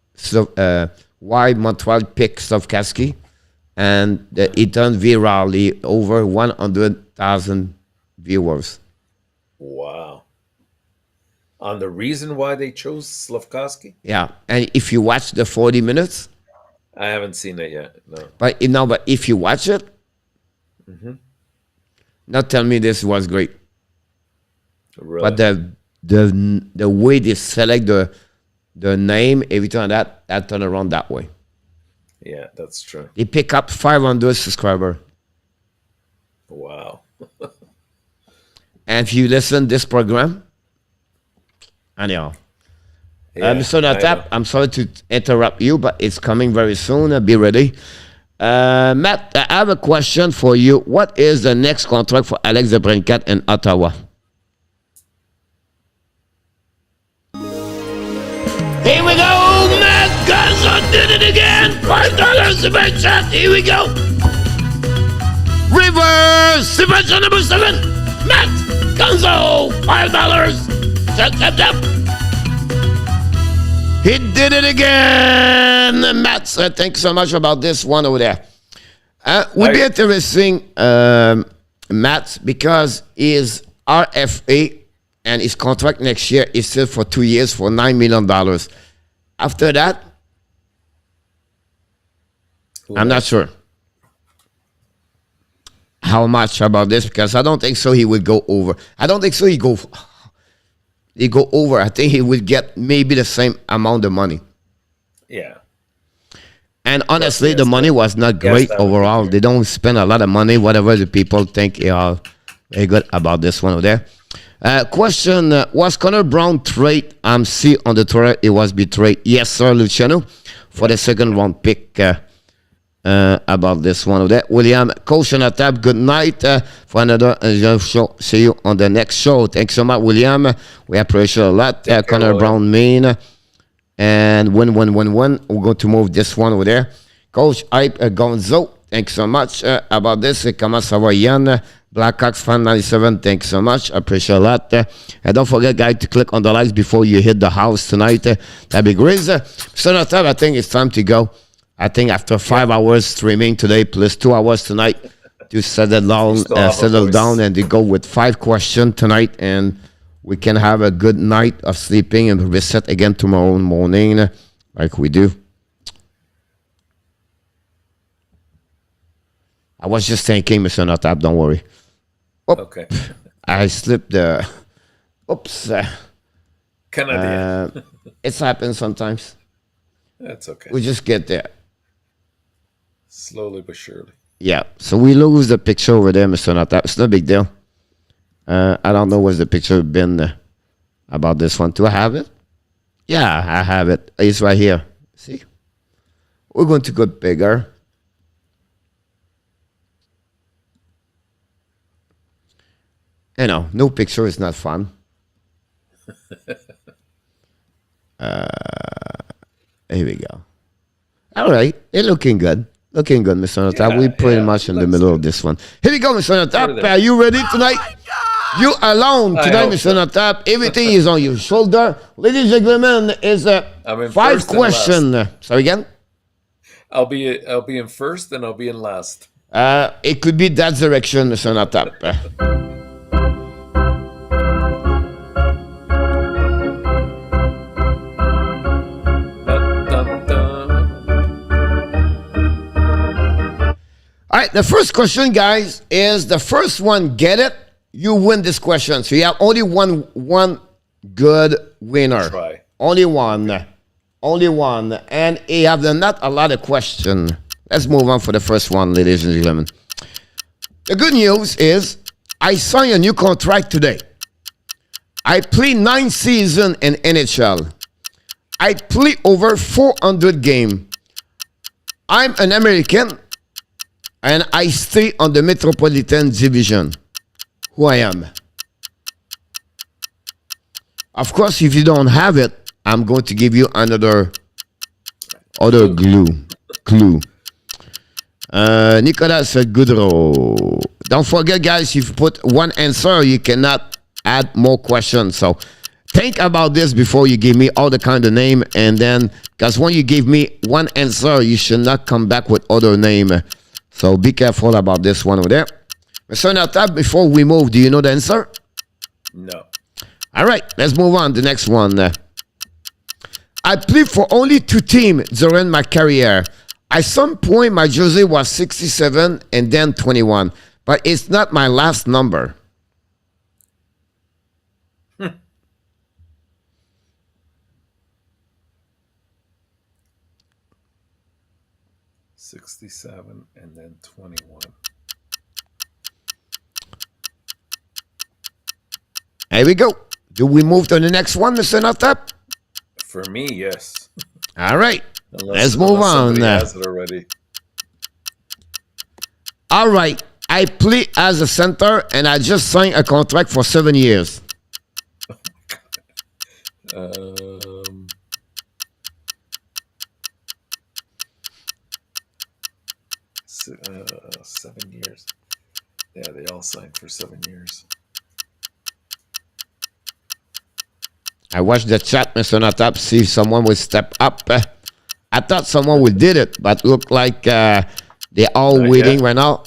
why Montreal picked Slavkovsky, and it turned virally over 100,000 viewers. Wow. On the reason why they chose Slavkovsky? Yeah, and if you watch the 40 minutes, I haven't seen it yet. No. but if you watch it, not tell me this was great. Really? But the way they select the name, everything like that turn around that way. Yeah, that's true. They pick up 500 subscribers. Wow. And if you listen this program, anyhow. Yeah, Mr. I Natap, know. I'm sorry to interrupt you, but it's coming very soon. Be ready. Matt, I have a question for you. What is the next contract for Alex DeBrincat in Ottawa? Here we go, Matt Gonzo did it again. $5 super chat. Here we go. Reverse super chat number 7. Matt Gonzo, $5. Tap. He did it again, Matt. Thank you so much about this one over there. Would be interesting, Matt, because he is RFA and his contract next year is still for 2 years for $9 million. After that, I'm not sure how much about this, because I don't think so he would go over. I don't think so he go over. I think he would get maybe the same amount of money. Yeah. And honestly, the money was not great overall. They don't spend a lot of money, whatever the people think are very good about this one over there. Question, was Connor Brown trade? I'm see on the Twitter, it was betrayed. Yes, sir, Luciano, for the second round pick. About this one over there. William, Coach on the tab, good night for another show. See you on the next show. Thanks so much, William. We appreciate a lot. Connor Brown, Maine. And win. We're going to move this one over there. Coach Hype Gonzo, thanks so much about this. Comment ça va, Yann? Blackhawks fan 97, thanks so much. Appreciate a lot. And don't forget, guys, to click on the likes before you hit the house tonight. That'd be great. So, I think it's time to go. I think after 5 hours streaming today, plus 2 hours tonight, to settle down and to go with 5 questions tonight, and we can have a good night of sleeping and reset again tomorrow morning, like we do. I was just thinking, Mr. Notap, don't worry. Okay. I slipped the. Oops. Canadian. It's happened sometimes. That's okay. We just get there. Slowly but surely. Yeah. So we lose the picture over there, Mr. Notap. It's no big deal. I don't know what's the picture been about this one. Do I have it? Yeah, I have it. It's right here. See? We're going to go bigger. You know, no picture is not fun. Here we go. All right. It's looking good. Looking good, Mr. Notap. We're pretty much in the middle of this one. Here we go, Mr. Notap. Are you ready tonight? You alone tonight, Mr. Notap. Everything is on your shoulder. Ladies and gentlemen, is 5 questions. Sorry again? I'll be in first and I'll be in last. It could be that direction, Mr. Notap. All right, the first question, guys, is the first one. Get it? You win this question. So you have only one good winner. Try. Only one. Only one. And you have not a lot of questions. Let's move on for the first one, ladies and gentlemen. The good news is I signed a new contract today. I play 9 seasons in NHL. I play over 400 games. I'm an American. And I stay on the Metropolitan Division. Who I am. Of course, if you don't have it, I'm going to give you other clue. Nicolas Gaudreau. Don't forget, guys, if you put one answer, you cannot add more questions. So think about this before you give me all the kind of name. And then, because when you give me one answer, you should not come back with other name. So be careful about this one over there. Mr. Notap, before we move, do you know the answer? No. All right, let's move on to the next one. I played for only 2 teams during my career. At some point, my jersey was 67 and then 21. But it's not my last number. 67 and then 21. Here we go. Do we move to the next one, Mr. Notap? For me, yes. All right. Let's move on. Has it already. All right. I play as a center, and I just signed a contract for 7 years. Oh my God. 7 years. Yeah, they all signed for 7 years. I watched the chat, Mr. Notap, see if someone would step up. I thought someone would did it, but look like they're all waiting right now.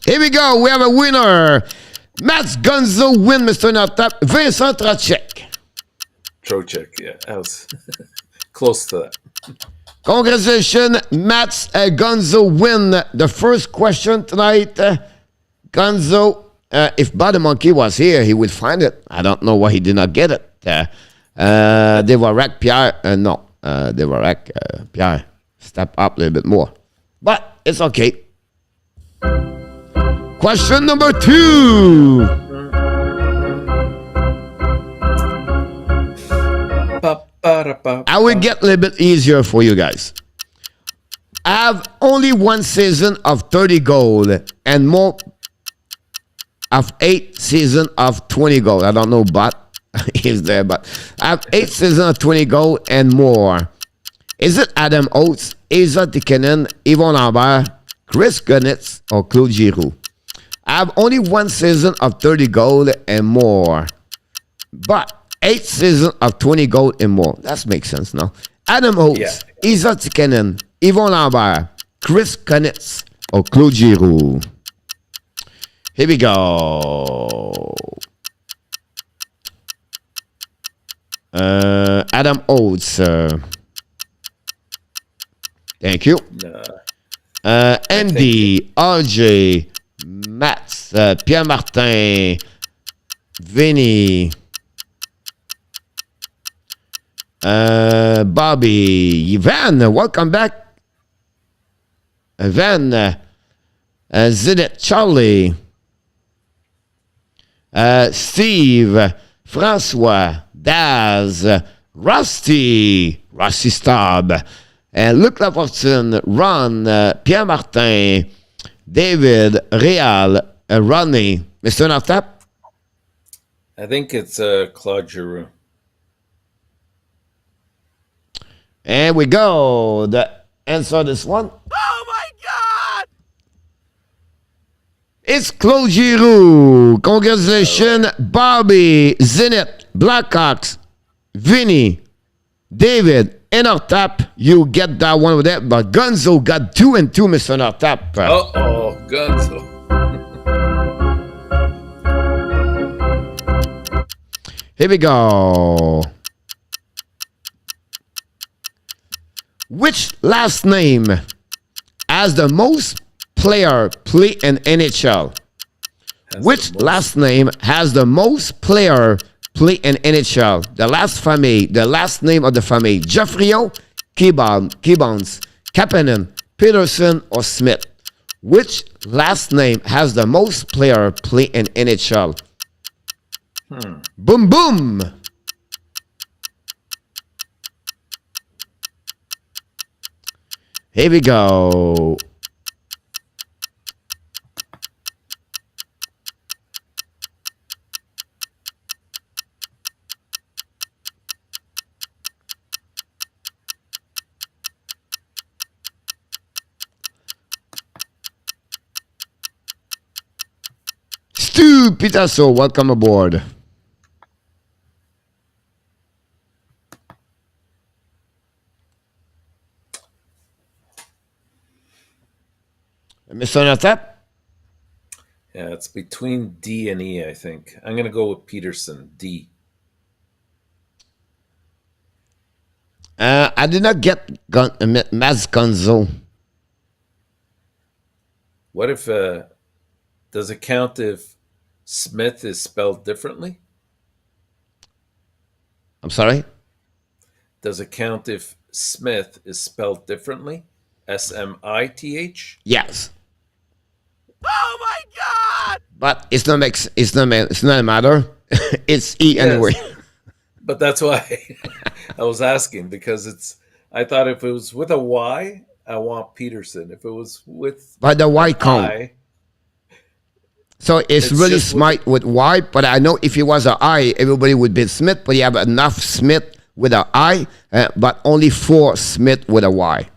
Here we go. We have a winner. Mats Gonzo win, Mr. Notap. Vincent Trocek. Trocek, yeah. I was close to that. Congratulations, Mats Gonzo win the first question tonight. Gonzo, if Body Monkey was here, he would find it. I don't know why he did not get it. DUARTE Pierre, no. DUARTE Pierre, step up a little bit more. But it's okay. Question number 2. I will get a little bit easier for you guys. I have only one season of 30 goals and more of 8 seasons of 20 goals. I don't know, but he's there, but I have 8 seasons of 20 goals and more. Is it Adam Oates, Asa Tikkanen, Yvon Lambert, Chris Gunnitz, or Claude Giroux? I have only one season of 30 goals and more, but 8 seasons of 20 goals and more. That makes sense now. Adam Oates, Asa Tikkanen, Yvon Lambert, Chris Gunnitz, or Claude Giroux. Here we go. Adam Oates. Thank you. Andy, RJ, Mats, Pierre Martin, Vinny, Bobby, Ivan, welcome back. Ivan, Zinit, Charlie, Steve, Francois, Daz, Rusty Stab, Luc Lafortune, Ron, Pierre Martin, David, Real, Ronnie. Mr. Notap? I think it's Claude Giroux. And we go. The answer this one. Oh my God! It's Claude Giroux. Congratulations, Bobby, Zenit, Blackhawks, Vinny, David, and Notap. You get that one with that, but Gonzo got 2 and 2, Mr. Notap. Uh-oh, Gonzo. Here we go. Which last name has the most player play in NHL? Which last name has the most player play in NHL? The last family, the last name of the family. Jeffrio, Gibbons, Kapanen, Peterson, or Smith? Which last name has the most player play in NHL? Boom, boom. Here we go. Stu Picasso, welcome aboard. Mr. Notap? Yeah, it's between D and E, I think. I'm going to go with Peterson, D. I did not get Mats Gonzo. What if, does it count if Smith is spelled differently? I'm sorry? Does it count if Smith is spelled differently? S-M-I-T-H? Yes. Oh my God! But it's not a matter. It's E Yes. anyway. But that's why I was asking, because I thought if it was with a Y, I want Peterson. If it was with But the Y count. I, So it's really just smart with Y, but I know if it was an I, everybody would be Smith, but you have enough Smith with an I, but only 4 Smith with a Y.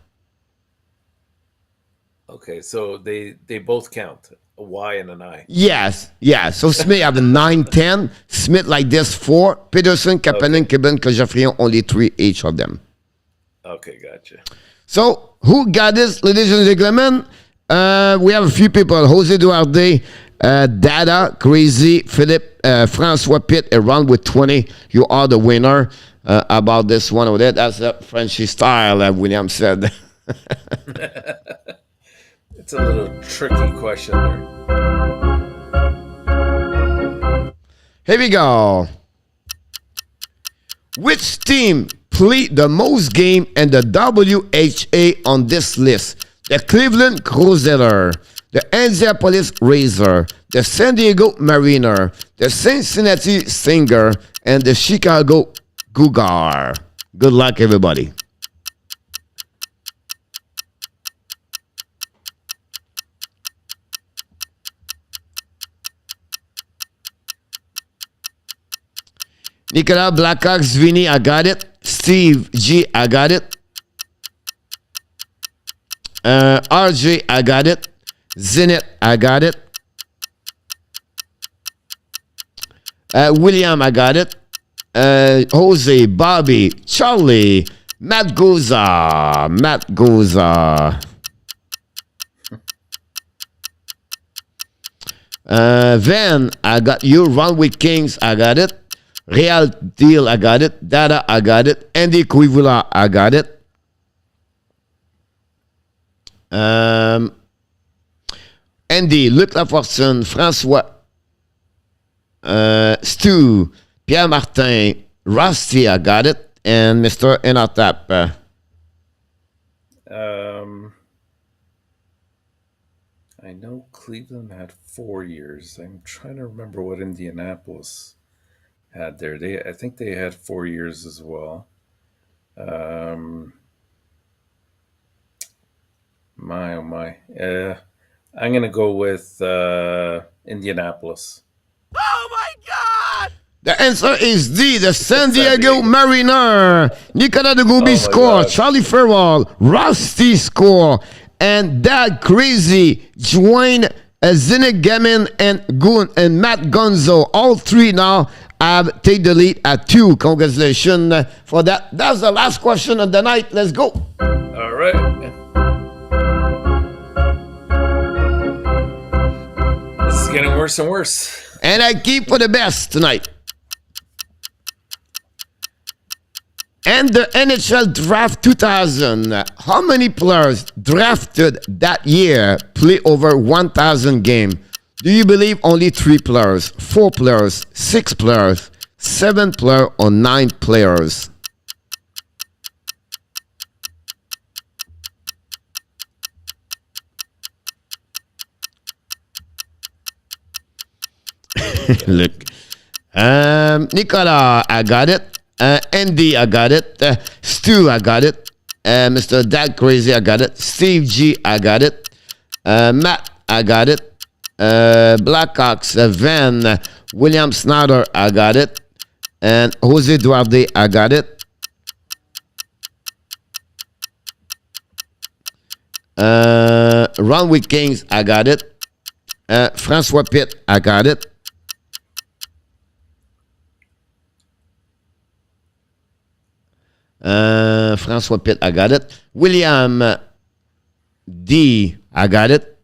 okay, so they both count, a Y and an I. Yes, yeah. So Smith have a 9, 10. Smith like this 4. Peterson, Kapanen, Kibben, Kajafrion, only 3 each of them. Okay, gotcha. So who got this, ladies and gentlemen? We have a few people. Jose Duarte, Dada, Crazy, Philip, Francois Pitt, around with 20. You are the winner about this one over there. That's a Frenchy style, William said. It's a little tricky question there. Here we go. Which team played the most game in the WHA on this list? The Cleveland Crusader, the Indianapolis Razor, the San Diego Mariner, the Cincinnati Stinger, and the Chicago Cougar. Good luck, everybody. Nicolas Blackhawks, Vinny, I got it. Steve G, I got it. RJ, I got it. Zenit, I got it. William, I got it. Jose, Bobby, Charlie, Matt Goza. Van, I got you. Run with Kings, I got it. Real Deal, I got it. Dada, I got it. Andy Quivula, I got it. Andy, Luc Lafortune, François, Stu, Pierre Martin, Rusty, I got it. And Mr. Enatap. I know Cleveland had 4 years. I'm trying to remember what Indianapolis had there. I think they had 4 years as well. My oh my. I'm gonna go with Indianapolis. Oh my God! The answer is D, the San Diego Mariner. Nicolas de Goubi score, Charlie Farrell, Rusty score, and that crazy join Zinnik Gamin and Goon and Matt Gonzo. All three now have take the lead at 2. Congratulations for that. That's the last question of the night. Let's go. All right. This is getting worse and worse. And I keep for the best tonight. And the NHL Draft 2000, how many players drafted that year play over 1,000 games? Do you believe only 3 players, 4 players, 6 players, 7 players, or 9 players? Look. Nicolas, I got it. Andy, I got it. Stu, I got it. Mr. Dad Crazy, I got it. Steve G, I got it. Matt, I got it. Blackhawks, Van, William Snyder, I got it. And Jose Duarte, I got it. Run with Kings, I got it. Francois Pitt, I got it. Francois Pitt, I got it. William D, I got it.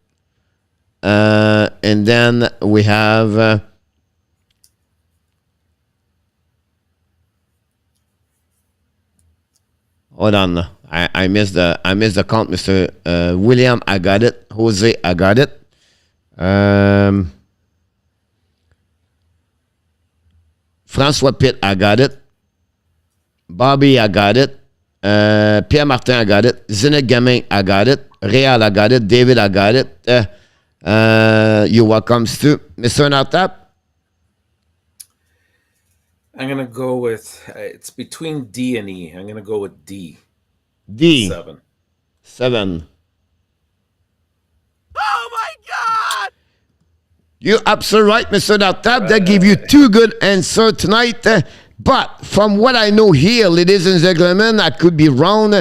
And then we have hold on, I missed the count, Mr. William, I got it. Jose, I got it. Francois Pitt, I got it. Bobby, I got it. Pierre Martin, I got it. Zinnik Gamin, I got it. Real, I got it. David, I got it. You're welcome, Stu. Mr. Natap? I'm going to go with, it's between D and E. I'm going to go with D. D. 7. Oh, my God! You're absolutely right, Mr. Natap. That give you 2 good answers tonight. But from what I know here, ladies and gentlemen, I could be wrong.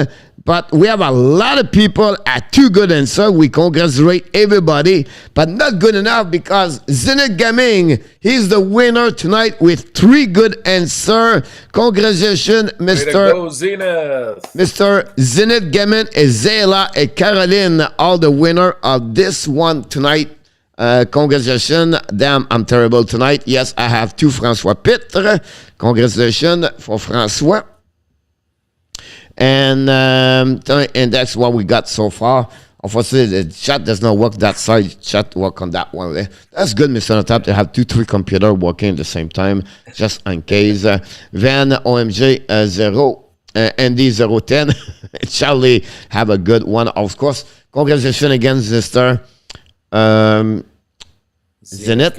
But we have a lot of people at 2 good answers. We congratulate everybody, but not good enough because Zenith Gaming, he's the winner tonight with 3 good answers. Congratulations, Mr. Zenith Gaming, Zayla, and Caroline, all the winner of this one tonight. Congratulations. Damn, I'm terrible tonight. Yes, I have 2 François Pitre. Congratulations for François. And that's what we got so far. Unfortunately, the chat does not work that side. Chat work on that one there. That's good, Mr. Top, to have 2-3 computers working at the same time, just in case. Van OMG 0, Andy 010. Charlie have a good one, of course. Congratulations again, Mr. Zenith.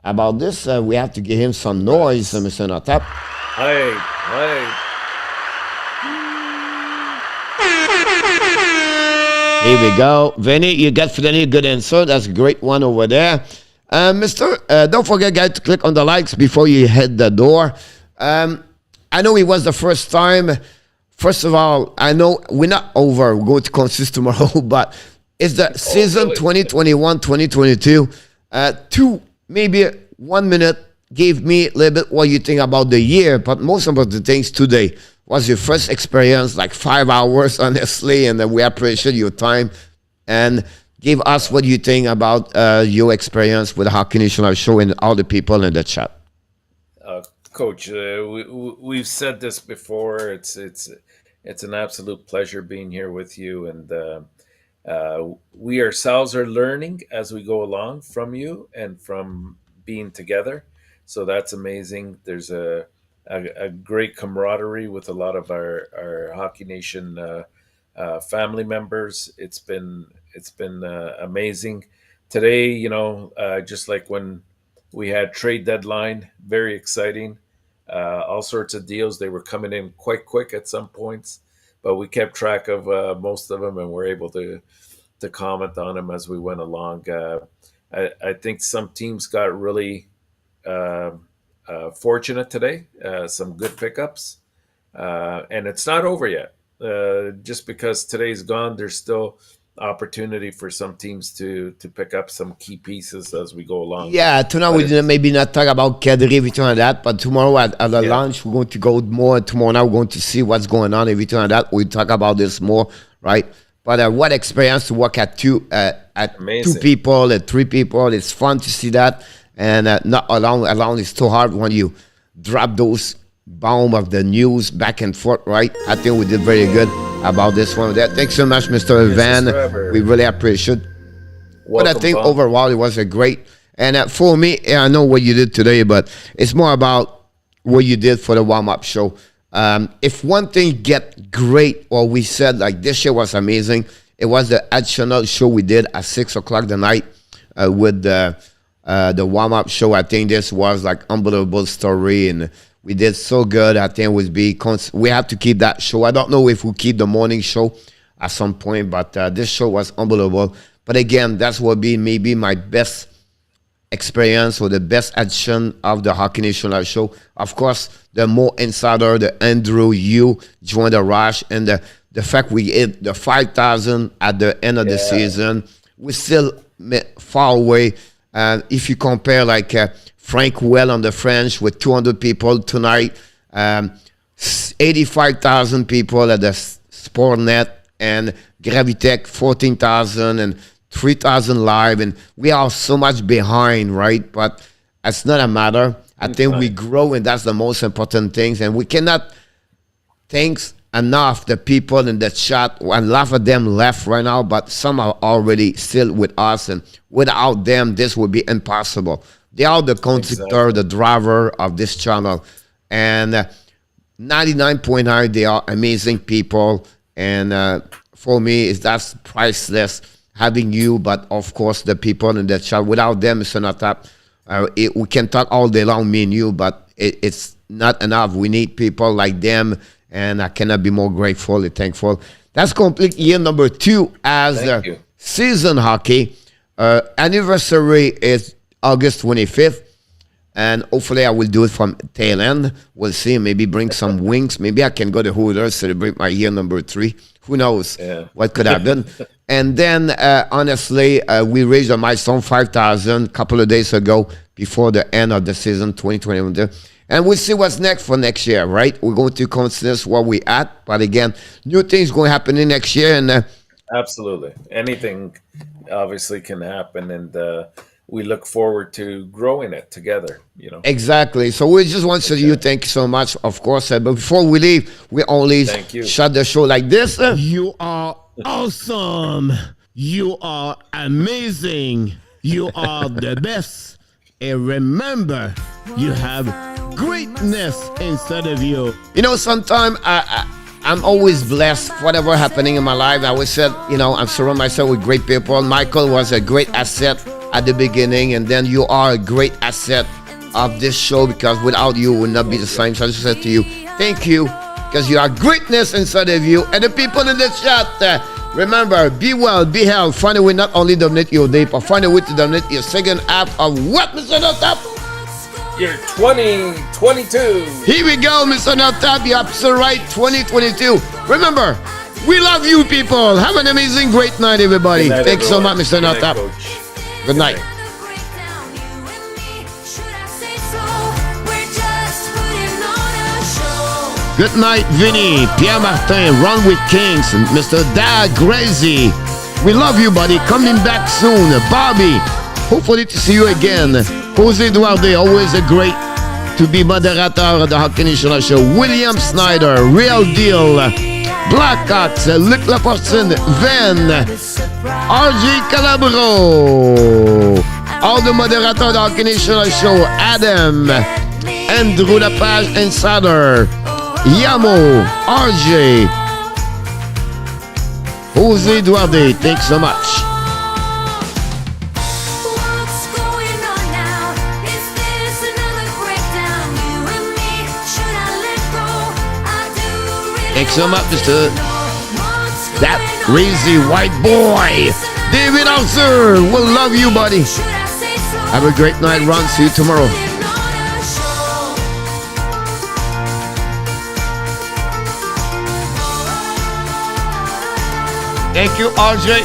About this, we have to give him some noise, Mr. Notap. Hey. Here we go. Vinny, you got Vinny, good answer. That's a great one over there. Don't forget, guys, to click on the likes before you head the door. I know it was the first time. First of all, I know we're not over. We're going to consist tomorrow, but it's the season 2021-2022. 1 minute, give me a little bit what you think about the year, but most of the things today. Was your first experience, like 5 hours, honestly, and we appreciate your time. And give us what you think about your experience with the Hockey National Show and all the people in the chat. Coach, we've said this before. It's an absolute pleasure being here with you, and we ourselves are learning as we go along from you and from being together. So that's amazing. There's a great camaraderie with a lot of our Hockey Nation family members. It's been amazing. Today, just like when we had trade deadline, very exciting. All sorts of deals. They were coming in quite quick at some points, but we kept track of most of them and were able to comment on them as we went along. I think some teams got really fortunate today, some good pickups, and it's not over yet. Just because today's gone, there's still opportunity for some teams to pick up some key pieces as we go along. Yeah, tonight we didn't maybe not talk about KADRI, everything like that, but tomorrow at the lunch, we're going to go more. Tomorrow night, we're going to see what's going on, everything like that. We'll talk about this more, right? But what experience to work at 2 people, at 3 people. It's fun to see that. And not alone is too hard when you drop those bomb of the news back and forth, right? I think we did very good about this one. Thanks so much, Mr. Van. We really appreciate it. But I think overall it was a great. And for me, I know what you did today, but it's more about what you did for the warm-up show. If one thing get great, or we said like this show was amazing, it was the additional show we did at 6 o'clock the night with the warm-up show. I think this was like unbelievable story, and we did so good. I think we have to keep that show. I don't know if we'll keep the morning show at some point, but this show was unbelievable. But again, that's what be maybe my best experience or the best addition of the Hockey National Show. Of course, the more insider, the Andrew, you joined the rush, and the fact we hit the 5,000 at the end of the season, we're still far away. If you compare like Frank Well on the French with 200 people tonight, 85,000 people at the Sportnet, and Gravitech 14,000 and 3,000 live, and we are so much behind, right? But it's not a matter. I think we grow, and that's the most important things. And we cannot thank enough the people in the chat. A lot of them left right now, but some are already still with us, and without them, this would be impossible. They are the conductor, the driver of this channel, and 99.9, they are amazing people, and for me, that's priceless having you, but of course, the people in the chat. Without them, Mr. Natap, we can talk all day long, me and you, but it's not enough. We need people like them, and I cannot be more grateful and thankful. That's complete year number 2 as season hockey. Anniversary is August 25th. And hopefully I will do it from tail end. We'll see. Maybe bring some wings. Maybe I can go to Hooters, celebrate my year number 3. Who knows what could happen. And then, honestly, we raised a milestone 5,000 a couple of days ago before the end of the season 2021. And we'll see what's next for next year, right? We're going to consider where we at. But again, new things going to happen in next year. And absolutely. Anything obviously can happen. And we look forward to growing it together, you know. Exactly. So we just want to say you thank you so much, of course. But before we leave, we only shut the show like this. You are awesome. You are amazing. You are the best. And remember, you have greatness inside of you. You know, sometimes I'm always blessed, whatever happening in my life. I always said, you know, I'm surrounded myself with great people. Michael was a great asset at the beginning, and then you are a great asset of this show, because without you, it would not be the same. So I just said to you, thank you, because you are greatness inside of you. And the people in the chat, remember, be well, be healthy. Find a way not only donate your day, but find a way to donate your second half of what, Mr. Notap? Your 2022. Here we go, Mr. Notap. You're absolutely right, 2022. Remember, we love you people. Have an amazing, great night, everybody. Thanks so much, Mr. Notap. Good night. Good night, Vinny, Pierre Martin, Run with Kings, Mr. Da Grazy. We love you, buddy. Coming back soon. Bobby, hopefully to see you again. Jose Duarte, always a great to be moderator of the Hockey National Show. William Snyder, Real Deal. Blackhawks, Luc Laportine, Van, RJ Calabro. All the moderators of the Hockey National Show. Adam, Andrew Lapage, Insider. Yamo, RJ, Jose Duarte, thanks so much. Thanks so much, Mr. That crazy white boy. David Alser, we'll love you, buddy. Have a great night, Ron. See you tomorrow. Thank you, RJ.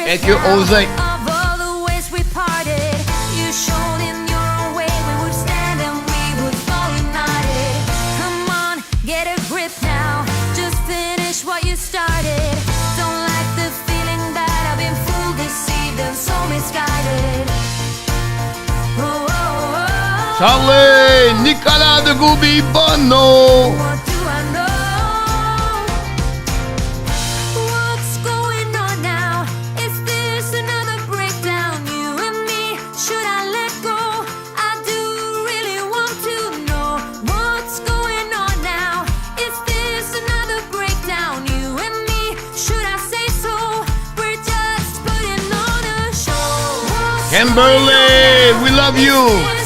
Thank you, Jose. Charlie, Nicolas de Goubi Bono. What's going on now? Is this another breakdown? You and me, should I let go? I do really want to know what's going on now. Is this another breakdown? You and me, should I say so? We're just putting on a show. Kimberly, we love you.